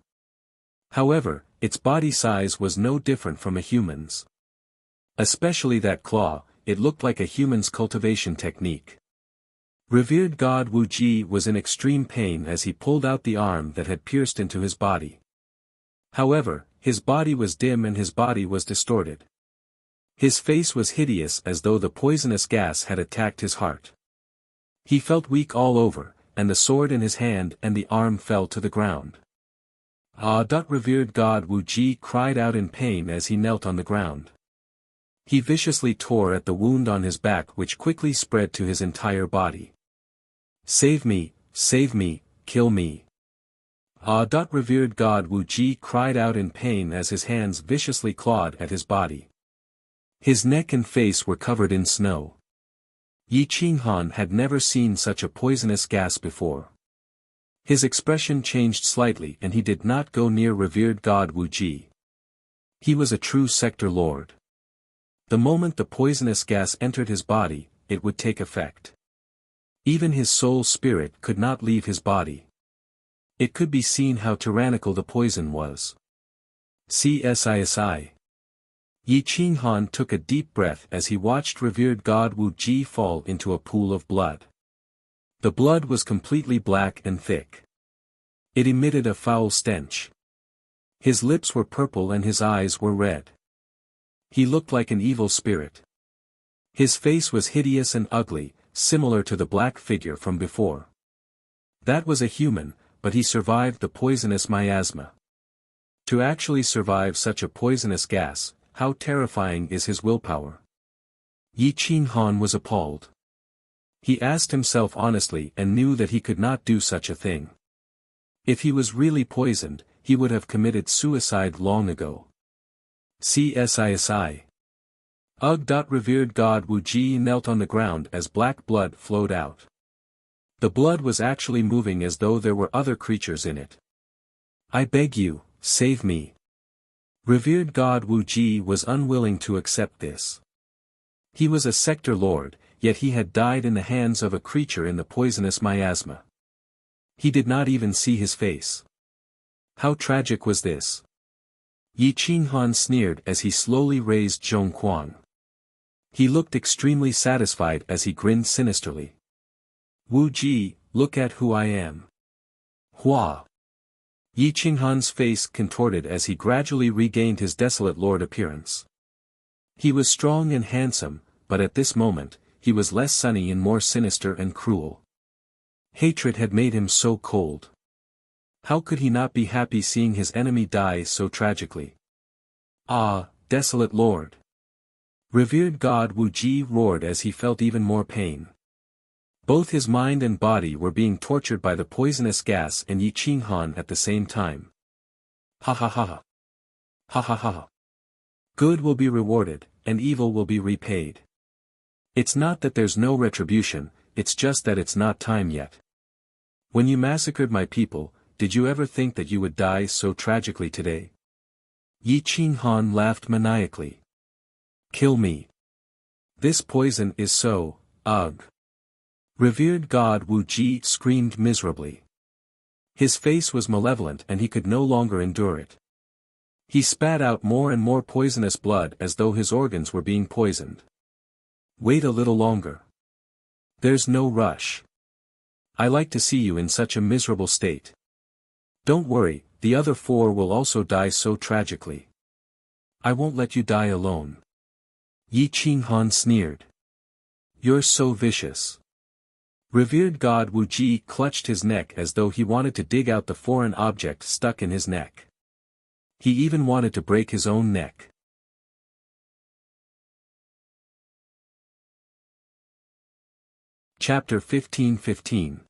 However, its body size was no different from a human's. Especially that claw, it looked like a human's cultivation technique. Revered god Wuji was in extreme pain as he pulled out the arm that had pierced into his body. However, his body was dim and his body was distorted. His face was hideous as though the poisonous gas had attacked his heart. He felt weak all over, and the sword in his hand and the arm fell to the ground. Ah! Revered god Wuji cried out in pain as he knelt on the ground. He viciously tore at the wound on his back, which quickly spread to his entire body. Save me, kill me. Ah! Revered God Wuji cried out in pain as his hands viciously clawed at his body. His neck and face were covered in snow. Yi Qinghan had never seen such a poisonous gas before. His expression changed slightly and he did not go near revered God Wuji. He was a true sector lord. The moment the poisonous gas entered his body, it would take effect. Even his soul spirit could not leave his body. It could be seen how tyrannical the poison was. CSISI. Yi Qinghan took a deep breath as he watched revered God Wu Ji fall into a pool of blood. The blood was completely black and thick. It emitted a foul stench. His lips were purple and his eyes were red. He looked like an evil spirit. His face was hideous and ugly, similar to the black figure from before. That was a human, but he survived the poisonous miasma. To actually survive such a poisonous gas, how terrifying is his willpower? Yi Qinghan was appalled. He asked himself honestly and knew that he could not do such a thing. If he was really poisoned, he would have committed suicide long ago. CSISI. Ugh! Revered God Wu Ji knelt on the ground as black blood flowed out. The blood was actually moving as though there were other creatures in it. I beg you, save me. Revered God Wu Ji was unwilling to accept this. He was a sector lord, yet he had died in the hands of a creature in the poisonous miasma. He did not even see his face. How tragic was this? Yi Qinghan sneered as he slowly raised Zhong Kuang. He looked extremely satisfied as he grinned sinisterly. Wu Ji, look at who I am. Hua. Yi Qinghan's face contorted as he gradually regained his desolate lord appearance. He was strong and handsome, but at this moment, he was less sunny and more sinister and cruel. Hatred had made him so cold. How could he not be happy seeing his enemy die so tragically? Ah, desolate lord! Revered God Wu Ji roared as he felt even more pain. Both his mind and body were being tortured by the poisonous gas and Yi Qinghan at the same time. Ha ha ha ha. Ha ha ha ha. Good will be rewarded, and evil will be repaid. It's not that there's no retribution, it's just that it's not time yet. When you massacred my people, did you ever think that you would die so tragically today? Yi Qinghan laughed maniacally. Kill me. This poison is so, ugh. Revered God Wu Ji screamed miserably. His face was malevolent and he could no longer endure it. He spat out more and more poisonous blood as though his organs were being poisoned. Wait a little longer. There's no rush. I like to see you in such a miserable state. Don't worry, the other 4 will also die so tragically. I won't let you die alone. Yi Qinghan sneered. You're so vicious. Revered God Wu Ji clutched his neck as though he wanted to dig out the foreign object stuck in his neck. He even wanted to break his own neck. Chapter 15:15.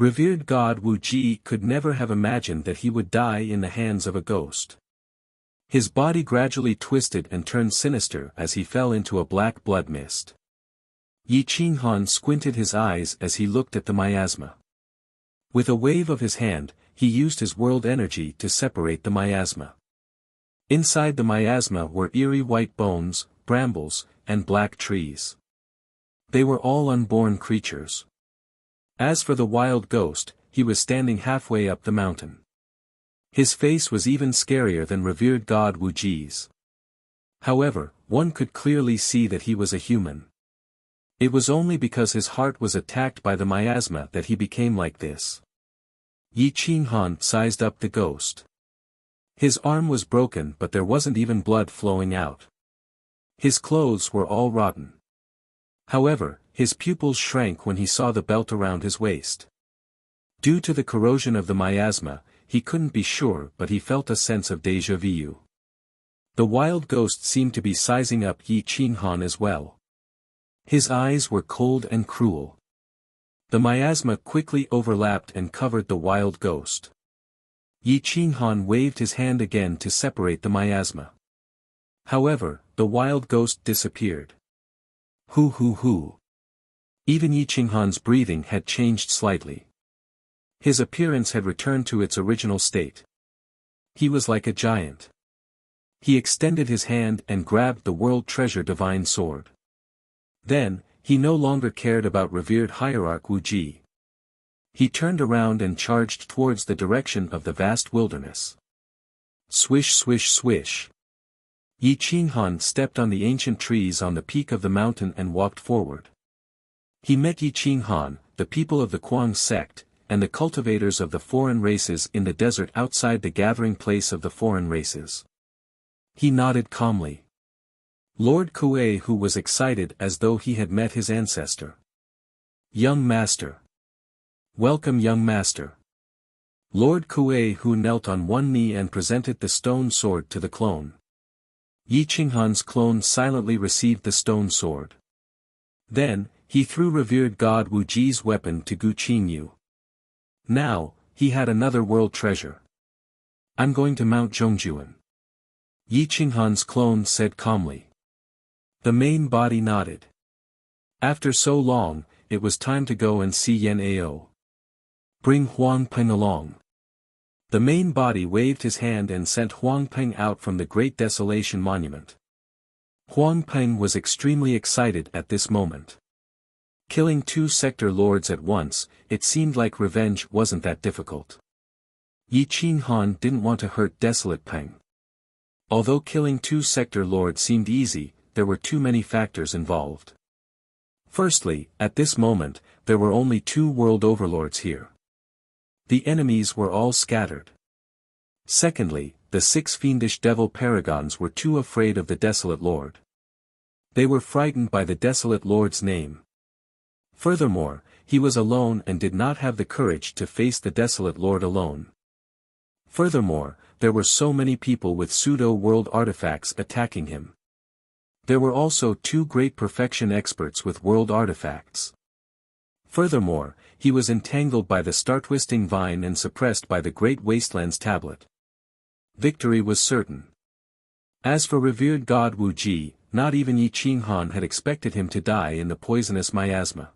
Revered God Wu Ji could never have imagined that he would die in the hands of a ghost. His body gradually twisted and turned sinister as he fell into a black blood mist. Yi Qinghan squinted his eyes as he looked at the miasma. With a wave of his hand, he used his world energy to separate the miasma. Inside the miasma were eerie white bones, brambles, and black trees. They were all unborn creatures. As for the wild ghost, he was standing halfway up the mountain. His face was even scarier than revered God Wu Ji's. However, one could clearly see that he was a human. It was only because his heart was attacked by the miasma that he became like this. Yi Qinghan sized up the ghost. His arm was broken but there wasn't even blood flowing out. His clothes were all rotten. However, his pupils shrank when he saw the belt around his waist. Due to the corrosion of the miasma, he couldn't be sure but he felt a sense of déjà vu. The wild ghost seemed to be sizing up Yi Qinghan as well. His eyes were cold and cruel. The miasma quickly overlapped and covered the wild ghost. Yi Qinghan waved his hand again to separate the miasma. However, the wild ghost disappeared. Hoo. Even Yi Qinghan's breathing had changed slightly. His appearance had returned to its original state. He was like a giant. He extended his hand and grabbed the world treasure divine sword. Then, he no longer cared about revered hierarch Wuxia. He turned around and charged towards the direction of the vast wilderness. Swish swish swish. Yi Qinghan stepped on the ancient trees on the peak of the mountain and walked forward. He met Yi Qinghan, the people of the Kuang sect, and the cultivators of the foreign races in the desert outside the gathering place of the foreign races. He nodded calmly. Lord Kuei, who was excited as though he had met his ancestor. Young master. Welcome, young master. Lord Kuei, who knelt on one knee and presented the stone sword to the clone. Yi Qinghan's clone silently received the stone sword. Then, he threw revered god Wuji's weapon to Gu Qingyu. Now, he had another world treasure. I'm going to Mount Zhongjuan. Yi Qinghan's clone said calmly. The main body nodded. After so long, it was time to go and see Yan Ao. Bring Huang Peng along. The main body waved his hand and sent Huang Peng out from the Great Desolation Monument. Huang Peng was extremely excited at this moment. Killing 2 sector lords at once, it seemed like revenge wasn't that difficult. Yi Qinghan didn't want to hurt Desolate Peng. Although killing 2 sector lords seemed easy, there were too many factors involved. Firstly, at this moment, there were only 2 world overlords here. The enemies were all scattered. Secondly, the 6 fiendish devil paragons were too afraid of the Desolate Lord. They were frightened by the Desolate Lord's name. Furthermore, he was alone and did not have the courage to face the Desolate Lord alone. Furthermore, there were so many people with pseudo-world artifacts attacking him. There were also 2 great perfection experts with world artifacts. Furthermore, he was entangled by the star-twisting vine and suppressed by the Great Wastelands tablet. Victory was certain. As for revered god Wuji, not even Yi Qinghan had expected him to die in the poisonous miasma.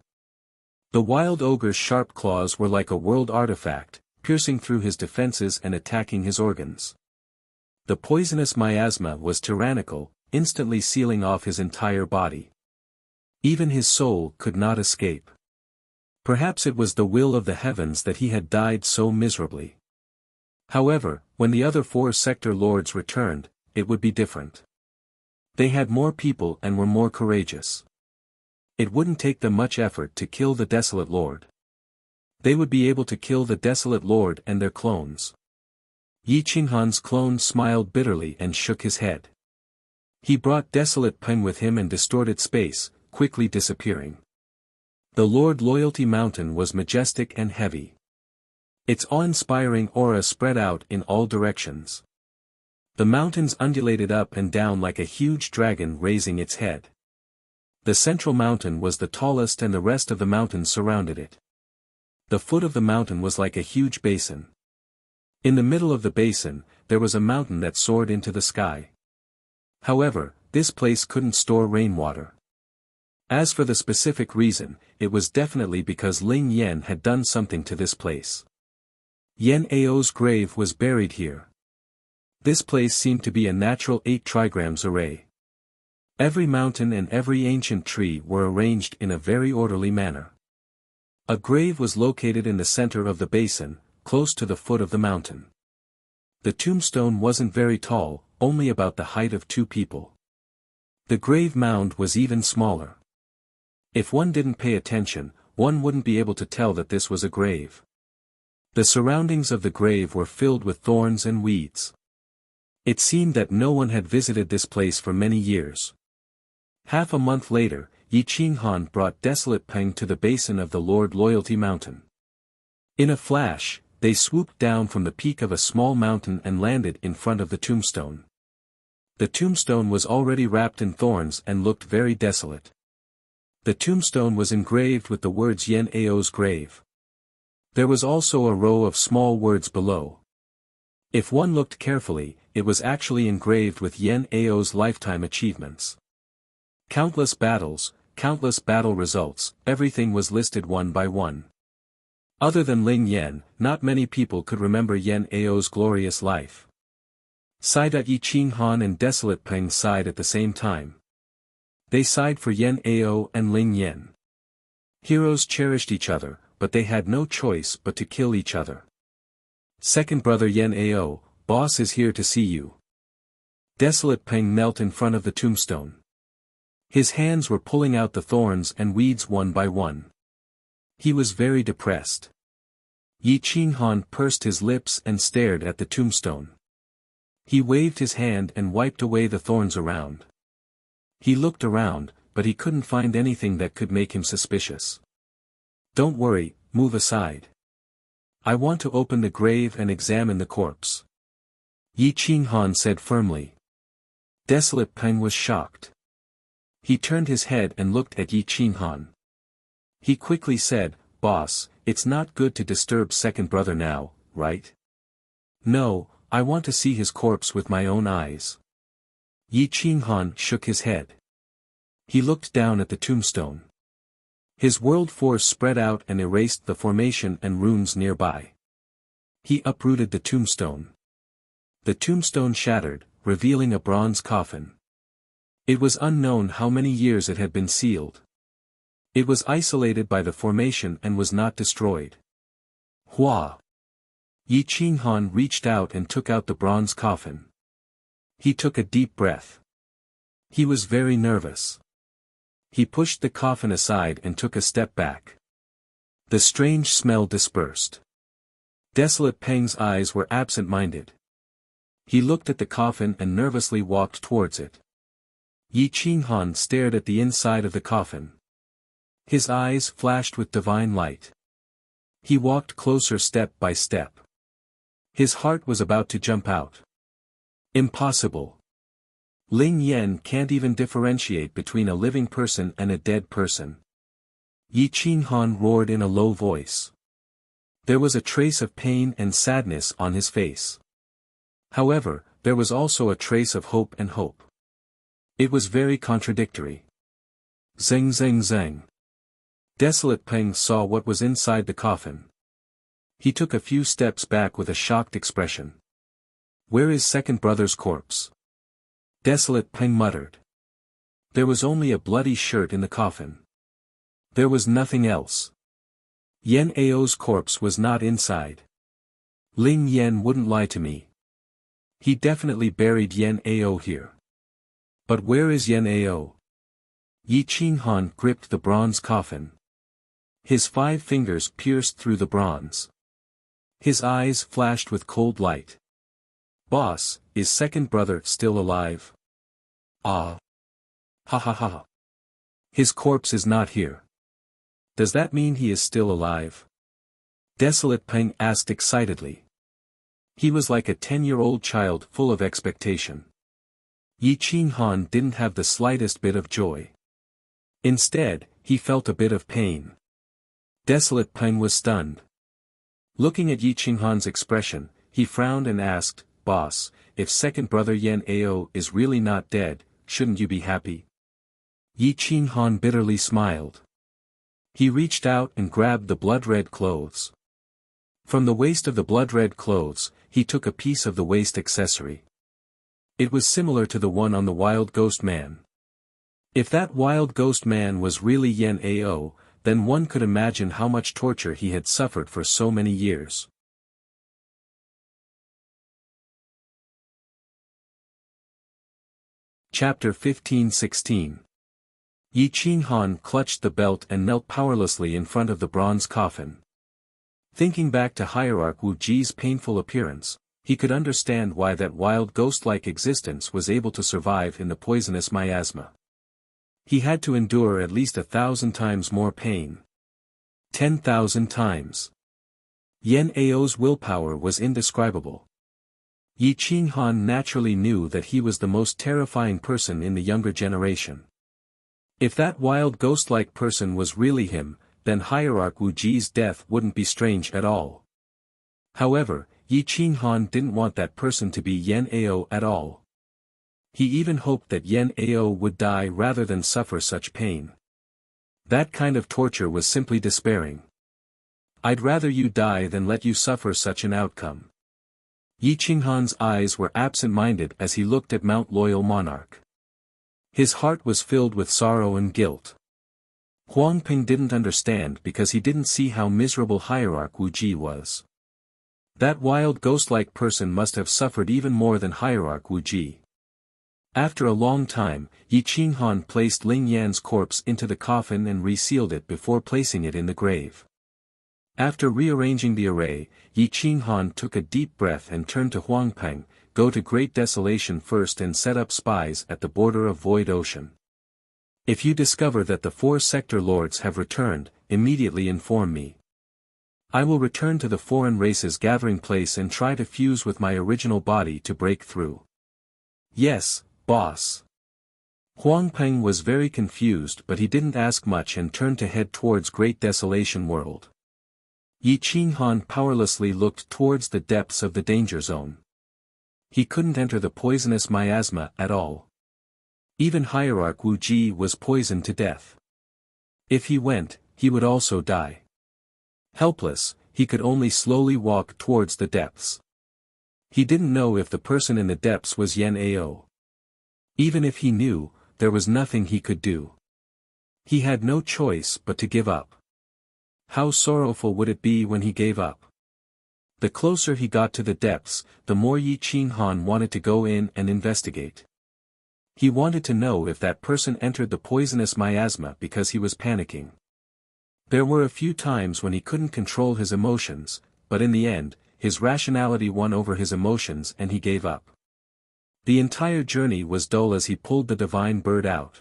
The wild ogre's sharp claws were like a world artifact, piercing through his defenses and attacking his organs. The poisonous miasma was tyrannical, instantly sealing off his entire body. Even his soul could not escape. Perhaps it was the will of the heavens that he had died so miserably. However, when the other 4 sector lords returned, it would be different. They had more people and were more courageous. It wouldn't take them much effort to kill the Desolate Lord. They would be able to kill the Desolate Lord and their clones. Yi Qinghan's clone smiled bitterly and shook his head. He brought Desolate Peng with him and distorted space, quickly disappearing. The Lord Loyalty Mountain was majestic and heavy. Its awe-inspiring aura spread out in all directions. The mountains undulated up and down like a huge dragon raising its head. The central mountain was the tallest and the rest of the mountains surrounded it. The foot of the mountain was like a huge basin. In the middle of the basin, there was a mountain that soared into the sky. However, this place couldn't store rainwater. As for the specific reason, it was definitely because Ling Yan had done something to this place. Yan Ao's grave was buried here. This place seemed to be a natural 8 trigrams array. Every mountain and every ancient tree were arranged in a very orderly manner. A grave was located in the center of the basin, close to the foot of the mountain. The tombstone wasn't very tall, only about the height of 2 people. The grave mound was even smaller. If one didn't pay attention, one wouldn't be able to tell that this was a grave. The surroundings of the grave were filled with thorns and weeds. It seemed that no one had visited this place for many years. Half a month later, Yi Qinghan brought Desolate Peng to the basin of the Lord Loyalty Mountain. In a flash, they swooped down from the peak of a small mountain and landed in front of the tombstone. The tombstone was already wrapped in thorns and looked very desolate. The tombstone was engraved with the words Yen Ao's grave. There was also a row of small words below. If one looked carefully, it was actually engraved with Yen Ao's lifetime achievements. Countless battles, countless battle results, everything was listed one by one. Other than Ling Yan, not many people could remember Yen Ao's glorious life. Sida Yi Qinghan and Desolate Peng sighed at the same time. They sighed for Yen Ao and Ling Yan. Heroes cherished each other, but they had no choice but to kill each other. Second brother Yen Ao, boss is here to see you. Desolate Peng knelt in front of the tombstone. His hands were pulling out the thorns and weeds one by one. He was very depressed. Yi Qinghan pursed his lips and stared at the tombstone. He waved his hand and wiped away the thorns around. He looked around, but he couldn't find anything that could make him suspicious. Don't worry, move aside. I want to open the grave and examine the corpse. Yi Qinghan said firmly. Desolate Peng was shocked. He turned his head and looked at Yi Qinghan. He quickly said, Boss, it's not good to disturb second brother now, right? No, I want to see his corpse with my own eyes. Yi Qinghan shook his head. He looked down at the tombstone. His world force spread out and erased the formation and runes nearby. He uprooted the tombstone. The tombstone shattered, revealing a bronze coffin. It was unknown how many years it had been sealed. It was isolated by the formation and was not destroyed. Hua! Yi Qinghan reached out and took out the bronze coffin. He took a deep breath. He was very nervous. He pushed the coffin aside and took a step back. The strange smell dispersed. Desolate Peng's eyes were absent-minded. He looked at the coffin and nervously walked towards it. Yi Qinghan stared at the inside of the coffin. His eyes flashed with divine light. He walked closer step by step. His heart was about to jump out. Impossible. Ling Yan can't even differentiate between a living person and a dead person. Yi Qinghan roared in a low voice. There was a trace of pain and sadness on his face. However, there was also a trace of hope and hope. It was very contradictory. Zeng zeng zeng. Desolate Peng saw what was inside the coffin. He took a few steps back with a shocked expression. Where is second brother's corpse? Desolate Peng muttered. There was only a bloody shirt in the coffin. There was nothing else. Yen Ao's corpse was not inside. Ling Yan wouldn't lie to me. He definitely buried Yen Ao here. But where is Yen Ao? Yi Qinghan gripped the bronze coffin. His 5 fingers pierced through the bronze. His eyes flashed with cold light. Boss, is second brother still alive? Ah. Ha ha ha. His corpse is not here. Does that mean he is still alive? Desolate Peng asked excitedly. He was like a 10-year-old child full of expectation. Yi Qinghan didn't have the slightest bit of joy. Instead, he felt a bit of pain. Desolate Peng was stunned. Looking at Yi Qinghan's expression, he frowned and asked, Boss, if second brother Yen Ao is really not dead, shouldn't you be happy? Yi Qinghan bitterly smiled. He reached out and grabbed the blood-red clothes. From the waist of the blood-red clothes, he took a piece of the waist accessory. It was similar to the one on the wild ghost man. If that wild ghost man was really Yen Ao, then one could imagine how much torture he had suffered for so many years. Chapter 15-16. Yi Qinghan clutched the belt and knelt powerlessly in front of the bronze coffin. Thinking back to Hierarch Wu Ji's painful appearance, he could understand why that wild ghost-like existence was able to survive in the poisonous miasma. He had to endure at least 1,000 times more pain. 10,000 times. Yen Ao's willpower was indescribable. Yi Qinghan naturally knew that he was the most terrifying person in the younger generation. If that wild ghost-like person was really him, then Hierarch Wu Ji's death wouldn't be strange at all. However, Yi Qinghan didn't want that person to be Yan Ao at all. He even hoped that Yan Ao would die rather than suffer such pain. That kind of torture was simply despairing. I'd rather you die than let you suffer such an outcome. Yi Qinghan's eyes were absent-minded as he looked at Mount Loyal Monarch. His heart was filled with sorrow and guilt. Huang Ping didn't understand because he didn't see how miserable Hierarch Wu Ji was. That wild ghost-like person must have suffered even more than Hierarch Wu Ji. After a long time, Yi Qinghan placed Ling Yan's corpse into the coffin and resealed it before placing it in the grave. After rearranging the array, Yi Qinghan took a deep breath and turned to Huang Peng, "Go to Great Desolation first and set up spies at the border of Void Ocean. If you discover that the 4 sector lords have returned, immediately inform me. I will return to the foreign race's gathering place and try to fuse with my original body to break through." "Yes, boss." Huang Peng was very confused, but he didn't ask much and turned to head towards Great Desolation World. Yi Qinghan powerlessly looked towards the depths of the danger zone. He couldn't enter the poisonous miasma at all. Even Hierarch Wu Ji was poisoned to death. If he went, he would also die. Helpless, he could only slowly walk towards the depths. He didn't know if the person in the depths was Yan Ao. Even if he knew, there was nothing he could do. He had no choice but to give up. How sorrowful would it be when he gave up? The closer he got to the depths, the more Yi Qinghan wanted to go in and investigate. He wanted to know if that person entered the poisonous miasma because he was panicking. There were a few times when he couldn't control his emotions, but in the end, his rationality won over his emotions and he gave up. The entire journey was dull as he pulled the divine bird out.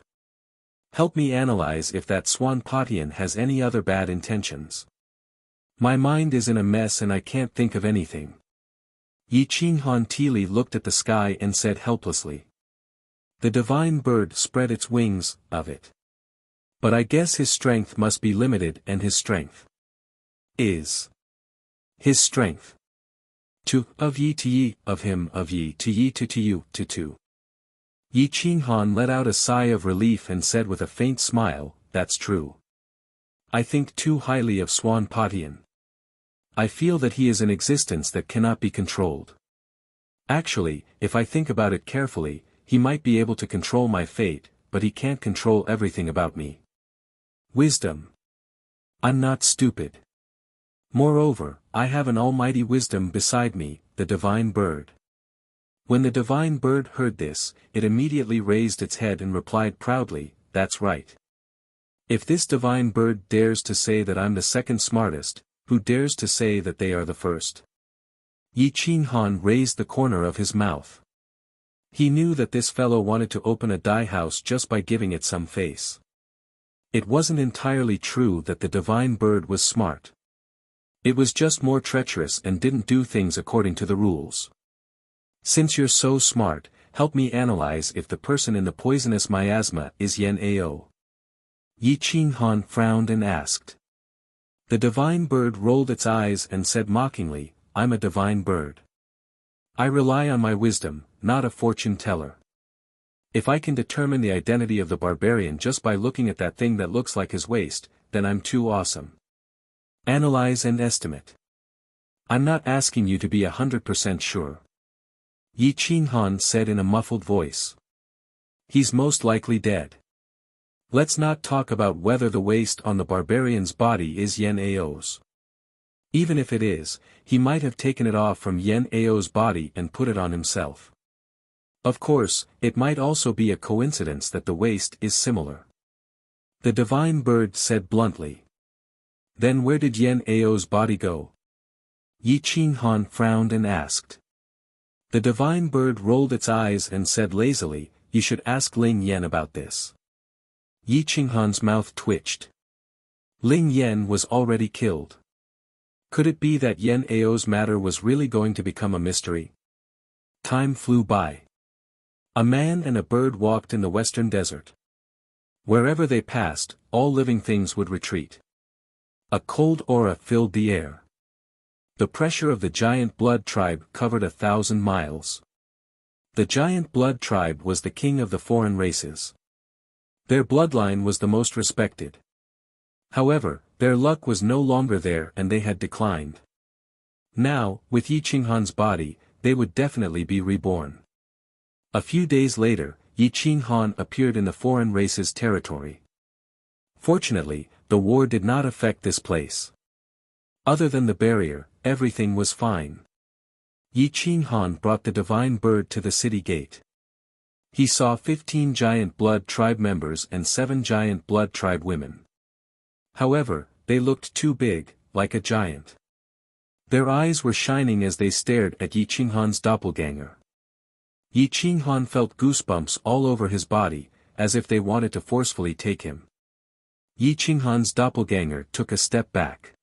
"Help me analyze if that Swan Patian has any other bad intentions. My mind is in a mess and I can't think of anything." Yi Qinghan Tili looked at the sky and said helplessly. "The divine bird spread its wings, of it. But I guess his strength must be limited and his strength is his strength. To, of Yi to Yi, of him, of Yi to Yi to you, to. Yi Qinghan let out a sigh of relief and said with a faint smile, "That's true. I think too highly of Swan Patian. I feel that he is an existence that cannot be controlled. Actually, if I think about it carefully, he might be able to control my fate, but he can't control everything about me. Wisdom. I'm not stupid. Moreover, I have an almighty wisdom beside me, the divine bird." When the divine bird heard this, it immediately raised its head and replied proudly, "That's right. If this divine bird dares to say that I'm the second smartest, who dares to say that they are the first?" Yi Qinghan raised the corner of his mouth. He knew that this fellow wanted to open a dye house just by giving it some face. It wasn't entirely true that the divine bird was smart. It was just more treacherous and didn't do things according to the rules. "Since you're so smart, help me analyze if the person in the poisonous miasma is Yan Ao." Yi Qinghan frowned and asked. The divine bird rolled its eyes and said mockingly, "I'm a divine bird. I rely on my wisdom, not a fortune teller. If I can determine the identity of the barbarian just by looking at that thing that looks like his waist, then I'm too awesome. Analyze and estimate. I'm not asking you to be 100% sure." Yi Qinghan said in a muffled voice. "He's most likely dead. Let's not talk about whether the waist on the barbarian's body is Yan Ao's. Even if it is, he might have taken it off from Yan Ao's body and put it on himself. Of course, it might also be a coincidence that the waist is similar." The divine bird said bluntly. "Then where did Yan Ao's body go?" Yi Qinghan frowned and asked. The divine bird rolled its eyes and said lazily, "You should ask Ling Yan about this." Yi Qinghan's mouth twitched. Ling Yan was already killed. Could it be that Yan Ao's matter was really going to become a mystery? Time flew by. A man and a bird walked in the western desert. Wherever they passed, all living things would retreat. A cold aura filled the air. The pressure of the giant blood tribe covered 1,000 miles. The giant blood tribe was the king of the foreign races. Their bloodline was the most respected. However, their luck was no longer there and they had declined. Now, with Yi Qinghan's body, they would definitely be reborn. A few days later, Yi Qinghan appeared in the foreign race's territory. Fortunately, the war did not affect this place. Other than the barrier, everything was fine. Yi Qinghan brought the divine bird to the city gate. He saw 15 giant blood tribe members and 7 giant blood tribe women. However, they looked too big, like a giant. Their eyes were shining as they stared at Yi Qinghan's doppelganger. Yi Qinghan felt goosebumps all over his body, as if they wanted to forcefully take him. Yi Qinghan's doppelganger took a step back.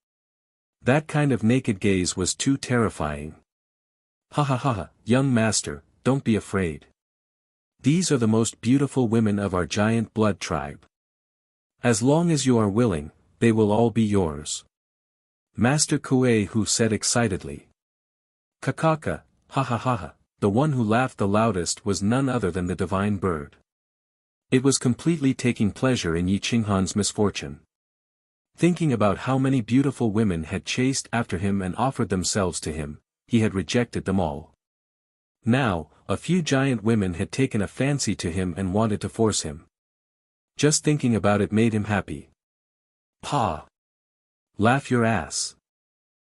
That kind of naked gaze was too terrifying. Ha ha ha ha, young master, don't be afraid. These are the most beautiful women of our giant blood tribe. As long as you are willing, they will all be yours. Master Kuei-hu said excitedly. Kakaka, ha ha ha ha, the one who laughed the loudest was none other than the divine bird. It was completely taking pleasure in Yi Qinghan's misfortune. Thinking about how many beautiful women had chased after him and offered themselves to him, he had rejected them all. Now, a few giant women had taken a fancy to him and wanted to force him. Just thinking about it made him happy. Pa! Laugh your ass.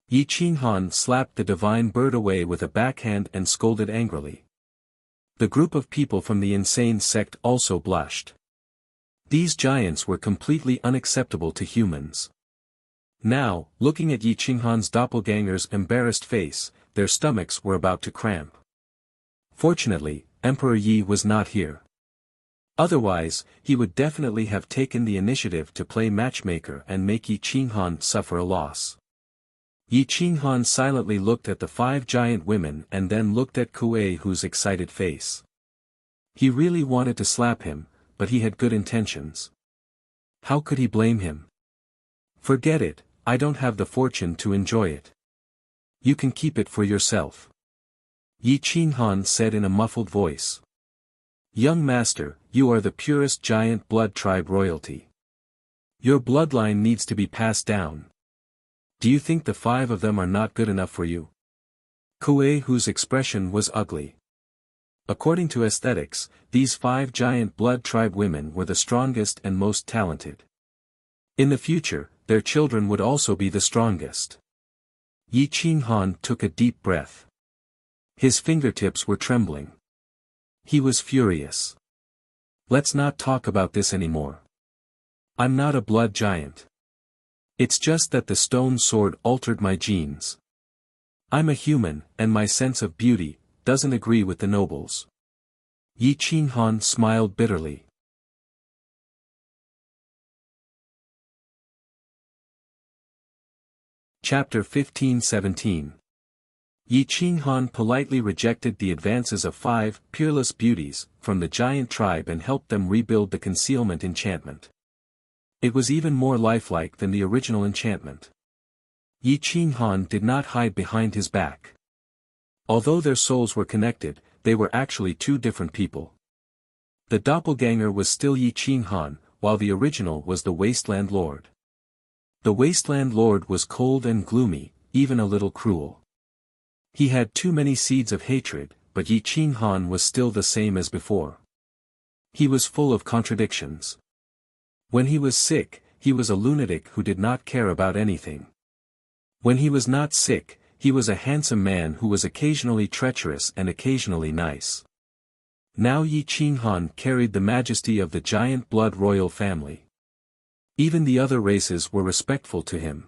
Yi Qinghan slapped the divine bird away with a backhand and scolded angrily. The group of people from the insane sect also blushed. These giants were completely unacceptable to humans. Now, looking at Yi Qinghan's doppelganger's embarrassed face, their stomachs were about to cramp. Fortunately, Emperor Yi was not here. Otherwise, he would definitely have taken the initiative to play matchmaker and make Yi Qinghan suffer a loss. Yi Qinghan silently looked at the 5 giant women and then looked at Kuei-hu's excited face. He really wanted to slap him, but he had good intentions. How could he blame him? Forget it, I don't have the fortune to enjoy it. You can keep it for yourself. Yi Qinghan said in a muffled voice. Young master, you are the purest giant blood tribe royalty. Your bloodline needs to be passed down. Do you think the 5 of them are not good enough for you? Kuei-hu's expression was ugly. According to aesthetics, these 5 giant blood tribe women were the strongest and most talented. In the future, their children would also be the strongest. Yi Qinghan took a deep breath. His fingertips were trembling. He was furious. Let's not talk about this anymore. I'm not a blood giant. It's just that the stone sword altered my genes. I'm a human, and my sense of beauty doesn't agree with the nobles. Yi Qinghan smiled bitterly. Chapter 15-17. Yi Qinghan politely rejected the advances of 5 peerless beauties from the giant tribe and helped them rebuild the concealment enchantment. It was even more lifelike than the original enchantment. Yi Qinghan did not hide behind his back. Although their souls were connected, they were actually 2 different people. The doppelganger was still Yi Qinghan, while the original was the Wasteland Lord. The Wasteland Lord was cold and gloomy, even a little cruel. He had too many seeds of hatred, but Yi Qinghan was still the same as before. He was full of contradictions. When he was sick, he was a lunatic who did not care about anything. When he was not sick, he was a handsome man who was occasionally treacherous and occasionally nice. Now Yi Qinghan carried the majesty of the giant blood royal family. Even the other races were respectful to him.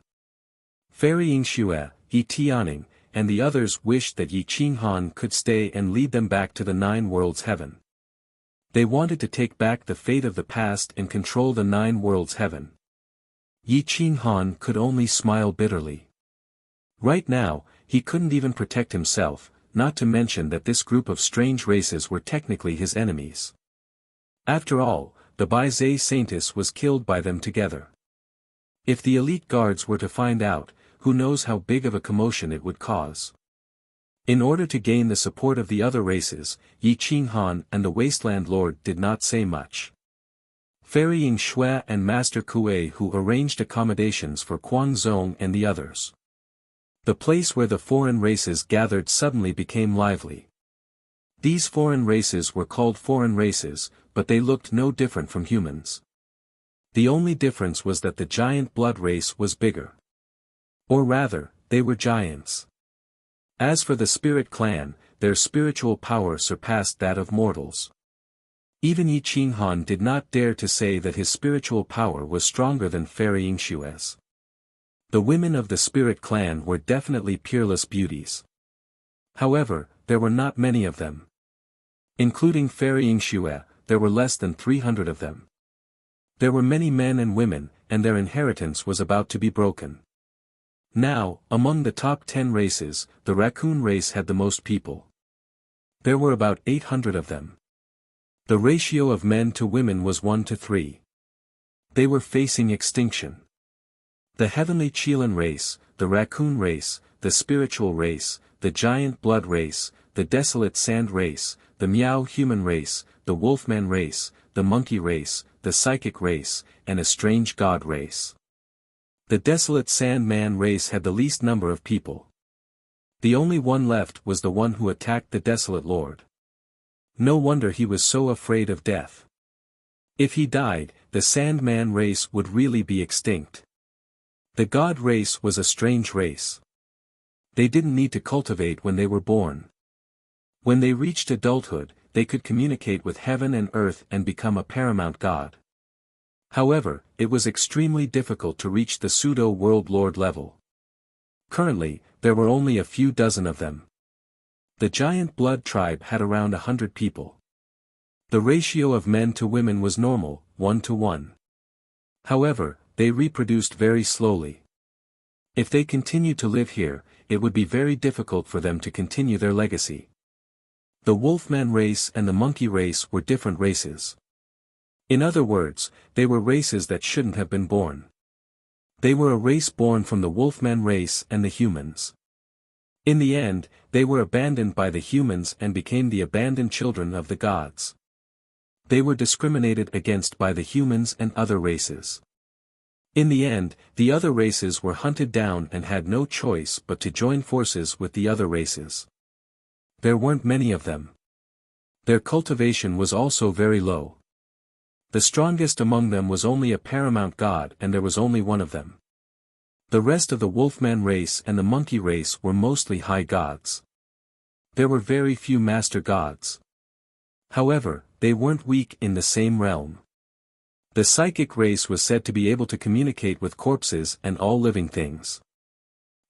Fairy Yingxue, Yi Tianning, and the others wished that Yi Qinghan could stay and lead them back to the 9 worlds heaven. They wanted to take back the fate of the past and control the 9 worlds heaven. Yi Qinghan could only smile bitterly. Right now, he couldn't even protect himself, not to mention that this group of strange races were technically his enemies. After all, the Baizé Saintis was killed by them together. If the elite guards were to find out, who knows how big of a commotion it would cause. In order to gain the support of the other races, Yi Qinghan and the Wasteland Lord did not say much. Ferrying Shui and Master Kuei who arranged accommodations for Kuang Zong and the others. The place where the foreign races gathered suddenly became lively. These foreign races were called foreign races, but they looked no different from humans. The only difference was that the giant blood race was bigger. Or rather, they were giants. As for the spirit clan, their spiritual power surpassed that of mortals. Even Yi Qinghan did not dare to say that his spiritual power was stronger than Ferrying Shui's. The women of the spirit clan were definitely peerless beauties. However, there were not many of them. Including Ferrying Shui, there were less than 300 of them. There were many men and women, and their inheritance was about to be broken. Now, among the top 10 races, the raccoon race had the most people. There were about 800 of them. The ratio of men to women was 1 to 3. They were facing extinction. The heavenly Qilin race, the raccoon race, the spiritual race, the giant blood race, the desolate sand race, the Miao human race, the wolfman race, the monkey race, the psychic race, and a strange god race. The desolate Sandman race had the least number of people. The only one left was the one who attacked the desolate lord. No wonder he was so afraid of death. If he died, the Sandman race would really be extinct. The god race was a strange race. They didn't need to cultivate when they were born. When they reached adulthood, they could communicate with heaven and earth and become a paramount god. However, it was extremely difficult to reach the pseudo-world lord level. Currently, there were only a few dozen of them. The giant blood tribe had around 100 people. The ratio of men to women was normal, 1 to 1. However, they reproduced very slowly. If they continued to live here, it would be very difficult for them to continue their legacy. The wolfman race and the monkey race were different races. In other words, they were races that shouldn't have been born. They were a race born from the wolfman race and the humans. In the end, they were abandoned by the humans and became the abandoned children of the gods. They were discriminated against by the humans and other races. In the end, the other races were hunted down and had no choice but to join forces with the other races. There weren't many of them. Their cultivation was also very low. The strongest among them was only a paramount god and there was only one of them. The rest of the wolfman race and the monkey race were mostly high gods. There were very few master gods. However, they weren't weak in the same realm. The psychic race was said to be able to communicate with corpses and all living things.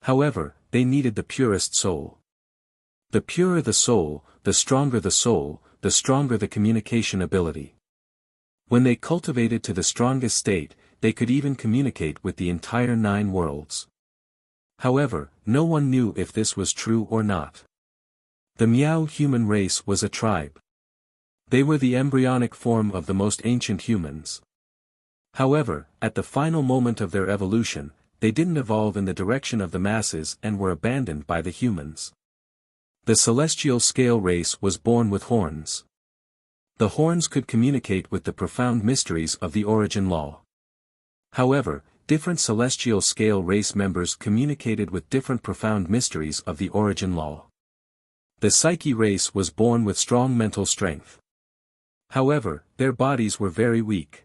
However, they needed the purest soul. The purer the soul, the stronger the communication ability. When they cultivated to the strongest state, they could even communicate with the entire 9 worlds. However, no one knew if this was true or not. The Miao human race was a tribe. They were the embryonic form of the most ancient humans. However, at the final moment of their evolution, they didn't evolve in the direction of the masses and were abandoned by the humans. The celestial scale race was born with horns. The horns could communicate with the profound mysteries of the origin law. However, different celestial scale race members communicated with different profound mysteries of the origin law. The psyche race was born with strong mental strength. However, their bodies were very weak.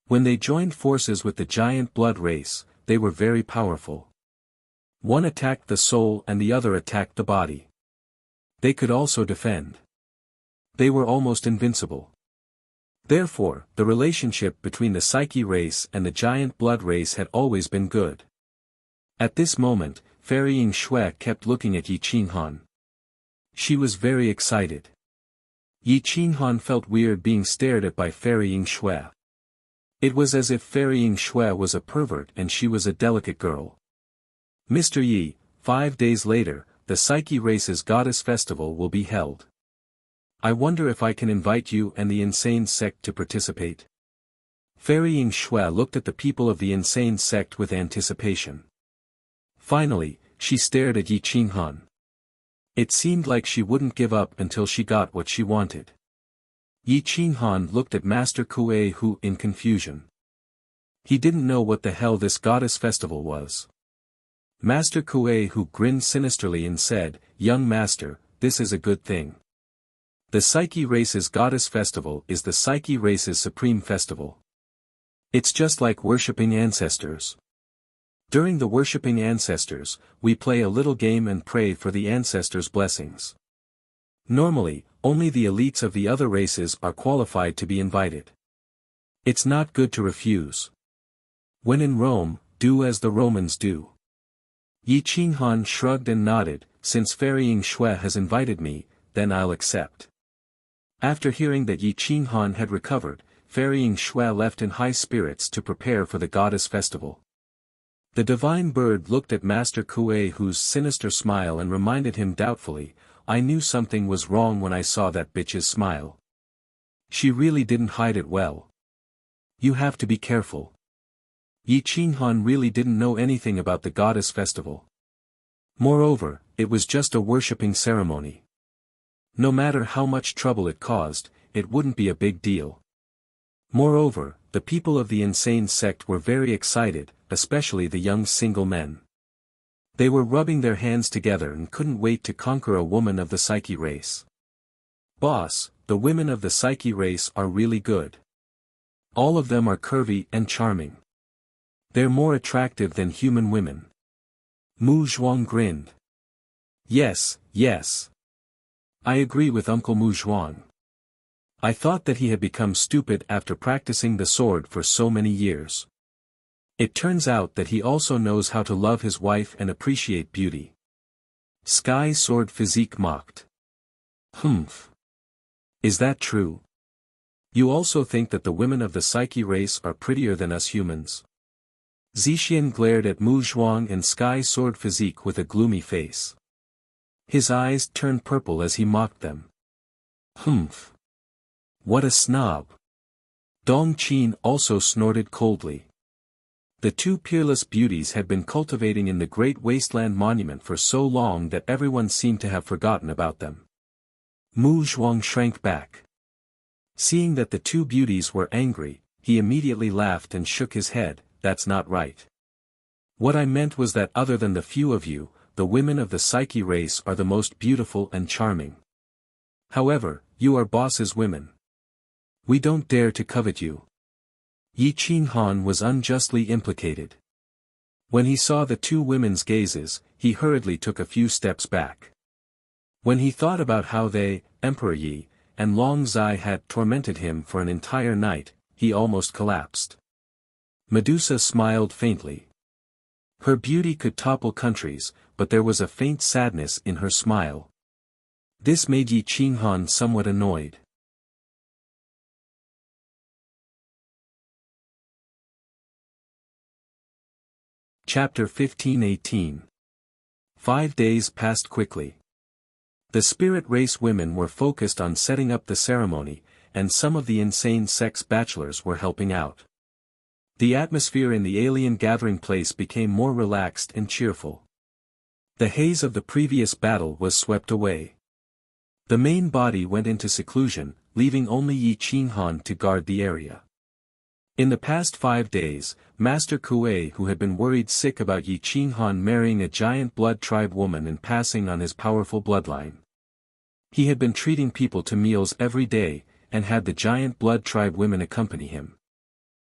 When they joined forces with the giant blood race, they were very powerful. One attacked the soul and the other attacked the body. They could also defend. They were almost invincible. Therefore, the relationship between the psyche race and the giant blood race had always been good. At this moment, Ferrying Shui kept looking at Yi Qinghan. She was very excited. Yi Qinghan felt weird being stared at by Ferrying Shui. It was as if Ferrying Shui was a pervert and she was a delicate girl. Mr. Yi, 5 days later, the Psyche race's goddess festival will be held. I wonder if I can invite you and the insane sect to participate. Fairy Shui looked at the people of the insane sect with anticipation. Finally, she stared at Yi Qinghan. It seemed like she wouldn't give up until she got what she wanted. Yi Qinghan looked at Master Kuei Hu in confusion. He didn't know what the hell this goddess festival was. Master Kuei Hu grinned sinisterly and said, "Young master, this is a good thing. The Psyche race's goddess festival is the Psyche race's supreme festival. It's just like worshipping ancestors. During the worshipping ancestors, we play a little game and pray for the ancestors' blessings. Normally, only the elites of the other races are qualified to be invited. It's not good to refuse. When in Rome, do as the Romans do." Yi Qinghan shrugged and nodded, "Since Fairy Shui has invited me, then I'll accept." After hearing that Yi Qinghan had recovered, Fairy Shui left in high spirits to prepare for the goddess festival. The divine bird looked at Master Kuei Hu's sinister smile and reminded him doubtfully, "I knew something was wrong when I saw that bitch's smile. She really didn't hide it well. You have to be careful." Yi Qinghan really didn't know anything about the goddess festival. Moreover, it was just a worshipping ceremony. No matter how much trouble it caused, it wouldn't be a big deal. Moreover, the people of the insane sect were very excited, especially the young single men. They were rubbing their hands together and couldn't wait to conquer a woman of the Psyche race. "Boss, the women of the Psyche race are really good. All of them are curvy and charming. They're more attractive than human women." Mu Zhuang grinned. Yes. I agree with Uncle Mu Zhuang. I thought that he had become stupid after practicing the sword for so many years. It turns out that he also knows how to love his wife and appreciate beauty. Sky Sword Physique mocked. Humph. Is that true? You also think that the women of the Psyche race are prettier than us humans? Zixian glared at Mu Zhuang and Sky Sword Physique with a gloomy face. His eyes turned purple as he mocked them. Humph. What a snob. Dong Qin also snorted coldly. The two peerless beauties had been cultivating in the Great Wasteland Monument for so long that everyone seemed to have forgotten about them. Mu Zhuang shrank back. Seeing that the two beauties were angry, he immediately laughed and shook his head. "That's not right. What I meant was that other than the few of you, the women of the Psyche race are the most beautiful and charming. However, you are boss's women. We don't dare to covet you." Yi Qinghan was unjustly implicated. When he saw the two women's gazes, he hurriedly took a few steps back. When he thought about how they, Emperor Yi, and Long Zai had tormented him for an entire night, he almost collapsed. Medusa smiled faintly. Her beauty could topple countries, but there was a faint sadness in her smile. This made Yi Qinghan somewhat annoyed. Chapter 15-18. 5 days passed quickly. The spirit race women were focused on setting up the ceremony, and some of the insane sex bachelors were helping out. The atmosphere in the alien gathering place became more relaxed and cheerful. The haze of the previous battle was swept away. The main body went into seclusion, leaving only Yi Qinghan to guard the area. In the past 5 days, Master Kuei, who had been worried sick about Yi Qinghan marrying a giant blood tribe woman and passing on his powerful bloodline. He had been treating people to meals every day, and had the giant blood tribe women accompany him.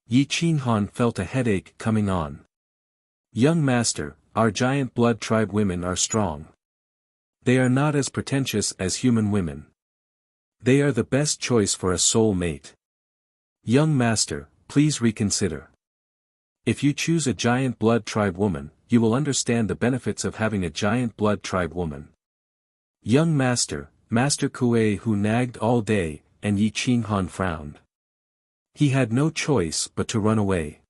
Yi Qinghan felt a headache coming on. "Young master, our giant blood tribe women are strong. They are not as pretentious as human women. They are the best choice for a soul mate. Young master, please reconsider. If you choose a giant blood tribe woman, you will understand the benefits of having a giant blood tribe woman." Young master, Master Kuei who nagged all day, and Yi Qinghan frowned. He had no choice but to run away.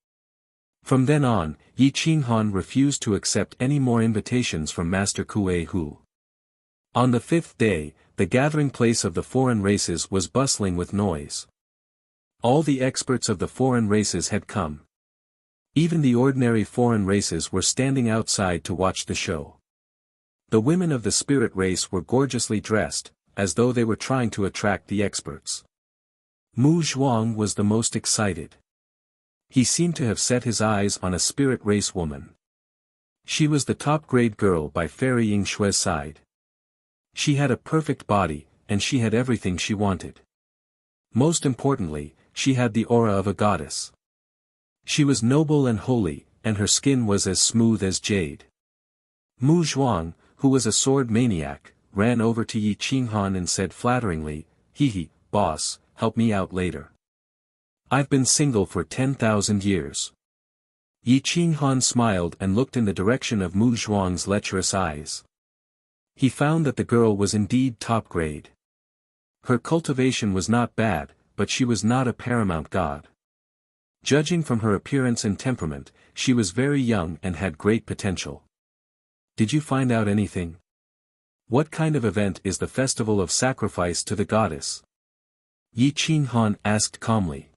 From then on, Yi Qinghan refused to accept any more invitations from Master Kuei Hu. On the fifth day, the gathering place of the foreign races was bustling with noise. All the experts of the foreign races had come. Even the ordinary foreign races were standing outside to watch the show. The women of the spirit race were gorgeously dressed, as though they were trying to attract the experts. Mu Zhuang was the most excited. He seemed to have set his eyes on a spirit race woman. She was the top-grade girl by Fairy Yingshue's side. She had a perfect body, and she had everything she wanted. Most importantly, she had the aura of a goddess. She was noble and holy, and her skin was as smooth as jade. Mu Zhuang, who was a sword maniac, ran over to Yi Qinghan and said flatteringly, "Hee, boss, help me out later. I've been single for 10,000 years." Yi Qinghan smiled and looked in the direction of Mu Zhuang's lecherous eyes. He found that the girl was indeed top grade. Her cultivation was not bad, but she was not a paramount god. Judging from her appearance and temperament, she was very young and had great potential. "Did you find out anything? What kind of event is the festival of sacrifice to the goddess?" Yi Qinghan asked calmly.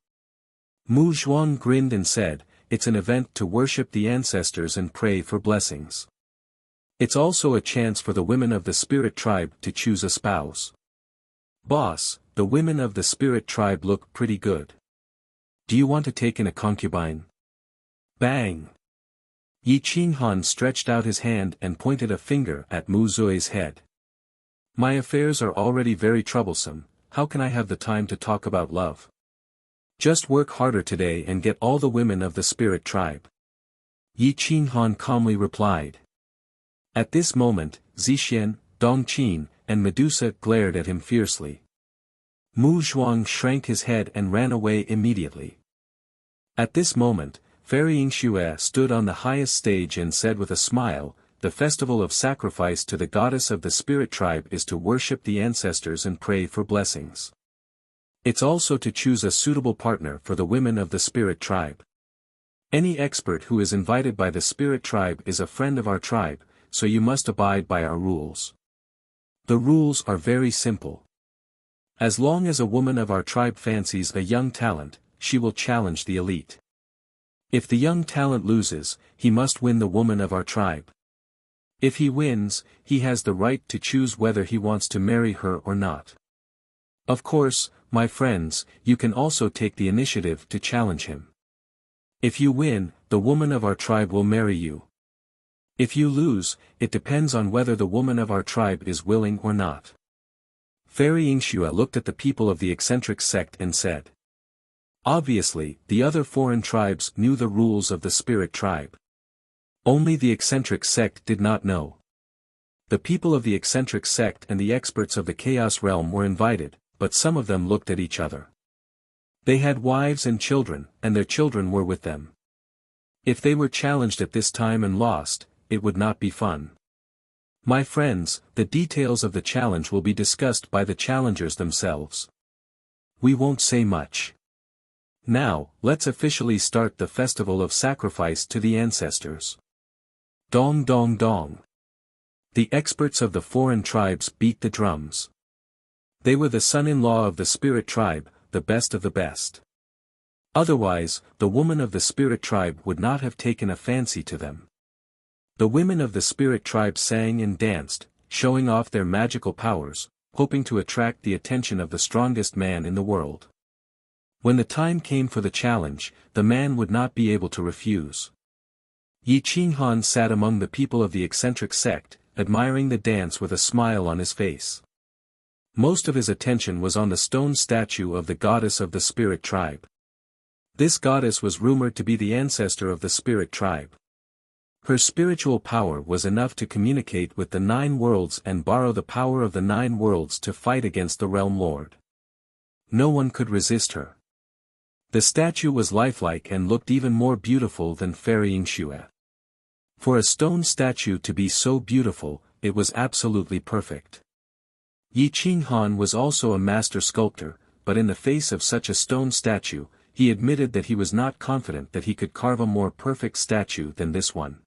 Mu Zhuang grinned and said, "It's an event to worship the ancestors and pray for blessings. It's also a chance for the women of the spirit tribe to choose a spouse." "Boss, the women of the spirit tribe look pretty good. Do you want to take in a concubine?" Bang! Yi Qinghan stretched out his hand and pointed a finger at Mu Zui's head. "My affairs are already very troublesome, how can I have the time to talk about love? Just work harder today and get all the women of the spirit tribe." Yi Qinghan calmly replied. At this moment, Zixuan, Dongqin, and Medusa glared at him fiercely. Mu Zhuang shrank his head and ran away immediately. At this moment, Fairy Yingxue stood on the highest stage and said with a smile, "The festival of sacrifice to the goddess of the spirit tribe is to worship the ancestors and pray for blessings. It's also to choose a suitable partner for the women of the spirit tribe. Any expert who is invited by the spirit tribe is a friend of our tribe, so you must abide by our rules. The rules are very simple. As long as a woman of our tribe fancies a young talent, she will challenge the elite. If the young talent loses, he must win the woman of our tribe. If he wins, he has the right to choose whether he wants to marry her or not. Of course, my friends, you can also take the initiative to challenge him. If you win, the woman of our tribe will marry you. If you lose, it depends on whether the woman of our tribe is willing or not." Fairy Yingxue looked at the people of the eccentric sect and said. Obviously, the other foreign tribes knew the rules of the spirit tribe. Only the eccentric sect did not know. The people of the eccentric sect and the experts of the chaos realm were invited, but some of them looked at each other. They had wives and children, and their children were with them. If they were challenged at this time and lost, it would not be fun. My friends, the details of the challenge will be discussed by the challengers themselves. We won't say much. Now, let's officially start the festival of sacrifice to the ancestors. Dong dong dong. The experts of the foreign tribes beat the drums. They were the son-in-law of the spirit tribe, the best of the best. Otherwise, the woman of the spirit tribe would not have taken a fancy to them. The women of the spirit tribe sang and danced, showing off their magical powers, hoping to attract the attention of the strongest man in the world. When the time came for the challenge, the man would not be able to refuse. Yi Qinghan sat among the people of the eccentric sect, admiring the dance with a smile on his face. Most of his attention was on the stone statue of the goddess of the spirit tribe. This goddess was rumored to be the ancestor of the spirit tribe. Her spiritual power was enough to communicate with the 9 worlds and borrow the power of the 9 worlds to fight against the realm lord. No one could resist her. The statue was lifelike and looked even more beautiful than Fairy Yingxue. For a stone statue to be so beautiful, it was absolutely perfect. Yi Qinghan was also a master sculptor, but in the face of such a stone statue, he admitted that he was not confident that he could carve a more perfect statue than this one.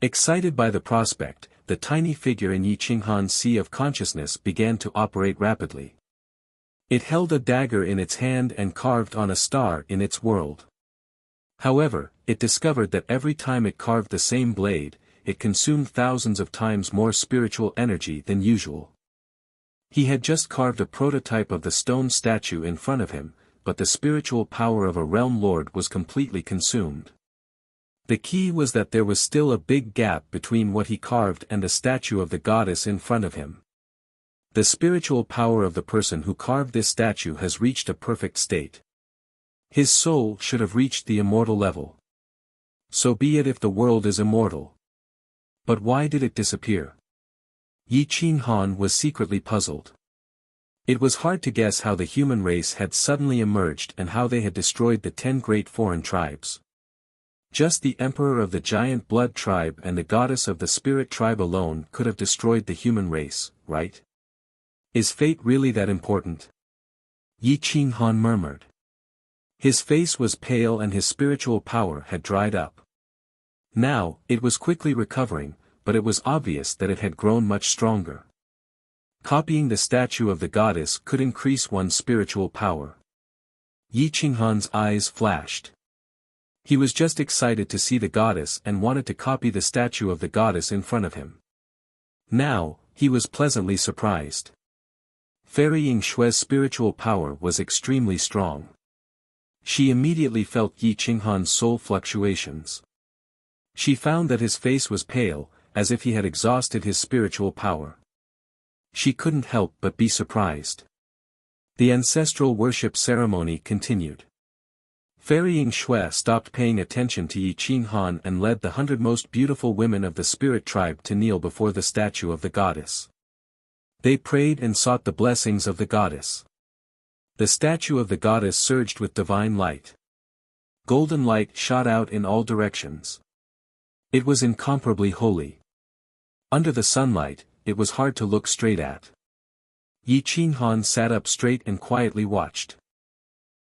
Excited by the prospect, the tiny figure in Yi Qinghan's sea of consciousness began to operate rapidly. It held a dagger in its hand and carved on a star in its world. However, it discovered that every time it carved the same blade, it consumed thousands of times more spiritual energy than usual. He had just carved a prototype of the stone statue in front of him, but the spiritual power of a realm lord was completely consumed. The key was that there was still a big gap between what he carved and the statue of the goddess in front of him. The spiritual power of the person who carved this statue has reached a perfect state. His soul should have reached the immortal level. So be it if the world is immortal. But why did it disappear? Yi Qinghan was secretly puzzled. It was hard to guess how the human race had suddenly emerged and how they had destroyed the 10 great foreign tribes. Just the emperor of the giant blood tribe and the goddess of the spirit tribe alone could have destroyed the human race, right? Is fate really that important? Yi Qinghan murmured. His face was pale and his spiritual power had dried up. Now, it was quickly recovering, but it was obvious that it had grown much stronger. Copying the statue of the goddess could increase one's spiritual power. Yi Qinghan's eyes flashed. He was just excited to see the goddess and wanted to copy the statue of the goddess in front of him. Now, he was pleasantly surprised. Fairy Yingshue's spiritual power was extremely strong. She immediately felt Yi Qinghan's soul fluctuations. She found that his face was pale, as if he had exhausted his spiritual power. She couldn't help but be surprised. The ancestral worship ceremony continued. Fairy Yingxue stopped paying attention to Yi Qinghan and led the 100 most beautiful women of the spirit tribe to kneel before the statue of the goddess. They prayed and sought the blessings of the goddess. The statue of the goddess surged with divine light. Golden light shot out in all directions. It was incomparably holy. Under the sunlight, it was hard to look straight at. Yi Qinghan sat up straight and quietly watched.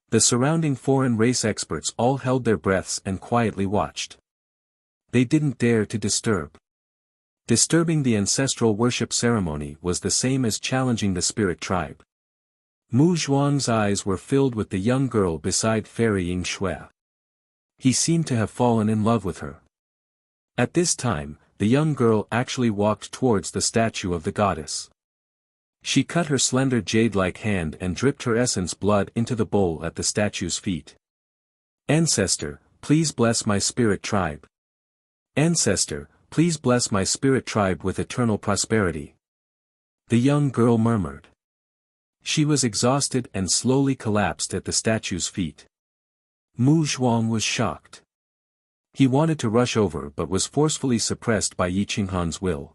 The surrounding foreign race experts all held their breaths and quietly watched. They didn't dare to disturb. Disturbing the ancestral worship ceremony was the same as challenging the spirit tribe. Mu Zhuang's eyes were filled with the young girl beside Fairy Yingxue. He seemed to have fallen in love with her. At this time, the young girl actually walked towards the statue of the goddess. She cut her slender jade-like hand and dripped her essence blood into the bowl at the statue's feet. Ancestor, please bless my spirit tribe. Ancestor, please bless my spirit tribe with eternal prosperity. The young girl murmured. She was exhausted and slowly collapsed at the statue's feet. Mu Zhuang was shocked. He wanted to rush over but was forcefully suppressed by Yi Qinghan's will.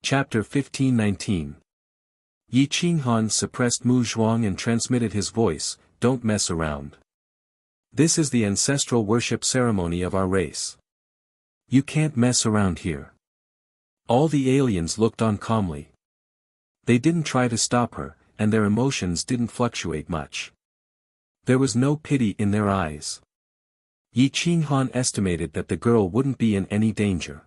Chapter 1519. Yi Qinghan suppressed Mu Zhuang and transmitted his voice, "Don't mess around. This is the ancestral worship ceremony of our race. You can't mess around here." All the aliens looked on calmly. They didn't try to stop her, and their emotions didn't fluctuate much. There was no pity in their eyes. Yi Qinghan estimated that the girl wouldn't be in any danger.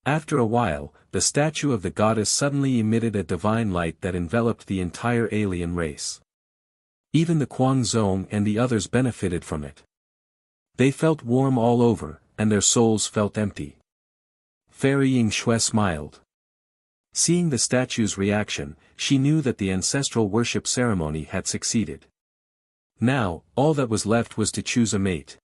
After a while, the statue of the goddess suddenly emitted a divine light that enveloped the entire alien race. Even the Guangzong and the others benefited from it. They felt warm all over, and their souls felt empty. Fairy Yingxue smiled. Seeing the statue's reaction, she knew that the ancestral worship ceremony had succeeded. Now, all that was left was to choose a mate.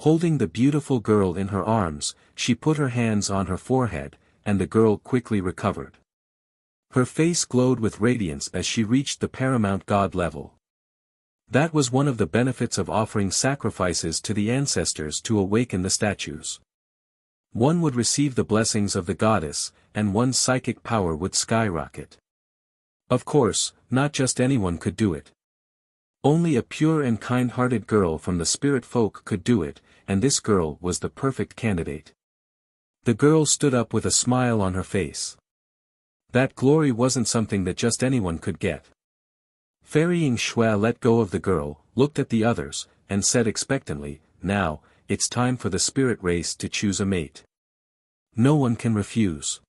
Holding the beautiful girl in her arms, she put her hands on her forehead, and the girl quickly recovered. Her face glowed with radiance as she reached the paramount god level. That was one of the benefits of offering sacrifices to the ancestors to awaken the statues. One would receive the blessings of the goddess, and one's psychic power would skyrocket. Of course, not just anyone could do it. Only a pure and kind-hearted girl from the spirit folk could do it, and this girl was the perfect candidate. The girl stood up with a smile on her face. That glory wasn't something that just anyone could get. Fairy Ying-Shui let go of the girl, looked at the others, and said expectantly, "Now, it's time for the spirit race to choose a mate. No one can refuse.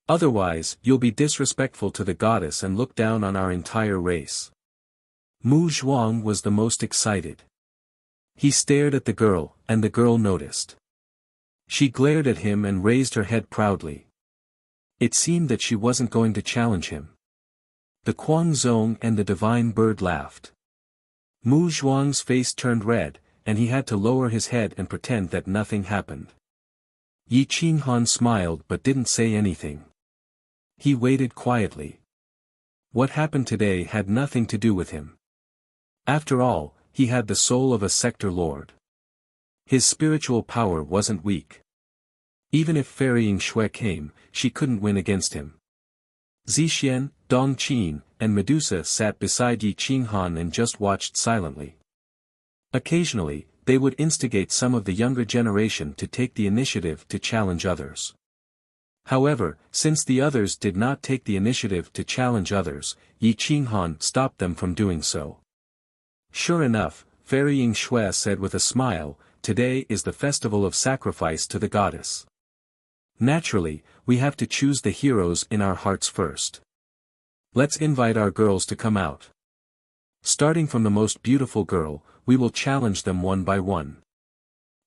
Otherwise, you'll be disrespectful to the goddess and look down on our entire race." Mu Zhuang was the most excited. He stared at the girl, and the girl noticed. She glared at him and raised her head proudly. It seemed that she wasn't going to challenge him. The Guangzong and the divine bird laughed. Mu Zhuang's face turned red, and he had to lower his head and pretend that nothing happened. Yi Qinghan smiled but didn't say anything. He waited quietly. What happened today had nothing to do with him. After all, he had the soul of a sector lord. His spiritual power wasn't weak. Even if Fairy Ying-Shui came, she couldn't win against him. Zixian, Dongqin, and Medusa sat beside Yi Qinghan and just watched silently. Occasionally, they would instigate some of the younger generation to take the initiative to challenge others. However, since the others did not take the initiative to challenge others, Yi Qinghan stopped them from doing so. Sure enough, Fairy Ying-Shui said with a smile, "Today is the festival of sacrifice to the goddess. Naturally, we have to choose the heroes in our hearts first. Let's invite our girls to come out. Starting from the most beautiful girl, we will challenge them one by one.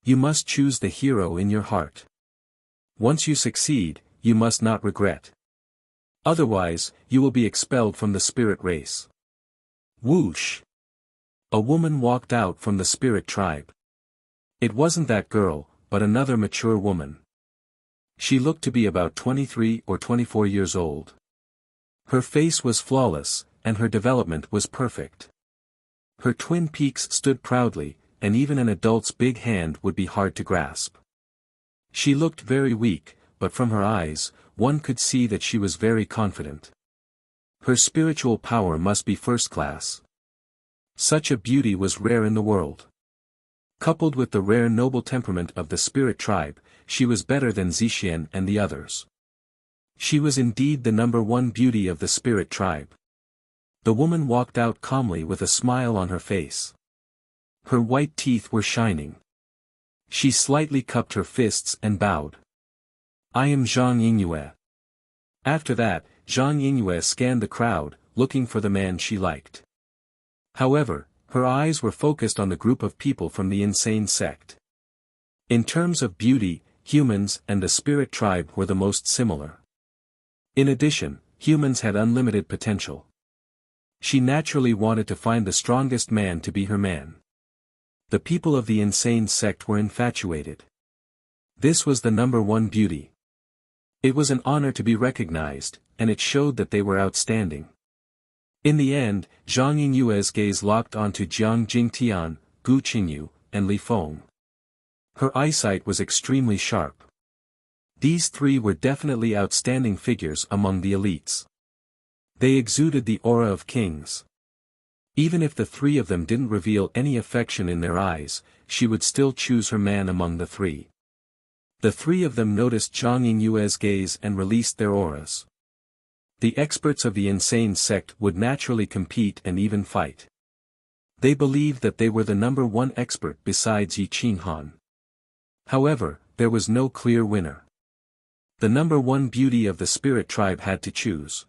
You must choose the hero in your heart. Once you succeed, you must not regret. Otherwise, you will be expelled from the spirit race." Whoosh! A woman walked out from the spirit tribe. It wasn't that girl, but another mature woman. She looked to be about 23 or 24 years old. Her face was flawless, and her development was perfect. Her twin peaks stood proudly, and even an adult's big hand would be hard to grasp. She looked very weak, but from her eyes, one could see that she was very confident. Her spiritual power must be first class. Such a beauty was rare in the world. Coupled with the rare noble temperament of the spirit tribe, she was better than Zixian and the others. She was indeed the number one beauty of the spirit tribe. The woman walked out calmly with a smile on her face. Her white teeth were shining. She slightly cupped her fists and bowed. "I am Zhang Yingyue." After that, Zhang Yingyue scanned the crowd, looking for the man she liked. However, her eyes were focused on the group of people from the insane sect. In terms of beauty, humans and the spirit tribe were the most similar. In addition, humans had unlimited potential. She naturally wanted to find the strongest man to be her man. The people of the insane sect were infatuated. This was the number one beauty. It was an honor to be recognized, and it showed that they were outstanding. In the end, Zhang Yingyue's gaze locked onto Jiang Jingtian, Gu Qingyu, and Li Feng. Her eyesight was extremely sharp. These three were definitely outstanding figures among the elites. They exuded the aura of kings. Even if the three of them didn't reveal any affection in their eyes, she would still choose her man among the three. The three of them noticed Zhang Yingyue's gaze and released their auras. The experts of the insane sect would naturally compete and even fight. They believed that they were the number one expert besides Yi Qinghan. However, there was no clear winner. The number one beauty of the spirit tribe had to choose.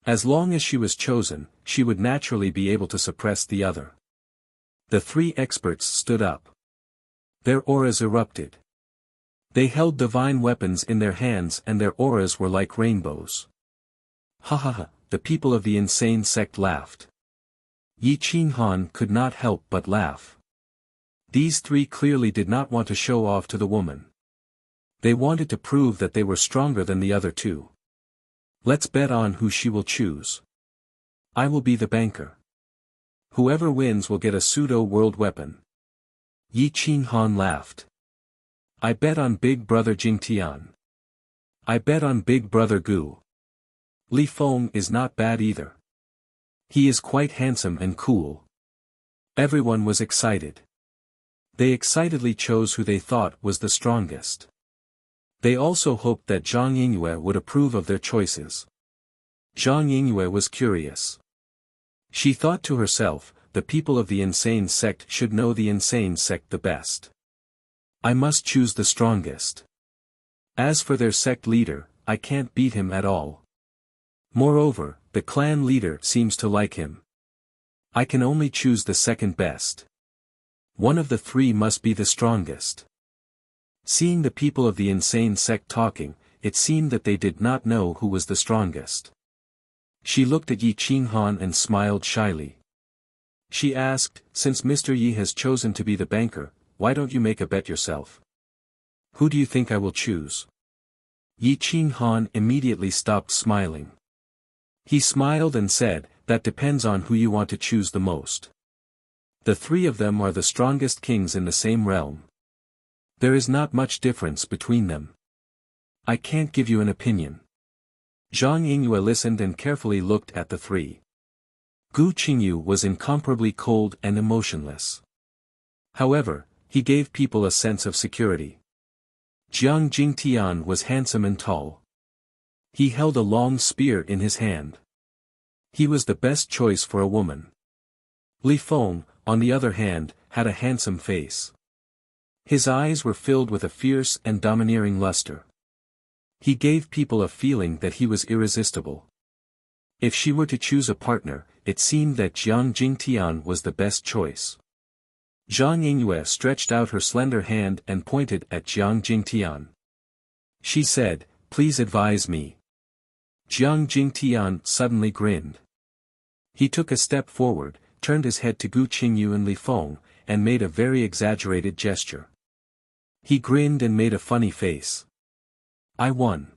As long as she was chosen, she would naturally be able to suppress the other. The three experts stood up. Their auras erupted. They held divine weapons in their hands and their auras were like rainbows. Ha ha ha, the people of the insane sect laughed. Yi Qinghan could not help but laugh. These three clearly did not want to show off to the woman. They wanted to prove that they were stronger than the other two. Let's bet on who she will choose. I will be the banker. Whoever wins will get a pseudo-world weapon. Yi Qinghan laughed. I bet on Big Brother Jingtian. I bet on Big Brother Gu. Li Feng is not bad either. He is quite handsome and cool. Everyone was excited. They excitedly chose who they thought was the strongest. They also hoped that Zhang Yingyue would approve of their choices. Zhang Yingyue was curious. She thought to herself, the people of the insane sect should know the insane sect the best. I must choose the strongest. As for their sect leader, I can't beat him at all. Moreover, the clan leader seems to like him. I can only choose the second best. One of the three must be the strongest. Seeing the people of the insane sect talking, it seemed that they did not know who was the strongest. She looked at Yi Qinghan and smiled shyly. She asked, since Mr. Yi has chosen to be the banker, why don't you make a bet yourself? Who do you think I will choose? Yi Qinghan immediately stopped smiling. He smiled and said, that depends on who you want to choose the most. The three of them are the strongest kings in the same realm. There is not much difference between them. I can't give you an opinion. Zhang Yingyue listened and carefully looked at the three. Gu Qingyu was incomparably cold and emotionless. However, he gave people a sense of security. Jiang Jingtian was handsome and tall. He held a long spear in his hand. He was the best choice for a woman. Li Feng, on the other hand, had a handsome face. His eyes were filled with a fierce and domineering luster. He gave people a feeling that he was irresistible. If she were to choose a partner, it seemed that Jiang Jingtian was the best choice. Zhang Yingyue stretched out her slender hand and pointed at Jiang Jingtian. She said, please advise me. Jiang Jingtian suddenly grinned. He took a step forward, turned his head to Gu Qingyu and Li Feng, and made a very exaggerated gesture. He grinned and made a funny face. I won.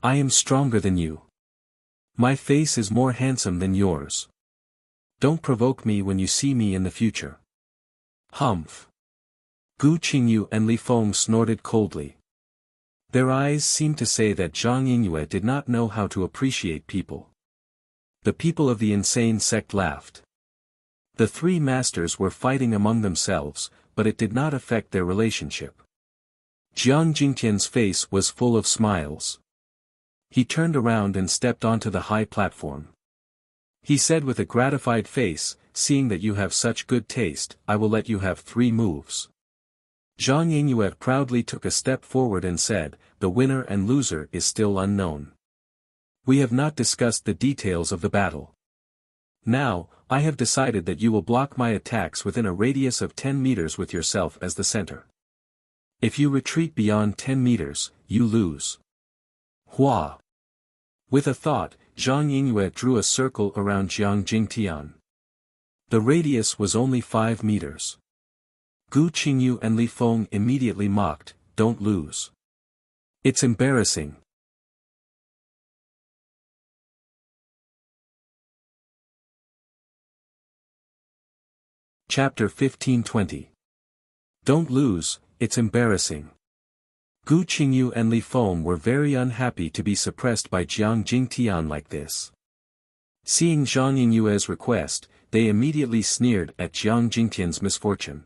I am stronger than you. My face is more handsome than yours. Don't provoke me when you see me in the future. Humph. Gu Qingyu and Li Feng snorted coldly. Their eyes seemed to say that Zhang Yingyue did not know how to appreciate people. The people of the insane sect laughed. The three masters were fighting among themselves, but it did not affect their relationship. Jiang Jingtian's face was full of smiles. He turned around and stepped onto the high platform. He said with a gratified face, seeing that you have such good taste, I will let you have 3 moves. Zhang Yingyue proudly took a step forward and said, the winner and loser is still unknown. We have not discussed the details of the battle. Now, I have decided that you will block my attacks within a radius of 10 meters with yourself as the center. If you retreat beyond 10 meters, you lose. Hua. With a thought, Zhang Yingyue drew a circle around Jiang Jingtian. The radius was only 5 meters. Gu Qingyu and Li Feng immediately mocked, don't lose. It's embarrassing. Chapter 15-20. Don't lose, it's embarrassing. Gu Qingyu and Li Feng were very unhappy to be suppressed by Jiang Jingtian like this. Seeing Zhang Yingyue's request, they immediately sneered at Jiang Jingtian's misfortune.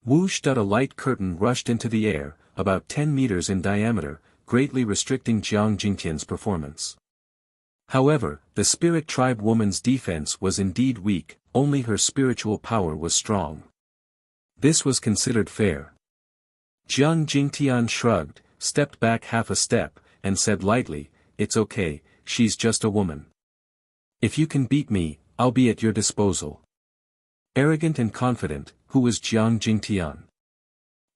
Whoosh! A light curtain rushed into the air, about 10 meters in diameter, greatly restricting Jiang Jingtian's performance. However, the spirit tribe woman's defense was indeed weak, only her spiritual power was strong. This was considered fair. Jiang Jingtian shrugged, stepped back half a step, and said lightly, it's okay, she's just a woman. If you can beat me, I'll be at your disposal. Arrogant and confident, who was Jiang Jingtian?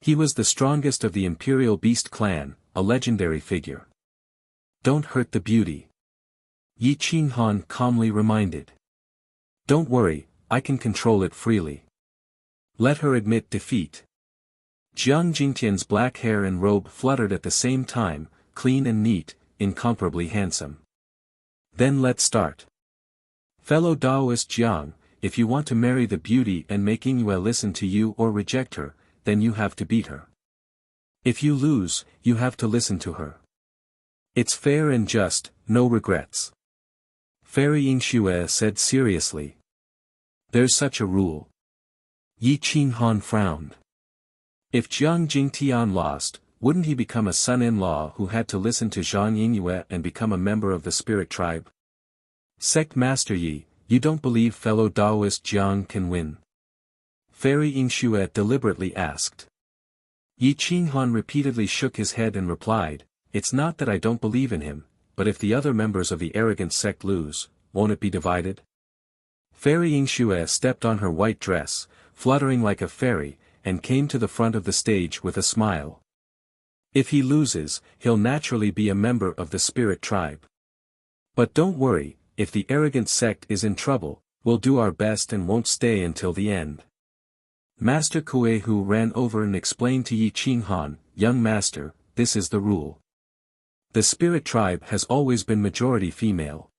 He was the strongest of the Imperial Beast clan, a legendary figure. Don't hurt the beauty. Yi Qinghan calmly reminded. Don't worry, I can control it freely. Let her admit defeat. Jiang Jingtian's black hair and robe fluttered at the same time, clean and neat, incomparably handsome. Then let's start. Fellow Taoist Jiang, if you want to marry the beauty and make Yingyue listen to you or reject her, then you have to beat her. If you lose, you have to listen to her. It's fair and just, no regrets. Fairy Yingxue said seriously. There's such a rule. Yi Qinghan frowned. If Jiang Jingtian lost, wouldn't he become a son-in-law who had to listen to Zhang Yingyue and become a member of the spirit tribe? Sect Master Yi, you don't believe fellow Taoist Jiang can win? Fairy Yingxue deliberately asked. Yi Qinghan repeatedly shook his head and replied, it's not that I don't believe in him, but if the other members of the arrogant sect lose, won't it be divided? Fairy Yingxue stepped on her white dress, fluttering like a fairy, and came to the front of the stage with a smile. If he loses, he'll naturally be a member of the spirit tribe. But don't worry, if the arrogant sect is in trouble, we'll do our best and won't stay until the end. Master Kuei-hu ran over and explained to Yi Qinghan, young master, this is the rule. The spirit tribe has always been majority female.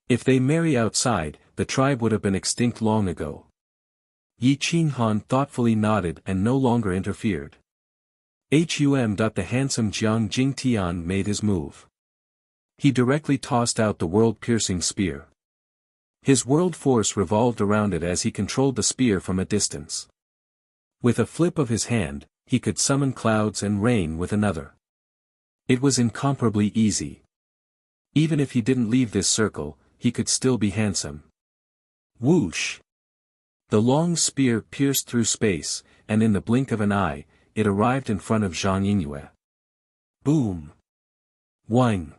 If they marry outside, the tribe would have been extinct long ago. Yi Qinghan thoughtfully nodded and no longer interfered. The handsome Jiang Jingtian made his move. He directly tossed out the world-piercing spear. His world force revolved around it as he controlled the spear from a distance. With a flip of his hand, he could summon clouds and rain with another. It was incomparably easy. Even if he didn't leave this circle, he could still be handsome. Whoosh! The long spear pierced through space, and in the blink of an eye, it arrived in front of Zhang Yingyue. Boom! Whing!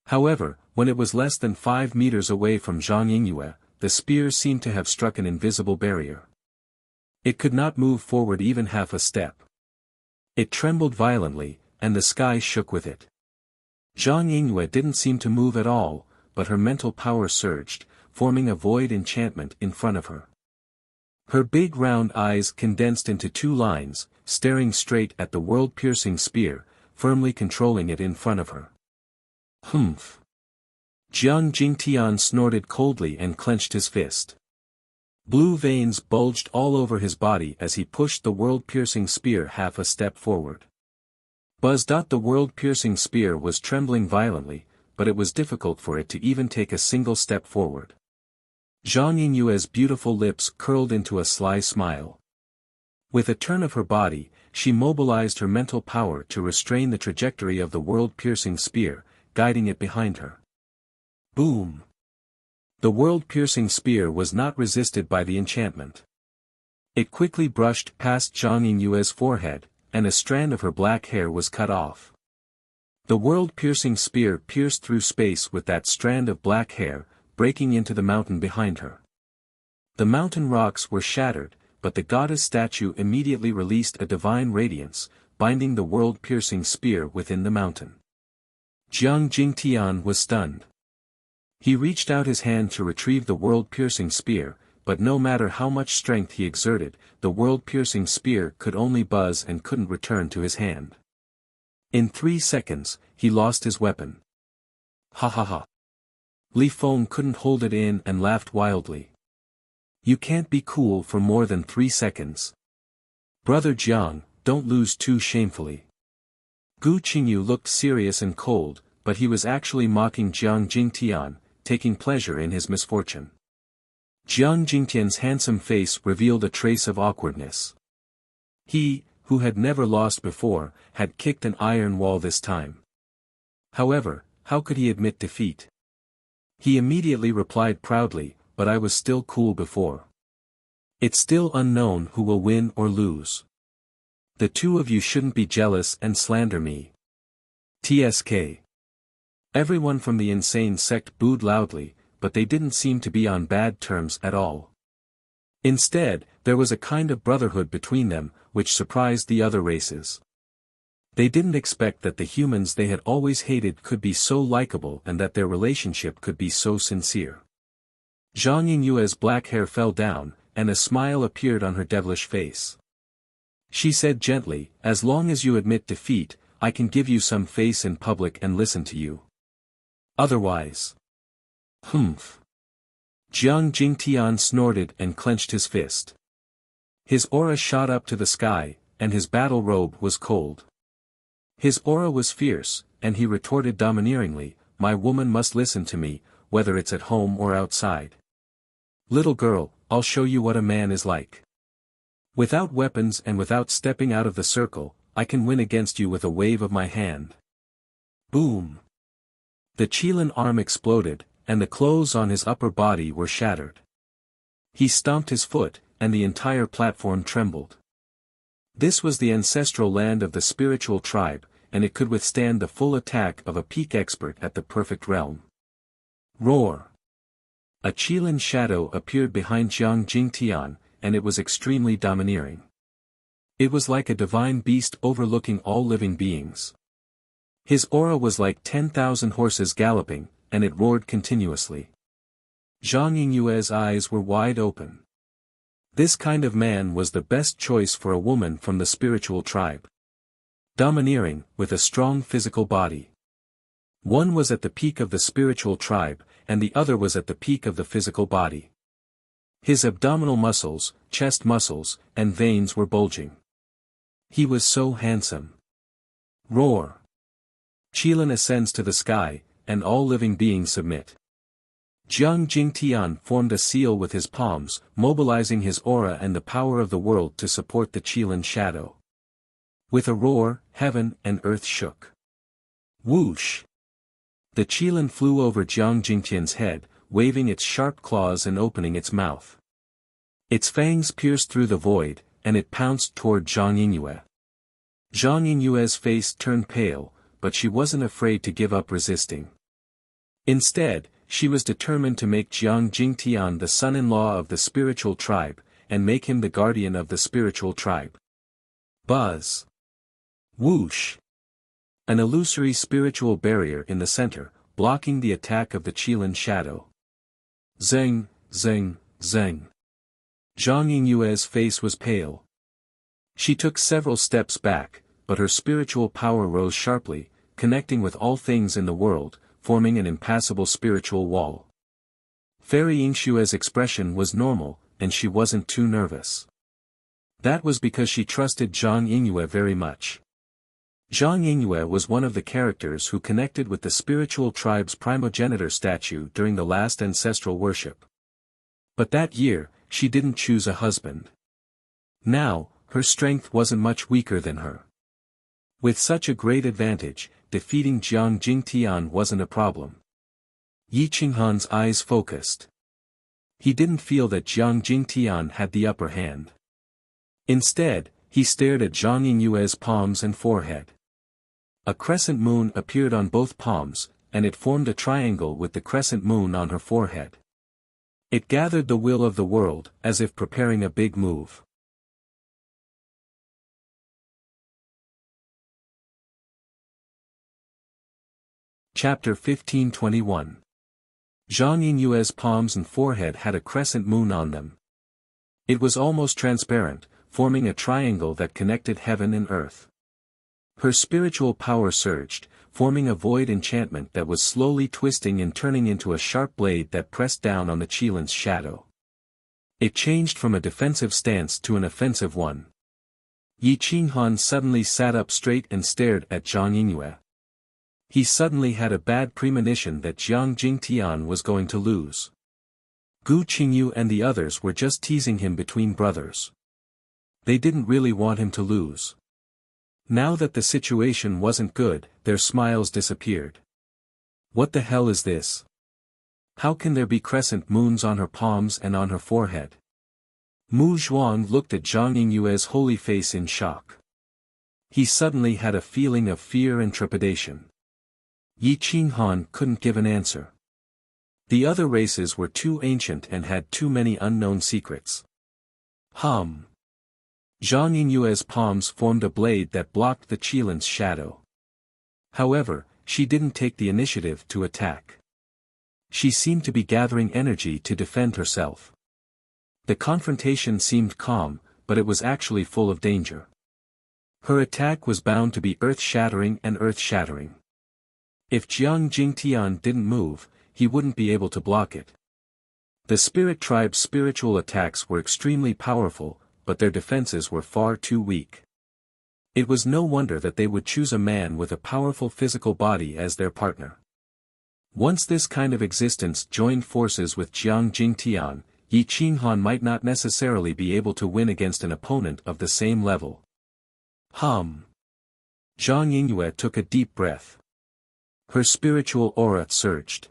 However, when it was less than 5 meters away from Zhang Yingyue, the spear seemed to have struck an invisible barrier. It could not move forward even half a step. It trembled violently, and the sky shook with it. Zhang Yingyue didn't seem to move at all, but her mental power surged, forming a void enchantment in front of her. Her big round eyes condensed into 2 lines, staring straight at the world-piercing spear, firmly controlling it in front of her. Humph! Jiang Jingtian snorted coldly and clenched his fist. Blue veins bulged all over his body as he pushed the world-piercing spear half a step forward. Buzz. The world-piercing spear was trembling violently, but it was difficult for it to even take a single step forward. Zhang Yingyue's beautiful lips curled into a sly smile. With a turn of her body, she mobilized her mental power to restrain the trajectory of the world-piercing spear, guiding it behind her. Boom! The world-piercing spear was not resisted by the enchantment. It quickly brushed past Zhang Yingyue's forehead, and a strand of her black hair was cut off. The world-piercing spear pierced through space with that strand of black hair, breaking into the mountain behind her. The mountain rocks were shattered, but the goddess statue immediately released a divine radiance, binding the world-piercing spear within the mountain. Jiang Jingtian was stunned. He reached out his hand to retrieve the world-piercing spear, but no matter how much strength he exerted, the world-piercing spear could only buzz and couldn't return to his hand. In 3 seconds, he lost his weapon. Ha ha ha. Li Feng couldn't hold it in and laughed wildly. You can't be cool for more than 3 seconds. Brother Jiang, don't lose too shamefully. Gu Qingyu looked serious and cold, but he was actually mocking Jiang Jingtian, taking pleasure in his misfortune. Jiang Jingtian's handsome face revealed a trace of awkwardness. He, who had never lost before, had kicked an iron wall this time. However, how could he admit defeat? He immediately replied proudly, but I was still cool before. It's still unknown who will win or lose. The 2 of you shouldn't be jealous and slander me. TSK. Everyone from the insane sect booed loudly, but they didn't seem to be on bad terms at all. Instead, there was a kind of brotherhood between them, which surprised the other races. They didn't expect that the humans they had always hated could be so likable and that their relationship could be so sincere. Zhang Yingyue's black hair fell down, and a smile appeared on her devilish face. She said gently, as long as you admit defeat, I can give you some face in public and listen to you. Otherwise. Humph. Jiang Jingtian snorted and clenched his fist. His aura shot up to the sky, and his battle robe was cold. His aura was fierce, and he retorted domineeringly, my woman must listen to me, whether it's at home or outside. Little girl, I'll show you what a man is like. Without weapons and without stepping out of the circle, I can win against you with a wave of my hand. Boom! The Qilin arm exploded, and the clothes on his upper body were shattered. He stomped his foot, and the entire platform trembled. This was the ancestral land of the spiritual tribe, and it could withstand the full attack of a peak expert at the perfect realm. Roar! A Qilin shadow appeared behind Jiang Jingtian, and it was extremely domineering. It was like a divine beast overlooking all living beings. His aura was like 10,000 horses galloping, and it roared continuously. Zhang Yingyue's eyes were wide open. This kind of man was the best choice for a woman from the spiritual tribe. Domineering, with a strong physical body. One was at the peak of the spiritual tribe, and the other was at the peak of the physical body. His abdominal muscles, chest muscles, and veins were bulging. He was so handsome. Roar! Qilin ascends to the sky, and all living beings submit. Jiang Jingtian formed a seal with his palms, mobilizing his aura and the power of the world to support the Qilin shadow. With a roar, heaven and earth shook. Whoosh! The Qilin flew over Jiang Jingtian's head, waving its sharp claws and opening its mouth. Its fangs pierced through the void, and it pounced toward Zhang Yingyue. Zhang Yingyue's face turned pale, but she wasn't afraid to give up resisting. Instead, she was determined to make Jiang Jingtian the son-in-law of the spiritual tribe, and make him the guardian of the spiritual tribe. Buzz! Whoosh! An illusory spiritual barrier in the center, blocking the attack of the Qilin shadow. Zeng, zeng, zeng. Zhang Yingyue's face was pale. She took several steps back, but her spiritual power rose sharply, connecting with all things in the world, forming an impassable spiritual wall. Fairy Yingshue's expression was normal, and she wasn't too nervous. That was because she trusted Zhang Yingyue very much. Zhang Yingyue was one of the characters who connected with the spiritual tribe's primogenitor statue during the last ancestral worship. But that year, she didn't choose a husband. Now, her strength wasn't much weaker than her. With such a great advantage, defeating Jiang Jingtian wasn't a problem. Yi Qinghan's eyes focused. He didn't feel that Jiang Jingtian had the upper hand. Instead, he stared at Zhang Yingyue's palms and forehead. A crescent moon appeared on both palms, and it formed a triangle with the crescent moon on her forehead. It gathered the will of the world, as if preparing a big move. Chapter 1521. Zhang Yingyue's palms and forehead had a crescent moon on them. It was almost transparent, forming a triangle that connected heaven and earth. Her spiritual power surged, forming a void enchantment that was slowly twisting and turning into a sharp blade that pressed down on the Qilin's shadow. It changed from a defensive stance to an offensive one. Yi Qinghan suddenly sat up straight and stared at Zhang Yingyue. He suddenly had a bad premonition that Jiang Jingtian was going to lose. Gu Qingyu and the others were just teasing him between brothers. They didn't really want him to lose. Now that the situation wasn't good, their smiles disappeared. What the hell is this? How can there be crescent moons on her palms and on her forehead? Mu Zhuang looked at Zhang Yingyue's holy face in shock. He suddenly had a feeling of fear and trepidation. Yi Qinghan couldn't give an answer. The other races were too ancient and had too many unknown secrets. Zhang Yingyue's palms formed a blade that blocked the Qilin's shadow. However, she didn't take the initiative to attack. She seemed to be gathering energy to defend herself. The confrontation seemed calm, but it was actually full of danger. Her attack was bound to be earth-shattering and earth-shattering. If Jiang Jingtian didn't move, he wouldn't be able to block it. The spirit tribe's spiritual attacks were extremely powerful, but their defenses were far too weak. It was no wonder that they would choose a man with a powerful physical body as their partner. Once this kind of existence joined forces with Jiang Jingtian, Yi Qinghan might not necessarily be able to win against an opponent of the same level. Zhang Yingyue took a deep breath. Her spiritual aura surged.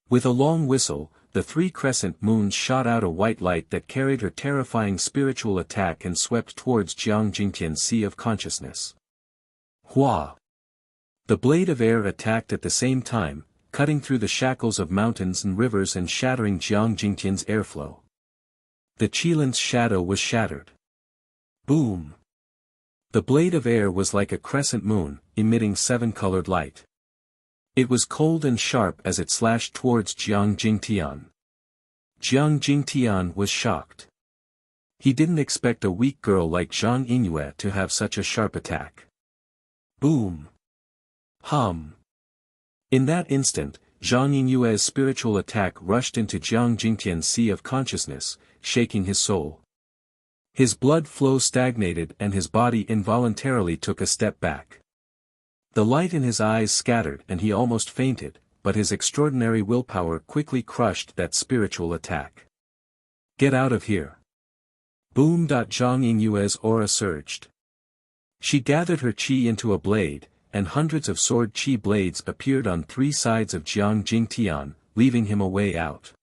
With a long whistle, the three crescent moons shot out a white light that carried her terrifying spiritual attack and swept towards Jiang Jingtian's sea of consciousness. Hua! The blade of air attacked at the same time, cutting through the shackles of mountains and rivers and shattering Jiang Jingtian's airflow. The Qilin's shadow was shattered. Boom! The blade of air was like a crescent moon, emitting seven-colored light. It was cold and sharp as it slashed towards Jiang Jingtian. Jiang Jingtian was shocked. He didn't expect a weak girl like Zhang Yingyue to have such a sharp attack. Boom! Hum! In that instant, Zhang Yingyue's spiritual attack rushed into Jiang Jingtian's sea of consciousness, shaking his soul. His blood flow stagnated and his body involuntarily took a step back. The light in his eyes scattered and he almost fainted, but his extraordinary willpower quickly crushed that spiritual attack. Get out of here! Boom! Zhang Yingyue's aura surged. She gathered her qi into a blade, and hundreds of sword qi blades appeared on three sides of Jiang Jingtian, leaving him a way out.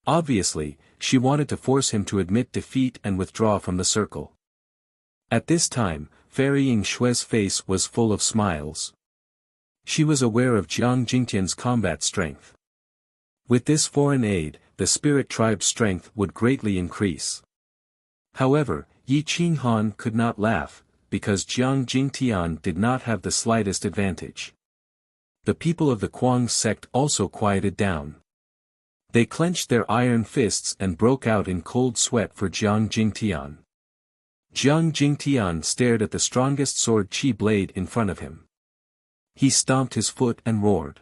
Obviously, she wanted to force him to admit defeat and withdraw from the circle. At this time, Fairy Yingshue's face was full of smiles. She was aware of Jiang Jingtian's combat strength. With this foreign aid, the spirit tribe's strength would greatly increase. However, Yi Qinghan could not laugh, because Jiang Jingtian did not have the slightest advantage. The people of the Kuang sect also quieted down. They clenched their iron fists and broke out in cold sweat for Jiang Jingtian. Jiang Jingtian stared at the strongest sword qi blade in front of him. He stomped his foot and roared.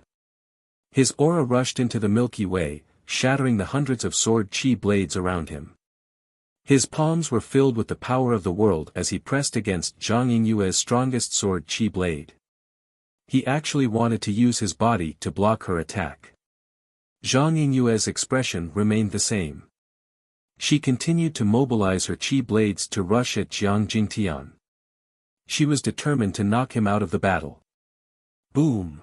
His aura rushed into the Milky Way, shattering the hundreds of sword qi blades around him. His palms were filled with the power of the world as he pressed against Zhang Yingyue's strongest sword qi blade. He actually wanted to use his body to block her attack. Zhang Yingyue's expression remained the same. She continued to mobilize her qi blades to rush at Jiang Jingtian. She was determined to knock him out of the battle. Boom!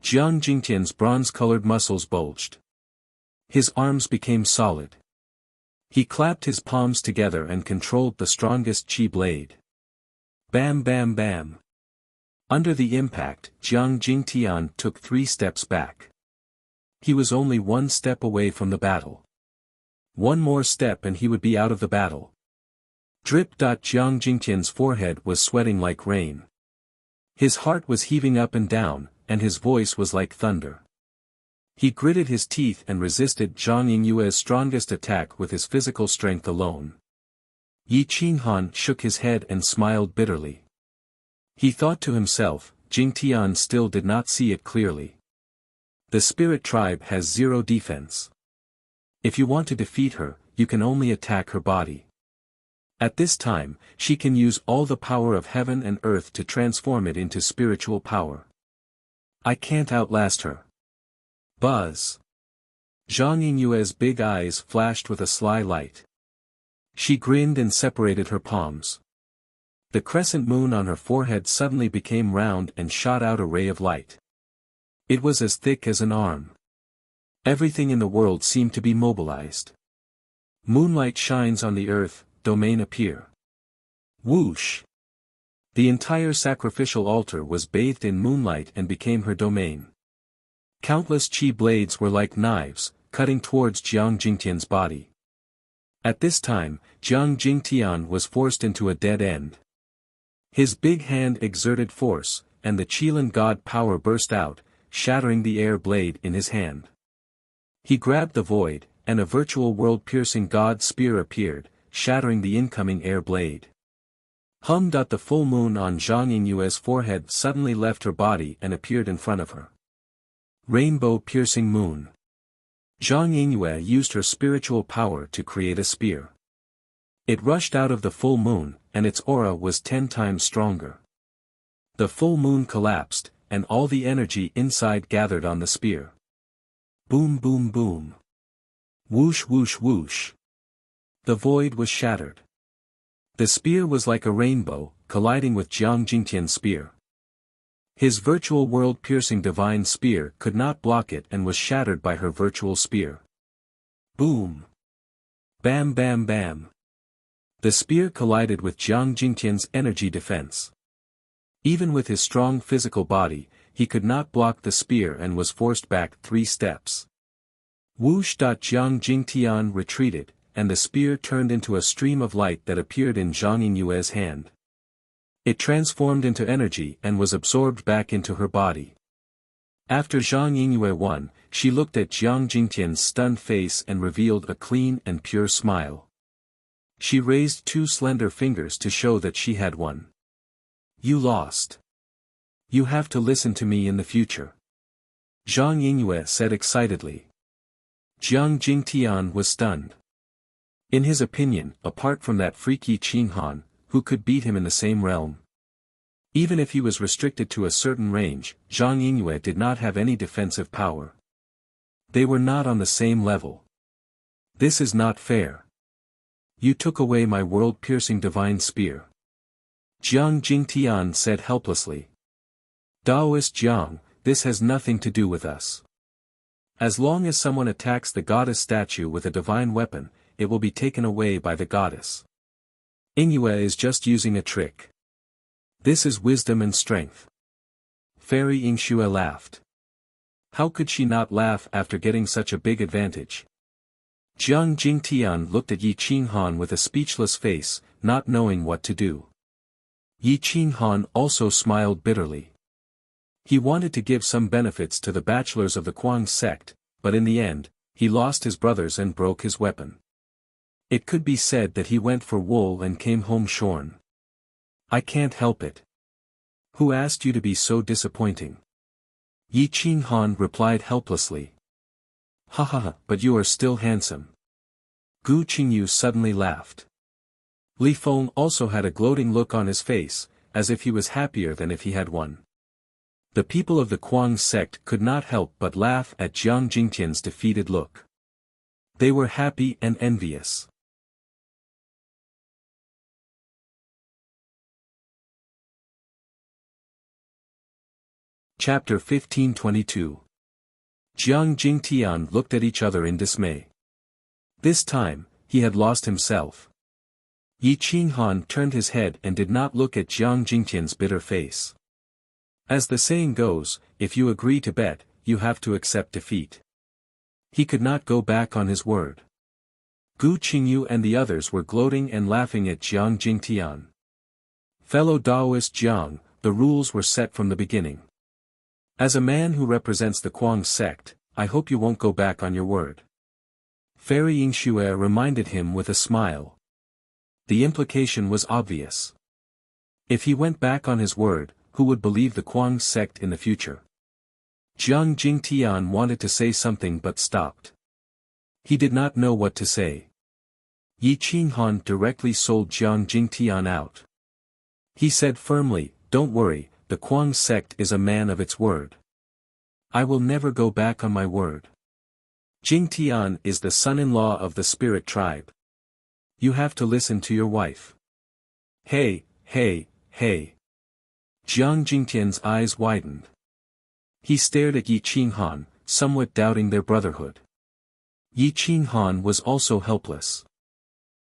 Jiang Jingtian's bronze-colored muscles bulged. His arms became solid. He clapped his palms together and controlled the strongest qi blade. Bam bam bam. Under the impact, Jiang Jingtian took 3 steps back. He was only 1 step away from the battle. 1 more step and he would be out of the battle. Drip. Jiang Jingtian's forehead was sweating like rain. His heart was heaving up and down, and his voice was like thunder. He gritted his teeth and resisted Zhang Yingyue's strongest attack with his physical strength alone. Yi Qinghan shook his head and smiled bitterly. He thought to himself, Jingtian still did not see it clearly. The spirit tribe has 0 defense. If you want to defeat her, you can only attack her body. At this time, she can use all the power of heaven and earth to transform it into spiritual power. I can't outlast her. Buzz. Zhang Yingyue's big eyes flashed with a sly light. She grinned and separated her palms. The crescent moon on her forehead suddenly became round and shot out a ray of light. It was as thick as an arm. Everything in the world seemed to be mobilized. Moonlight shines on the earth, domain appear. Whoosh! The entire sacrificial altar was bathed in moonlight and became her domain. Countless qi blades were like knives, cutting towards Jiang Jingtian's body. At this time, Jiang Jingtian was forced into a dead end. His big hand exerted force, and the Qilin god power burst out, shattering the air blade in his hand. He grabbed the void, and a virtual world-piercing god spear appeared, shattering the incoming air blade. Hum. The full moon on Zhang Yingyue's forehead suddenly left her body and appeared in front of her. Rainbow-piercing moon. Zhang Yingyue used her spiritual power to create a spear. It rushed out of the full moon, and its aura was 10 times stronger. The full moon collapsed, and all the energy inside gathered on the spear. Boom boom boom. Whoosh whoosh whoosh. The void was shattered. The spear was like a rainbow, colliding with Jiang Jingtian's spear. His virtual world-piercing divine spear could not block it and was shattered by her virtual spear. Boom! Bam bam bam! The spear collided with Jiang Jingtian's energy defense. Even with his strong physical body, he could not block the spear and was forced back 3 steps. Whoosh! Jiang Jingtian retreated, and the spear turned into a stream of light that appeared in Zhang Yinyue's hand. It transformed into energy and was absorbed back into her body. After Zhang Yinyue won, she looked at Jiang Jingtian's stunned face and revealed a clean and pure smile. She raised 2 slender fingers to show that she had won. You lost. You have to listen to me in the future. Zhang Yinyue said excitedly. Jiang Jingtian was stunned. In his opinion, apart from that freaky Qing Han, who could beat him in the same realm? Even if he was restricted to a certain range, Zhang Yinyue did not have any defensive power. They were not on the same level. This is not fair. You took away my world-piercing divine spear. Jiang Jingtian said helplessly. Daoist Jiang, this has nothing to do with us. As long as someone attacks the goddess statue with a divine weapon, it will be taken away by the goddess. Yinyue is just using a trick. This is wisdom and strength. Fairy Yingxue laughed. How could she not laugh after getting such a big advantage? Jiang Jingtian looked at Yi Qinghan with a speechless face, not knowing what to do. Yi Qinghan also smiled bitterly. He wanted to give some benefits to the bachelors of the Kuang sect, but in the end, he lost his brothers and broke his weapon. It could be said that he went for wool and came home shorn. I can't help it. Who asked you to be so disappointing? Yi Qinghan replied helplessly. Ha ha ha, but you are still handsome. Gu Qingyu suddenly laughed. Li Feng also had a gloating look on his face, as if he was happier than if he had won. The people of the Kuang sect could not help but laugh at Jiang Jingtian's defeated look. They were happy and envious. Chapter 1522. Jiang Jingtian looked at each other in dismay. This time, he had lost himself. Yi Qinghan turned his head and did not look at Jiang Jingtian's bitter face. As the saying goes, if you agree to bet, you have to accept defeat. He could not go back on his word. Gu Qingyu and the others were gloating and laughing at Jiang Jingtian. Fellow Daoist Jiang, the rules were set from the beginning. As a man who represents the Kuang sect, I hope you won't go back on your word. Fairy Yingxue reminded him with a smile. The implication was obvious. If he went back on his word, who would believe the Kuang sect in the future? Jiang Jingtian wanted to say something but stopped. He did not know what to say. Yi Qinghan directly sold Jiang Jingtian out. He said firmly, "Don't worry, the Kuang sect is a man of its word. I will never go back on my word. Jingtian is the son-in-law of the spirit tribe. You have to listen to your wife." Hey, hey, hey. Jiang Jingtian's eyes widened. He stared at Yi Qinghan, somewhat doubting their brotherhood. Yi Qinghan was also helpless.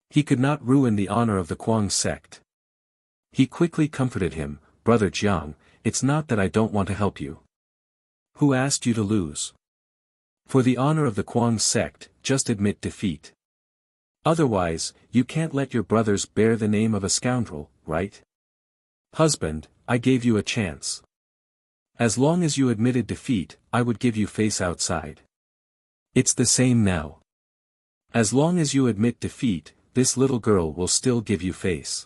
He could not ruin the honor of the Kuang sect. He quickly comforted him, "Brother Jiang, it's not that I don't want to help you. Who asked you to lose? For the honor of the Kuang sect, just admit defeat. Otherwise, you can't let your brothers bear the name of a scoundrel, right? Husband, I gave you a chance. As long as you admitted defeat, I would give you face outside. It's the same now. As long as you admit defeat, this little girl will still give you face.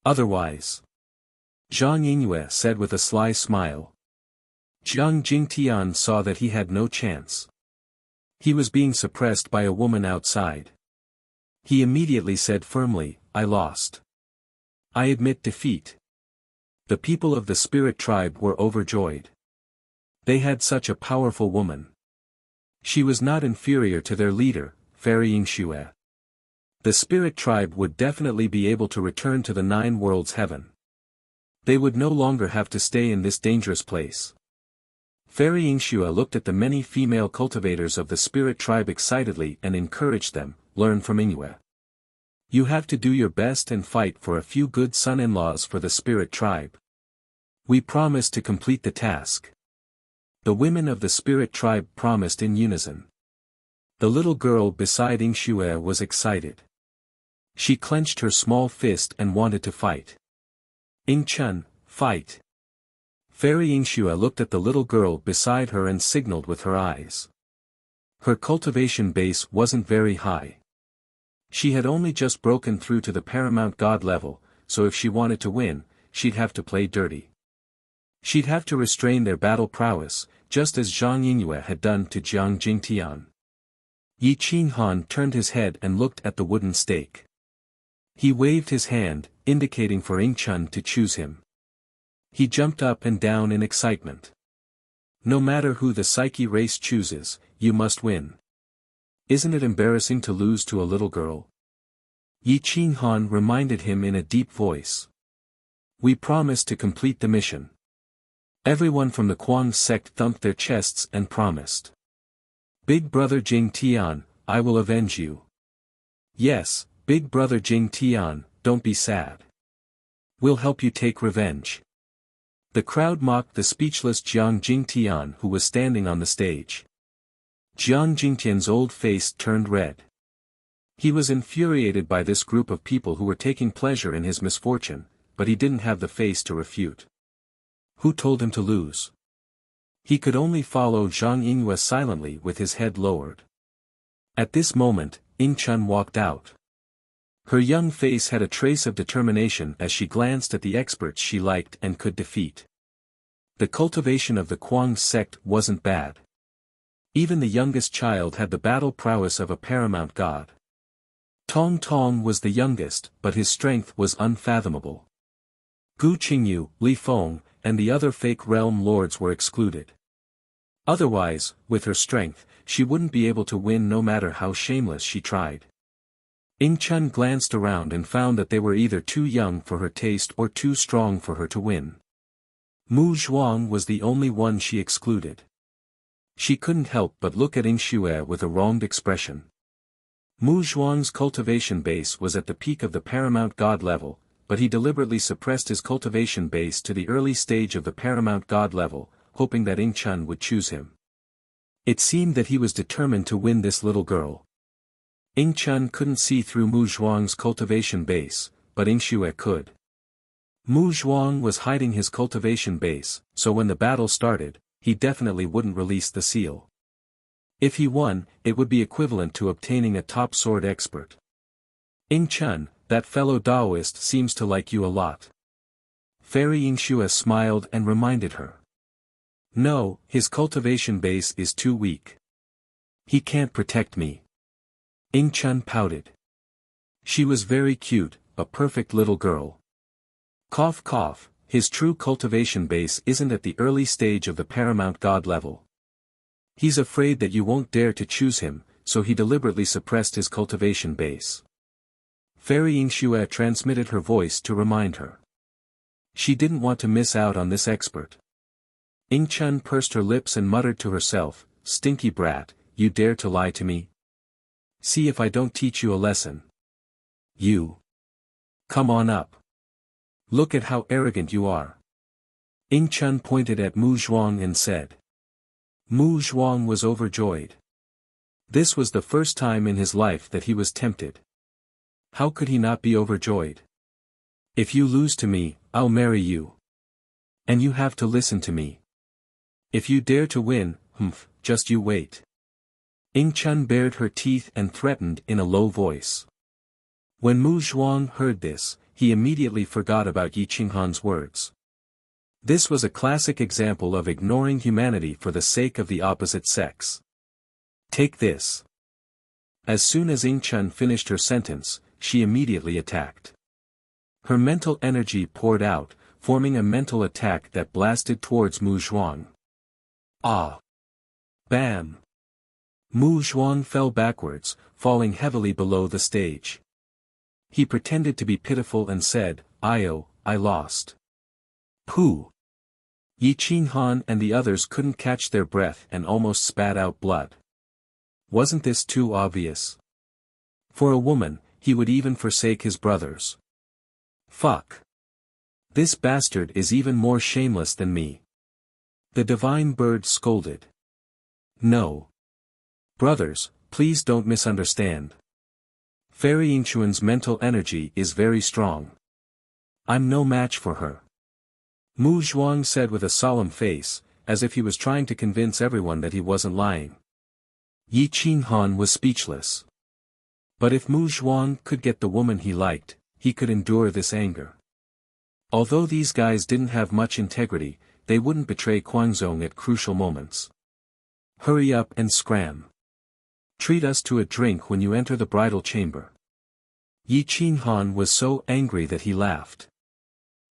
Otherwise." Zhang Yinyue said with a sly smile. Jiang Jingtian saw that he had no chance. He was being suppressed by a woman outside. He immediately said firmly, "I lost. I admit defeat." The people of the spirit tribe were overjoyed. They had such a powerful woman. She was not inferior to their leader, Fairy Yingxue. The spirit tribe would definitely be able to return to the 9 worlds heaven. They would no longer have to stay in this dangerous place. Fairy Yingxue looked at the many female cultivators of the spirit tribe excitedly and encouraged them, learn from Yingxue. You have to do your best and fight for a few good son-in-laws for the spirit tribe. We promise to complete the task. The women of the spirit tribe promised in unison. The little girl beside Yingxue was excited. She clenched her small fist and wanted to fight. Yingchen, fight. Fairy Yingxue looked at the little girl beside her and signaled with her eyes. Her cultivation base wasn't very high. She had only just broken through to the paramount god level, so if she wanted to win, she'd have to play dirty. She'd have to restrain their battle prowess, just as Zhang Yingyue had done to Jiang Jingtian. Yi Qinghan turned his head and looked at the wooden stake. He waved his hand, indicating for Yingchen to choose him. He jumped up and down in excitement. No matter who the psyche race chooses, you must win. Isn't it embarrassing to lose to a little girl? Yi Qinghan reminded him in a deep voice. We promise to complete the mission. Everyone from the Kuang sect thumped their chests and promised. Big brother Jing Tian, I will avenge you. Yes, big brother Jing Tian, don't be sad. We'll help you take revenge. The crowd mocked the speechless Jiang Jingtian who was standing on the stage. Jiang Jingtian's old face turned red. He was infuriated by this group of people who were taking pleasure in his misfortune, but he didn't have the face to refute. Who told him to lose? He could only follow Zhang Yingyue silently with his head lowered. At this moment, Yingchen walked out. Her young face had a trace of determination as she glanced at the experts she liked and could defeat. The cultivation of the Kuang sect wasn't bad. Even the youngest child had the battle prowess of a paramount god. Tong Tong was the youngest, but his strength was unfathomable. Gu Qingyu, Li Feng, and the other fake realm lords were excluded. Otherwise, with her strength, she wouldn't be able to win no matter how shameless she tried. Yingchen glanced around and found that they were either too young for her taste or too strong for her to win. Mu Zhuang was the only one she excluded. She couldn't help but look at Yingxue with a wronged expression. Mu Zhuang's cultivation base was at the peak of the paramount god level, but he deliberately suppressed his cultivation base to the early stage of the paramount god level, hoping that Yingchen would choose him. It seemed that he was determined to win this little girl. Yingchen couldn't see through Mu Zhuang's cultivation base, but Yingxue could. Mu Zhuang was hiding his cultivation base, so when the battle started, he definitely wouldn't release the seal. If he won, it would be equivalent to obtaining a top sword expert. Yingchen, that fellow Taoist seems to like you a lot. Fairy Yingxue smiled and reminded her. No, his cultivation base is too weak. He can't protect me. Yingchen pouted. She was very cute, a perfect little girl. Cough cough, his true cultivation base isn't at the early stage of the paramount god level. He's afraid that you won't dare to choose him, so he deliberately suppressed his cultivation base. Fairy Yingxue transmitted her voice to remind her. She didn't want to miss out on this expert. Yingchen pursed her lips and muttered to herself, stinky brat, you dare to lie to me? See if I don't teach you a lesson. You. Come on up. Look at how arrogant you are. Yingchen pointed at Mu Zhuang and said. Mu Zhuang was overjoyed. This was the first time in his life that he was tempted. How could he not be overjoyed? If you lose to me, I'll marry you. And you have to listen to me. If you dare to win, just you wait. Yingchen bared her teeth and threatened in a low voice. When Mu Zhuang heard this, he immediately forgot about Yi Qinghan's words. This was a classic example of ignoring humanity for the sake of the opposite sex. Take this. As soon as Yingchen finished her sentence, she immediately attacked. Her mental energy poured out, forming a mental attack that blasted towards Mu Zhuang. Ah! Bam! Mu Zhuang fell backwards, falling heavily below the stage. He pretended to be pitiful and said, I lost. Pooh! Yi Qinghan and the others couldn't catch their breath and almost spat out blood. Wasn't this too obvious? For a woman, he would even forsake his brothers. Fuck. This bastard is even more shameless than me. The divine bird scolded. No. Brothers, please don't misunderstand. Fairy Yingxuan's mental energy is very strong. I'm no match for her. Mu Zhuang said with a solemn face, as if he was trying to convince everyone that he wasn't lying. Yi Qinghan was speechless. But if Mu Zhuang could get the woman he liked, he could endure this anger. Although these guys didn't have much integrity, they wouldn't betray Guangzong at crucial moments. Hurry up and scram. Treat us to a drink when you enter the bridal chamber. Yi Qinghan was so angry that he laughed.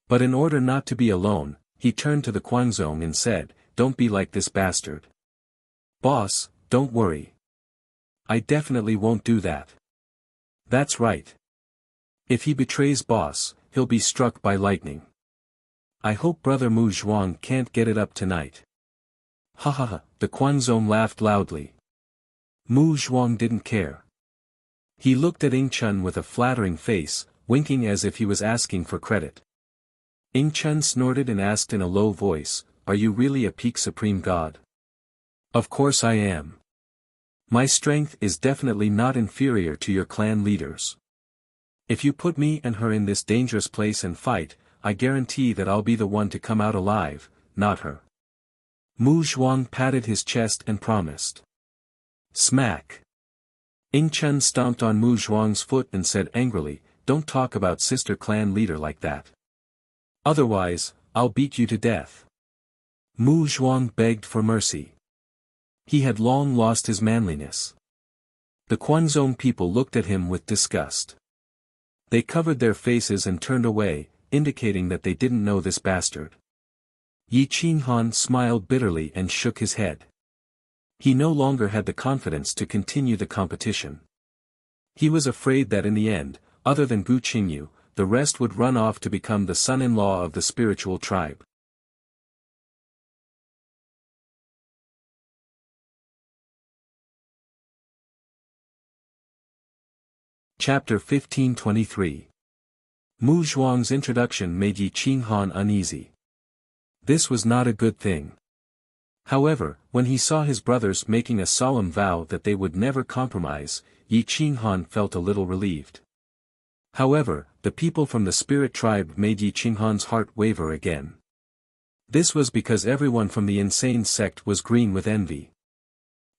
But in order not to be alone, he turned to the Guangzong and said, "Don't be like this bastard." "Boss, don't worry. I definitely won't do that." "That's right. If he betrays boss, he'll be struck by lightning. I hope brother Mu Zhuang can't get it up tonight." Ha ha ha, the Guangzong laughed loudly. Mu Zhuang didn't care. He looked at Ying Chun with a flattering face, winking as if he was asking for credit. Ying Chun snorted and asked in a low voice, "Are you really a peak supreme god?" "Of course I am. My strength is definitely not inferior to your clan leaders. If you put me and her in this dangerous place and fight, I guarantee that I'll be the one to come out alive, not her." Mu Zhuang patted his chest and promised. Smack. Ying Chun stomped on Mu Zhuang's foot and said angrily, "Don't talk about sister clan leader like that. Otherwise, I'll beat you to death." Mu Zhuang begged for mercy. He had long lost his manliness. The Guangzong people looked at him with disgust. They covered their faces and turned away, indicating that they didn't know this bastard. Yi Qinghan smiled bitterly and shook his head. He no longer had the confidence to continue the competition. He was afraid that in the end, other than Gu Qingyu, the rest would run off to become the son-in-law of the spiritual tribe. Chapter 1523. Mu Zhuang's introduction made Yi Qinghan uneasy. This was not a good thing. However, when he saw his brothers making a solemn vow that they would never compromise, Yi Qinghan felt a little relieved. However, the people from the spirit tribe made Yi Qinghan's heart waver again. This was because everyone from the insane sect was green with envy.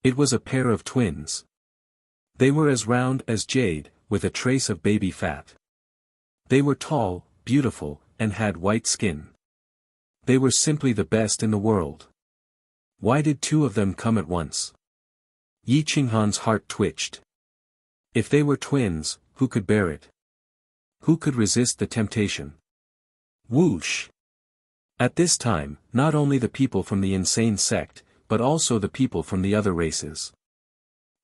It was a pair of twins. They were as round as jade, with a trace of baby fat. They were tall, beautiful, and had white skin. They were simply the best in the world. Why did two of them come at once? Yi Qinghan's heart twitched. If they were twins, who could bear it? Who could resist the temptation? Whoosh! At this time, not only the people from the insane sect, but also the people from the other races.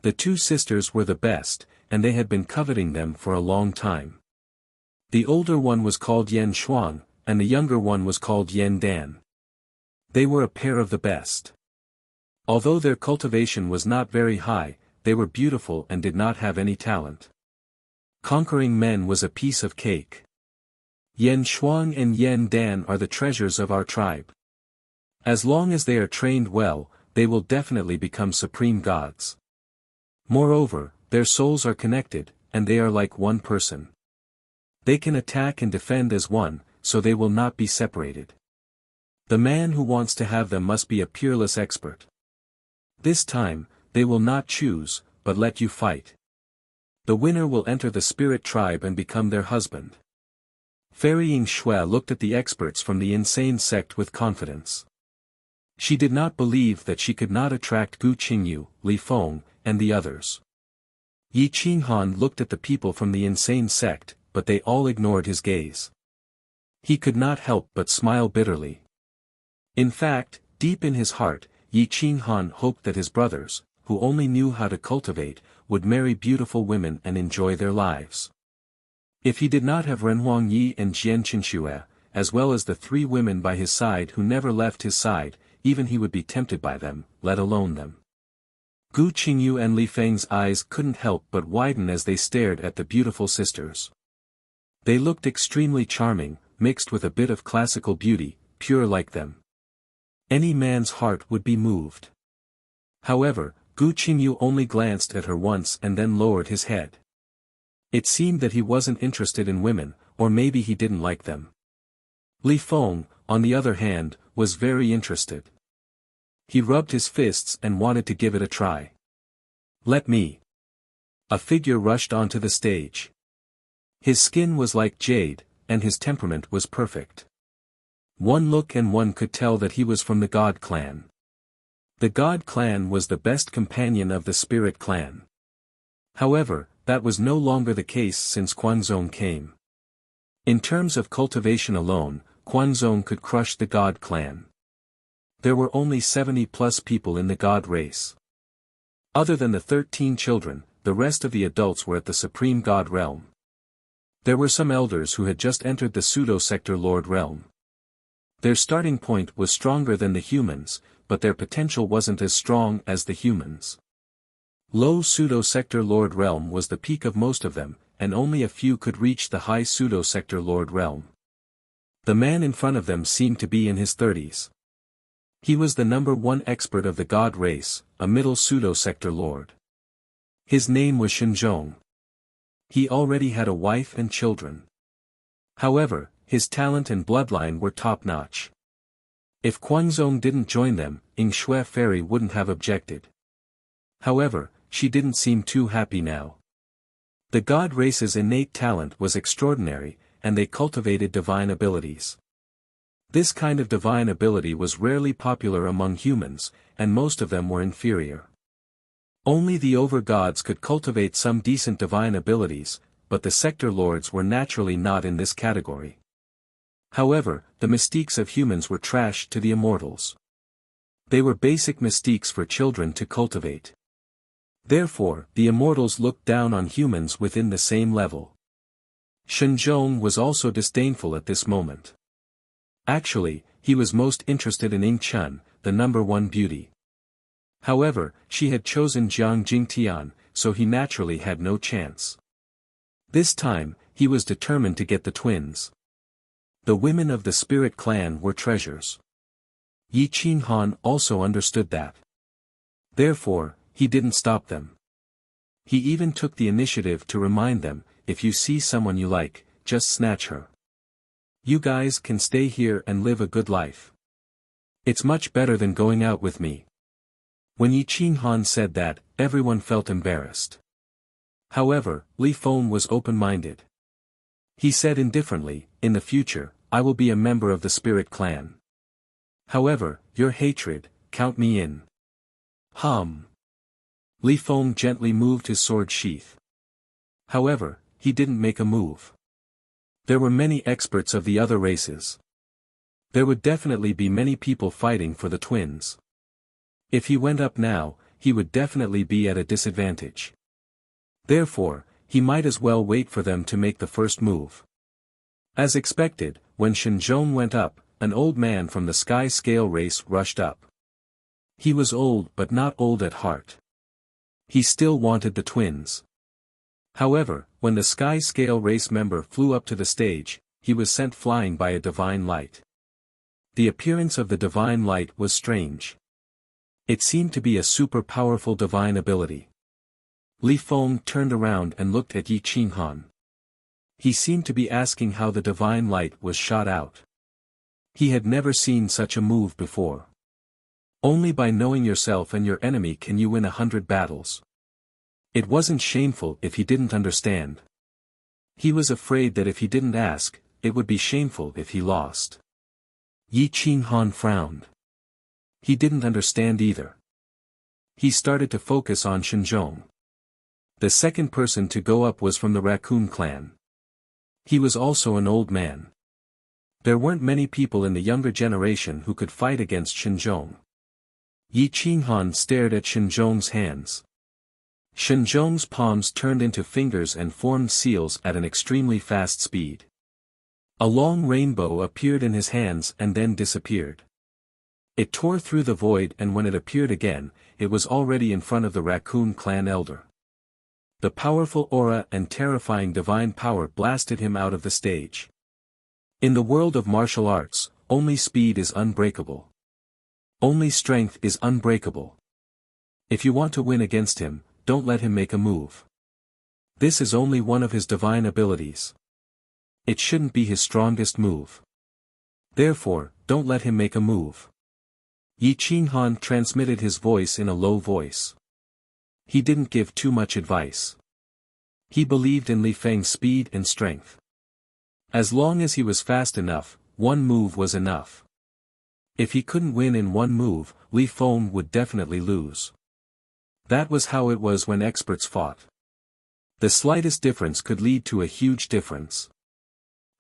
The two sisters were the best, and they had been coveting them for a long time. The older one was called Yan Shuang, and the younger one was called Yan Dan. They were a pair of the best. Although their cultivation was not very high, they were beautiful and did not have any talent. Conquering men was a piece of cake. Yan Shuang and Yan Dan are the treasures of our tribe. As long as they are trained well, they will definitely become supreme gods. Moreover, their souls are connected, and they are like one person. They can attack and defend as one, so they will not be separated. The man who wants to have them must be a peerless expert. This time, they will not choose, but let you fight. The winner will enter the spirit tribe and become their husband. Fairy Yingxue looked at the experts from the insane sect with confidence. She did not believe that she could not attract Gu Qingyu, Li Feng, and the others. Yi Qinghan looked at the people from the insane sect, but they all ignored his gaze. He could not help but smile bitterly. In fact, deep in his heart, Yi Qinghan hoped that his brothers, who only knew how to cultivate, would marry beautiful women and enjoy their lives. If he did not have Renhuang Yi and Jian Qinxue, as well as the 3 women by his side who never left his side, even he would be tempted by them, let alone them. Gu Qingyu and Li Feng's eyes couldn't help but widen as they stared at the beautiful sisters. They looked extremely charming, mixed with a bit of classical beauty, pure like them. Any man's heart would be moved. However, Gu Qingyu only glanced at her once and then lowered his head. It seemed that he wasn't interested in women, or maybe he didn't like them. Li Feng, on the other hand, was very interested. He rubbed his fists and wanted to give it a try. Let me. A figure rushed onto the stage. His skin was like jade, and his temperament was perfect. One look and one could tell that he was from the God clan. The God clan was the best companion of the Spirit clan. However, that was no longer the case since Quanzong came. In terms of cultivation alone, Quanzong could crush the God clan. There were only 70+ people in the God race. Other than the 13 children, the rest of the adults were at the Supreme God realm. There were some elders who had just entered the pseudo-sector Lord realm. Their starting point was stronger than the humans, but their potential wasn't as strong as the humans. Low pseudo-sector Lord realm was the peak of most of them, and only a few could reach the high pseudo-sector Lord realm. The man in front of them seemed to be in his 30s. He was the number 1 expert of the God race, a middle pseudo-sector lord. His name was Shinzhong. He already had a wife and children. However, his talent and bloodline were top-notch. If Quanzong didn't join them, Ying Shui Fairy wouldn't have objected. However, she didn't seem too happy now. The God race's innate talent was extraordinary, and they cultivated divine abilities. This kind of divine ability was rarely popular among humans, and most of them were inferior. Only the over-gods could cultivate some decent divine abilities, but the sector lords were naturally not in this category. However, the mystiques of humans were trash to the immortals. They were basic mystiques for children to cultivate. Therefore, the immortals looked down on humans within the same level. Shinzhong was also disdainful at this moment. Actually, he was most interested in Ying Chun, the number 1 beauty. However, she had chosen Jiang Jingtian, so he naturally had no chance. This time, he was determined to get the twins. The women of the Spirit clan were treasures. Yi Qinghan also understood that. Therefore, he didn't stop them. He even took the initiative to remind them, if you see someone you like, just snatch her. You guys can stay here and live a good life. It's much better than going out with me. When Yi Qinghan said that, everyone felt embarrassed. However, Li Feng was open-minded. He said indifferently, in the future, I will be a member of the Spirit clan. However, your hatred, count me in. Li Feng gently moved his sword sheath. However, he didn't make a move. There were many experts of the other races. There would definitely be many people fighting for the twins. If he went up now, he would definitely be at a disadvantage. Therefore, he might as well wait for them to make the first move. As expected, when Shinzhong went up, an old man from the Sky Scale race rushed up. He was old but not old at heart. He still wanted the twins. However, when the Sky Scale race member flew up to the stage, he was sent flying by a divine light. The appearance of the divine light was strange. It seemed to be a super powerful divine ability. Li Feng turned around and looked at Yi Qinghan. He seemed to be asking how the divine light was shot out. He had never seen such a move before. Only by knowing yourself and your enemy can you win 100 battles. It wasn't shameful if he didn't understand. He was afraid that if he didn't ask, it would be shameful if he lost. Yi Qinghan frowned. He didn't understand either. He started to focus on Shinzhong. The second person to go up was from the Raccoon clan. He was also an old man. There weren't many people in the younger generation who could fight against Shinzhong. Yi Qinghan stared at Shinzhong's hands. Shinzhong's palms turned into fingers and formed seals at an extremely fast speed. A long rainbow appeared in his hands and then disappeared. It tore through the void, and when it appeared again, it was already in front of the raccoon clan elder. The powerful aura and terrifying divine power blasted him out of the stage. In the world of martial arts, only speed is unbreakable. Only strength is unbreakable. If you want to win against him, don't let him make a move. This is only one of his divine abilities. It shouldn't be his strongest move. Therefore, don't let him make a move. Yi Qinghan transmitted his voice in a low voice. He didn't give too much advice. He believed in Li Feng's speed and strength. As long as he was fast enough, one move was enough. If he couldn't win in one move, Li Feng would definitely lose. That was how it was when experts fought. The slightest difference could lead to a huge difference.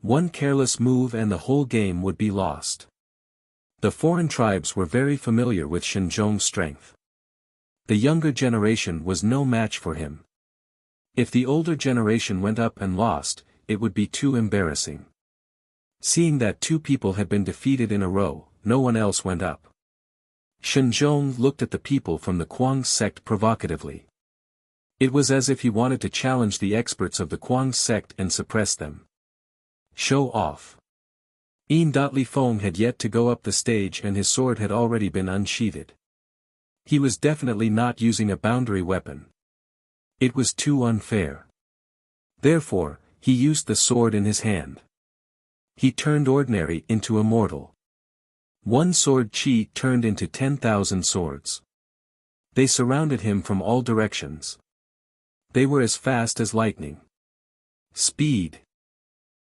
One careless move and the whole game would be lost. The foreign tribes were very familiar with Shen Zhong's strength. The younger generation was no match for him. If the older generation went up and lost, it would be too embarrassing. Seeing that two people had been defeated in a row, no one else went up. Shen Zhong looked at the people from the Kuang sect provocatively. It was as if he wanted to challenge the experts of the Kuang sect and suppress them. Show off. Li Feng had yet to go up the stage and his sword had already been unsheathed. He was definitely not using a boundary weapon. It was too unfair. Therefore, he used the sword in his hand. He turned ordinary into immortal. One sword chi turned into 10,000 swords. They surrounded him from all directions. They were as fast as lightning. Speed.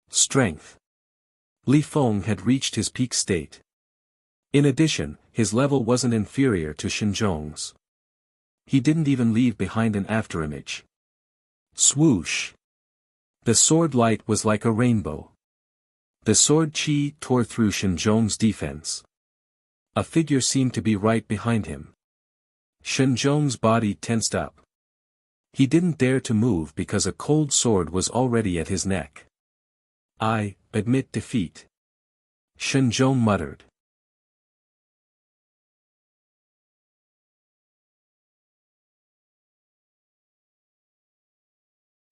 Strength. Li Feng had reached his peak state. In addition, his level wasn't inferior to Shen Zhong's. He didn't even leave behind an afterimage. Swoosh. The sword light was like a rainbow. The sword chi tore through Shen Zhong's defense. A figure seemed to be right behind him. Shen Zhong's body tensed up. He didn't dare to move because a cold sword was already at his neck. I admit defeat. Shen Zhong muttered.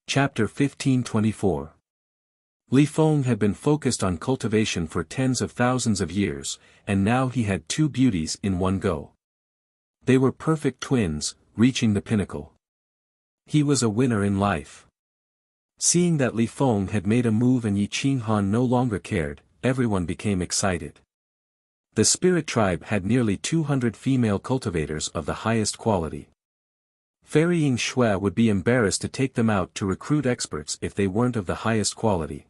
Chapter 1524. Li Feng had been focused on cultivation for tens of thousands of years, and now he had two beauties in one go. They were perfect twins, reaching the pinnacle. He was a winner in life. Seeing that Li Feng had made a move and Yi Qinghan no longer cared, everyone became excited. The spirit tribe had nearly 200 female cultivators of the highest quality. Ferrying Shui would be embarrassed to take them out to recruit experts if they weren't of the highest quality.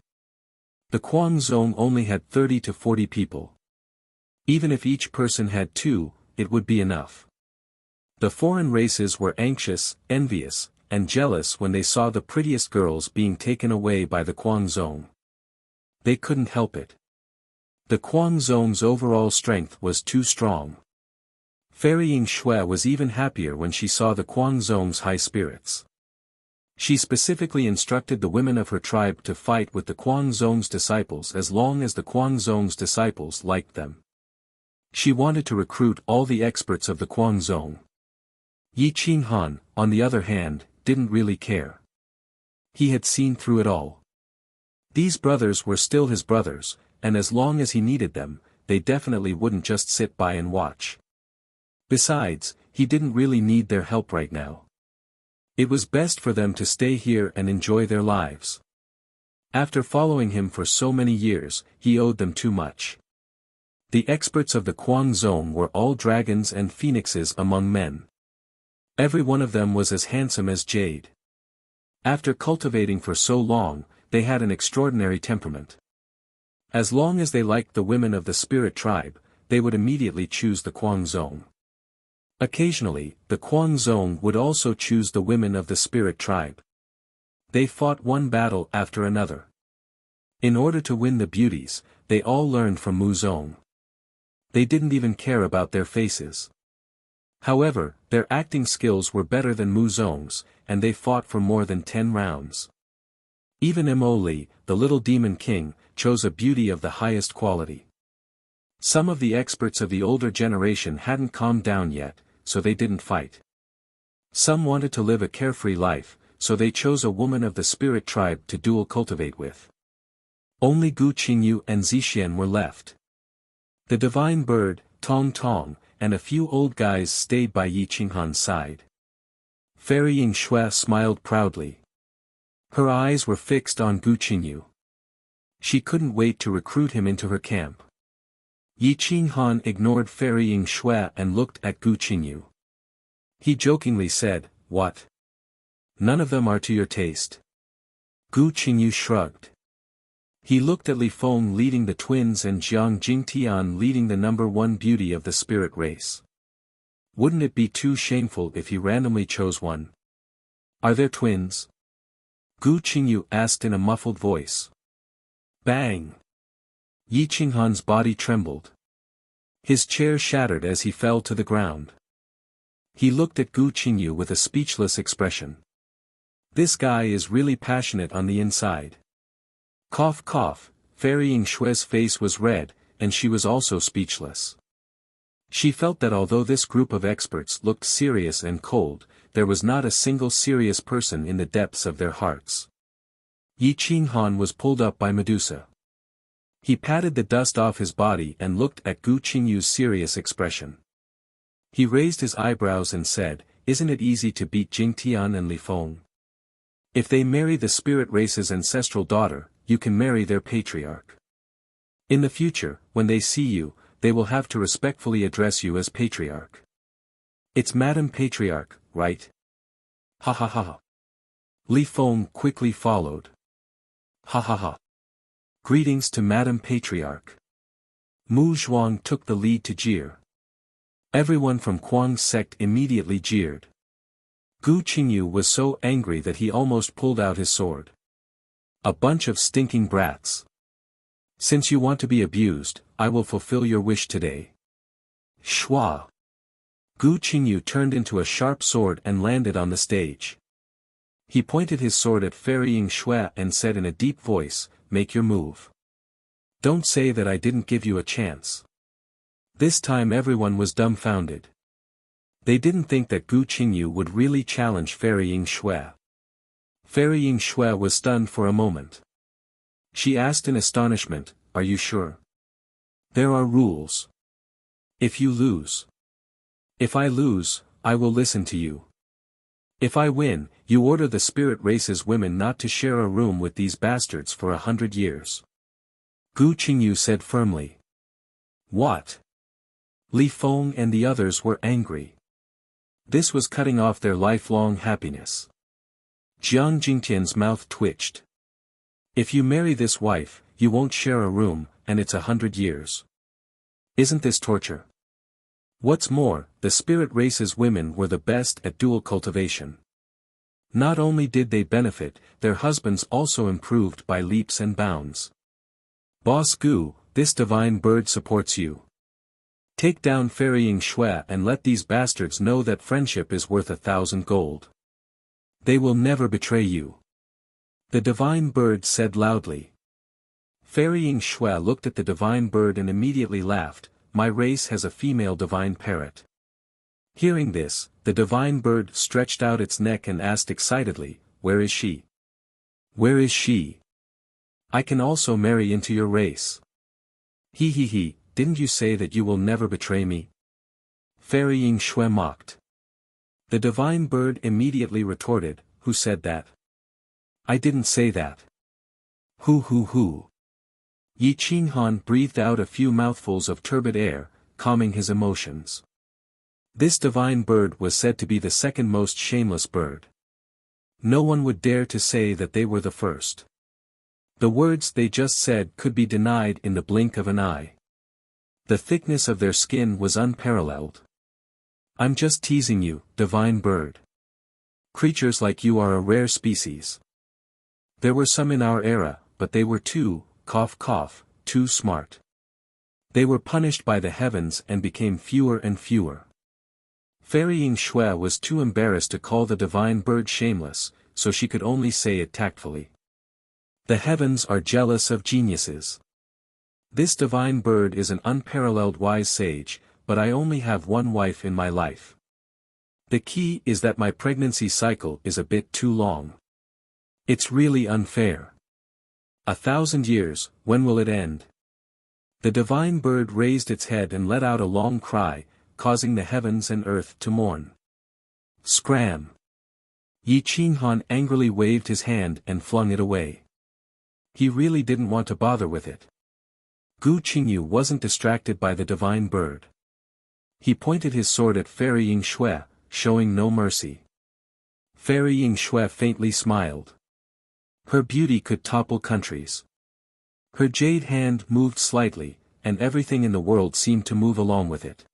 The Kuang zone only had 30 to 40 people. Even if each person had two, it would be enough. The foreign races were anxious, envious, and jealous when they saw the prettiest girls being taken away by the Kuang zone. They couldn't help it. The Kuang zone's overall strength was too strong. Ferrying Shui was even happier when she saw the Kuang zone's high spirits. She specifically instructed the women of her tribe to fight with the Kuang zone's disciples as long as the Kuang zone's disciples liked them. She wanted to recruit all the experts of the Kuang zone. Yi Qinghan, on the other hand, didn't really care. He had seen through it all. These brothers were still his brothers, and as long as he needed them, they definitely wouldn't just sit by and watch. Besides, he didn't really need their help right now. It was best for them to stay here and enjoy their lives. After following him for so many years, he owed them too much. The experts of the Kuang zone were all dragons and phoenixes among men. Every one of them was as handsome as jade. After cultivating for so long, they had an extraordinary temperament. As long as they liked the women of the spirit tribe, they would immediately choose the Kuang zone. Occasionally, the Kuang zone would also choose the women of the spirit tribe. They fought one battle after another. In order to win the beauties, they all learned from Mu Zong. They didn't even care about their faces. However, their acting skills were better than Mu Zong's, and they fought for more than 10 rounds. Even Mo Li, the little demon king, chose a beauty of the highest quality. Some of the experts of the older generation hadn't calmed down yet, so they didn't fight. Some wanted to live a carefree life, so they chose a woman of the spirit tribe to dual cultivate with. Only Gu Qingyu and Zixian were left. The divine bird, Tong Tong, and a few old guys stayed by Yi Qinghan's side. Fairy Yingxue smiled proudly. Her eyes were fixed on Gu Qingyu. She couldn't wait to recruit him into her camp. Yi Qinghan ignored Fairy Yingxue and looked at Gu Qingyu. He jokingly said, "What? None of them are to your taste." Gu Qingyu shrugged. He looked at Li Feng leading the twins and Jiang Jingtian leading the number one beauty of the spirit race. Wouldn't it be too shameful if he randomly chose one? Are there twins? Gu Qingyu asked in a muffled voice. Bang! Yi Qinghan's body trembled. His chair shattered as he fell to the ground. He looked at Gu Qingyu with a speechless expression. This guy is really passionate on the inside. Cough cough, Fairy Yingxue's face was red, and she was also speechless. She felt that although this group of experts looked serious and cold, there was not a single serious person in the depths of their hearts. Yi Qinghan was pulled up by Medusa. He patted the dust off his body and looked at Gu Qingyu's serious expression. He raised his eyebrows and said, "Isn't it easy to beat Jingtian and Li Feng? If they marry the spirit race's ancestral daughter, you can marry their patriarch. In the future, when they see you, they will have to respectfully address you as patriarch. It's Madam Patriarch, right?" Ha ha ha. Li Feng quickly followed. Ha ha ha. Greetings to Madam Patriarch. Mu Zhuang took the lead to jeer. Everyone from Kuang's sect immediately jeered. Gu Qingyu was so angry that he almost pulled out his sword. A bunch of stinking brats. Since you want to be abused, I will fulfill your wish today. Shua. Gu Qingyu turned into a sharp sword and landed on the stage. He pointed his sword at Fairy Yingxue and said in a deep voice, "Make your move. Don't say that I didn't give you a chance." This time everyone was dumbfounded. They didn't think that Gu Qingyu would really challenge Fairy Yingxue. Fairy Yingxue was stunned for a moment. She asked in astonishment, "Are you sure? There are rules. If you lose. If I lose, I will listen to you. If I win, you order the spirit race's women not to share a room with these bastards for 100 years. Gu Qingyu said firmly. What? Li Feng and the others were angry. This was cutting off their lifelong happiness. Jiang Jingtian's mouth twitched. If you marry this wife, you won't share a room, and it's 100 years. Isn't this torture? What's more, the spirit race's women were the best at dual cultivation. Not only did they benefit, their husbands also improved by leaps and bounds. Boss Gu, this divine bird supports you. Take down Fairy Yingxue and let these bastards know that friendship is worth 1,000 gold. They will never betray you. The divine bird said loudly. Fairy Yingxue looked at the divine bird and immediately laughed. My race has a female divine parrot. Hearing this, the divine bird stretched out its neck and asked excitedly, Where is she? Where is she? I can also marry into your race. He, didn't you say that you will never betray me? Fairy Yingxue mocked. The divine bird immediately retorted, Who said that? I didn't say that. Who? Yi Qinghan breathed out a few mouthfuls of turbid air, calming his emotions. This divine bird was said to be the second most shameless bird. No one would dare to say that they were the first. The words they just said could be denied in the blink of an eye. The thickness of their skin was unparalleled. I'm just teasing you, divine bird. Creatures like you are a rare species. There were some in our era, but they were too smart. They were punished by the heavens and became fewer and fewer. Fairy Yingxue was too embarrassed to call the divine bird shameless, so she could only say it tactfully. The heavens are jealous of geniuses. This divine bird is an unparalleled wise sage, but I only have one wife in my life. The key is that my pregnancy cycle is a bit too long. It's really unfair. 1,000 years, when will it end? The divine bird raised its head and let out a long cry, causing the heavens and earth to mourn. Scram! Yi Qinghan angrily waved his hand and flung it away. He really didn't want to bother with it. Gu Qingyu wasn't distracted by the divine bird. He pointed his sword at Fairy Yingshui, showing no mercy. Fairy Yingshui faintly smiled. Her beauty could topple countries. Her jade hand moved slightly, and everything in the world seemed to move along with it.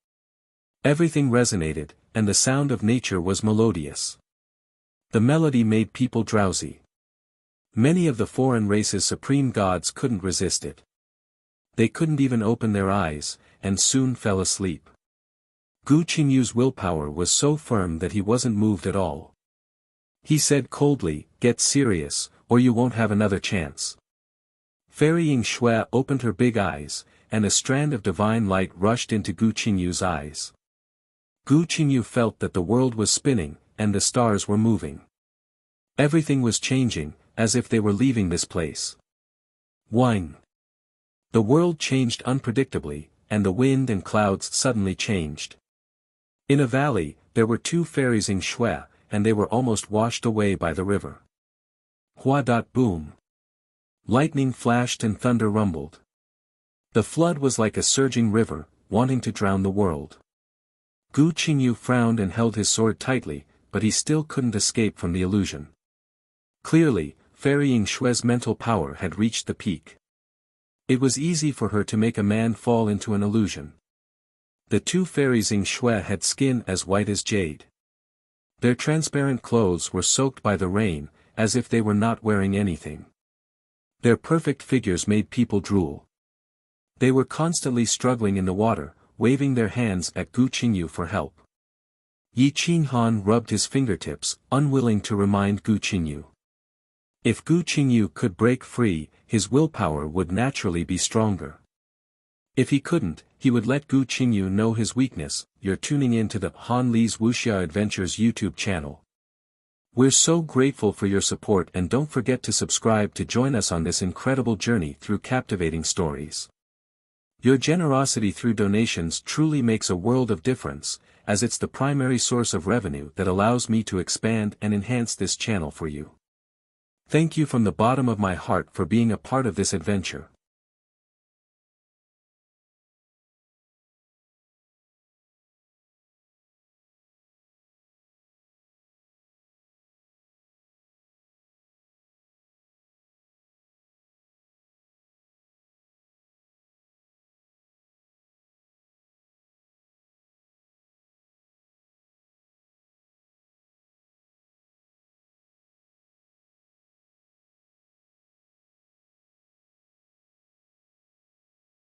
Everything resonated, and the sound of nature was melodious. The melody made people drowsy. Many of the foreign race's supreme gods couldn't resist it. They couldn't even open their eyes, and soon fell asleep. Gu Qingyu's willpower was so firm that he wasn't moved at all. He said coldly, "Get serious, or you won't have another chance." Fairy Yingshui opened her big eyes, and a strand of divine light rushed into Gu Qingyu's eyes. Gu Qingyu felt that the world was spinning, and the stars were moving. Everything was changing, as if they were leaving this place. Whine. The world changed unpredictably, and the wind and clouds suddenly changed. In a valley, there were two fairies Yingshui, and they were almost washed away by the river. Hua-boom. Lightning flashed and thunder rumbled. The flood was like a surging river, wanting to drown the world. Gu Qingyu frowned and held his sword tightly, but he still couldn't escape from the illusion. Clearly, Fairy Yingshui's mental power had reached the peak. It was easy for her to make a man fall into an illusion. The two fairies Yingshui had skin as white as jade. Their transparent clothes were soaked by the rain, as if they were not wearing anything. Their perfect figures made people drool. They were constantly struggling in the water, waving their hands at Gu Qingyu for help. Yi Qinghan rubbed his fingertips, unwilling to remind Gu Qingyu. If Gu Qingyu could break free, his willpower would naturally be stronger. If he couldn't, he would let Gu Qingyu know his weakness. You're tuning in to the Han Li's Wuxia Adventures YouTube channel. We're so grateful for your support, and don't forget to subscribe to join us on this incredible journey through captivating stories. Your generosity through donations truly makes a world of difference, as it's the primary source of revenue that allows me to expand and enhance this channel for you. Thank you from the bottom of my heart for being a part of this adventure.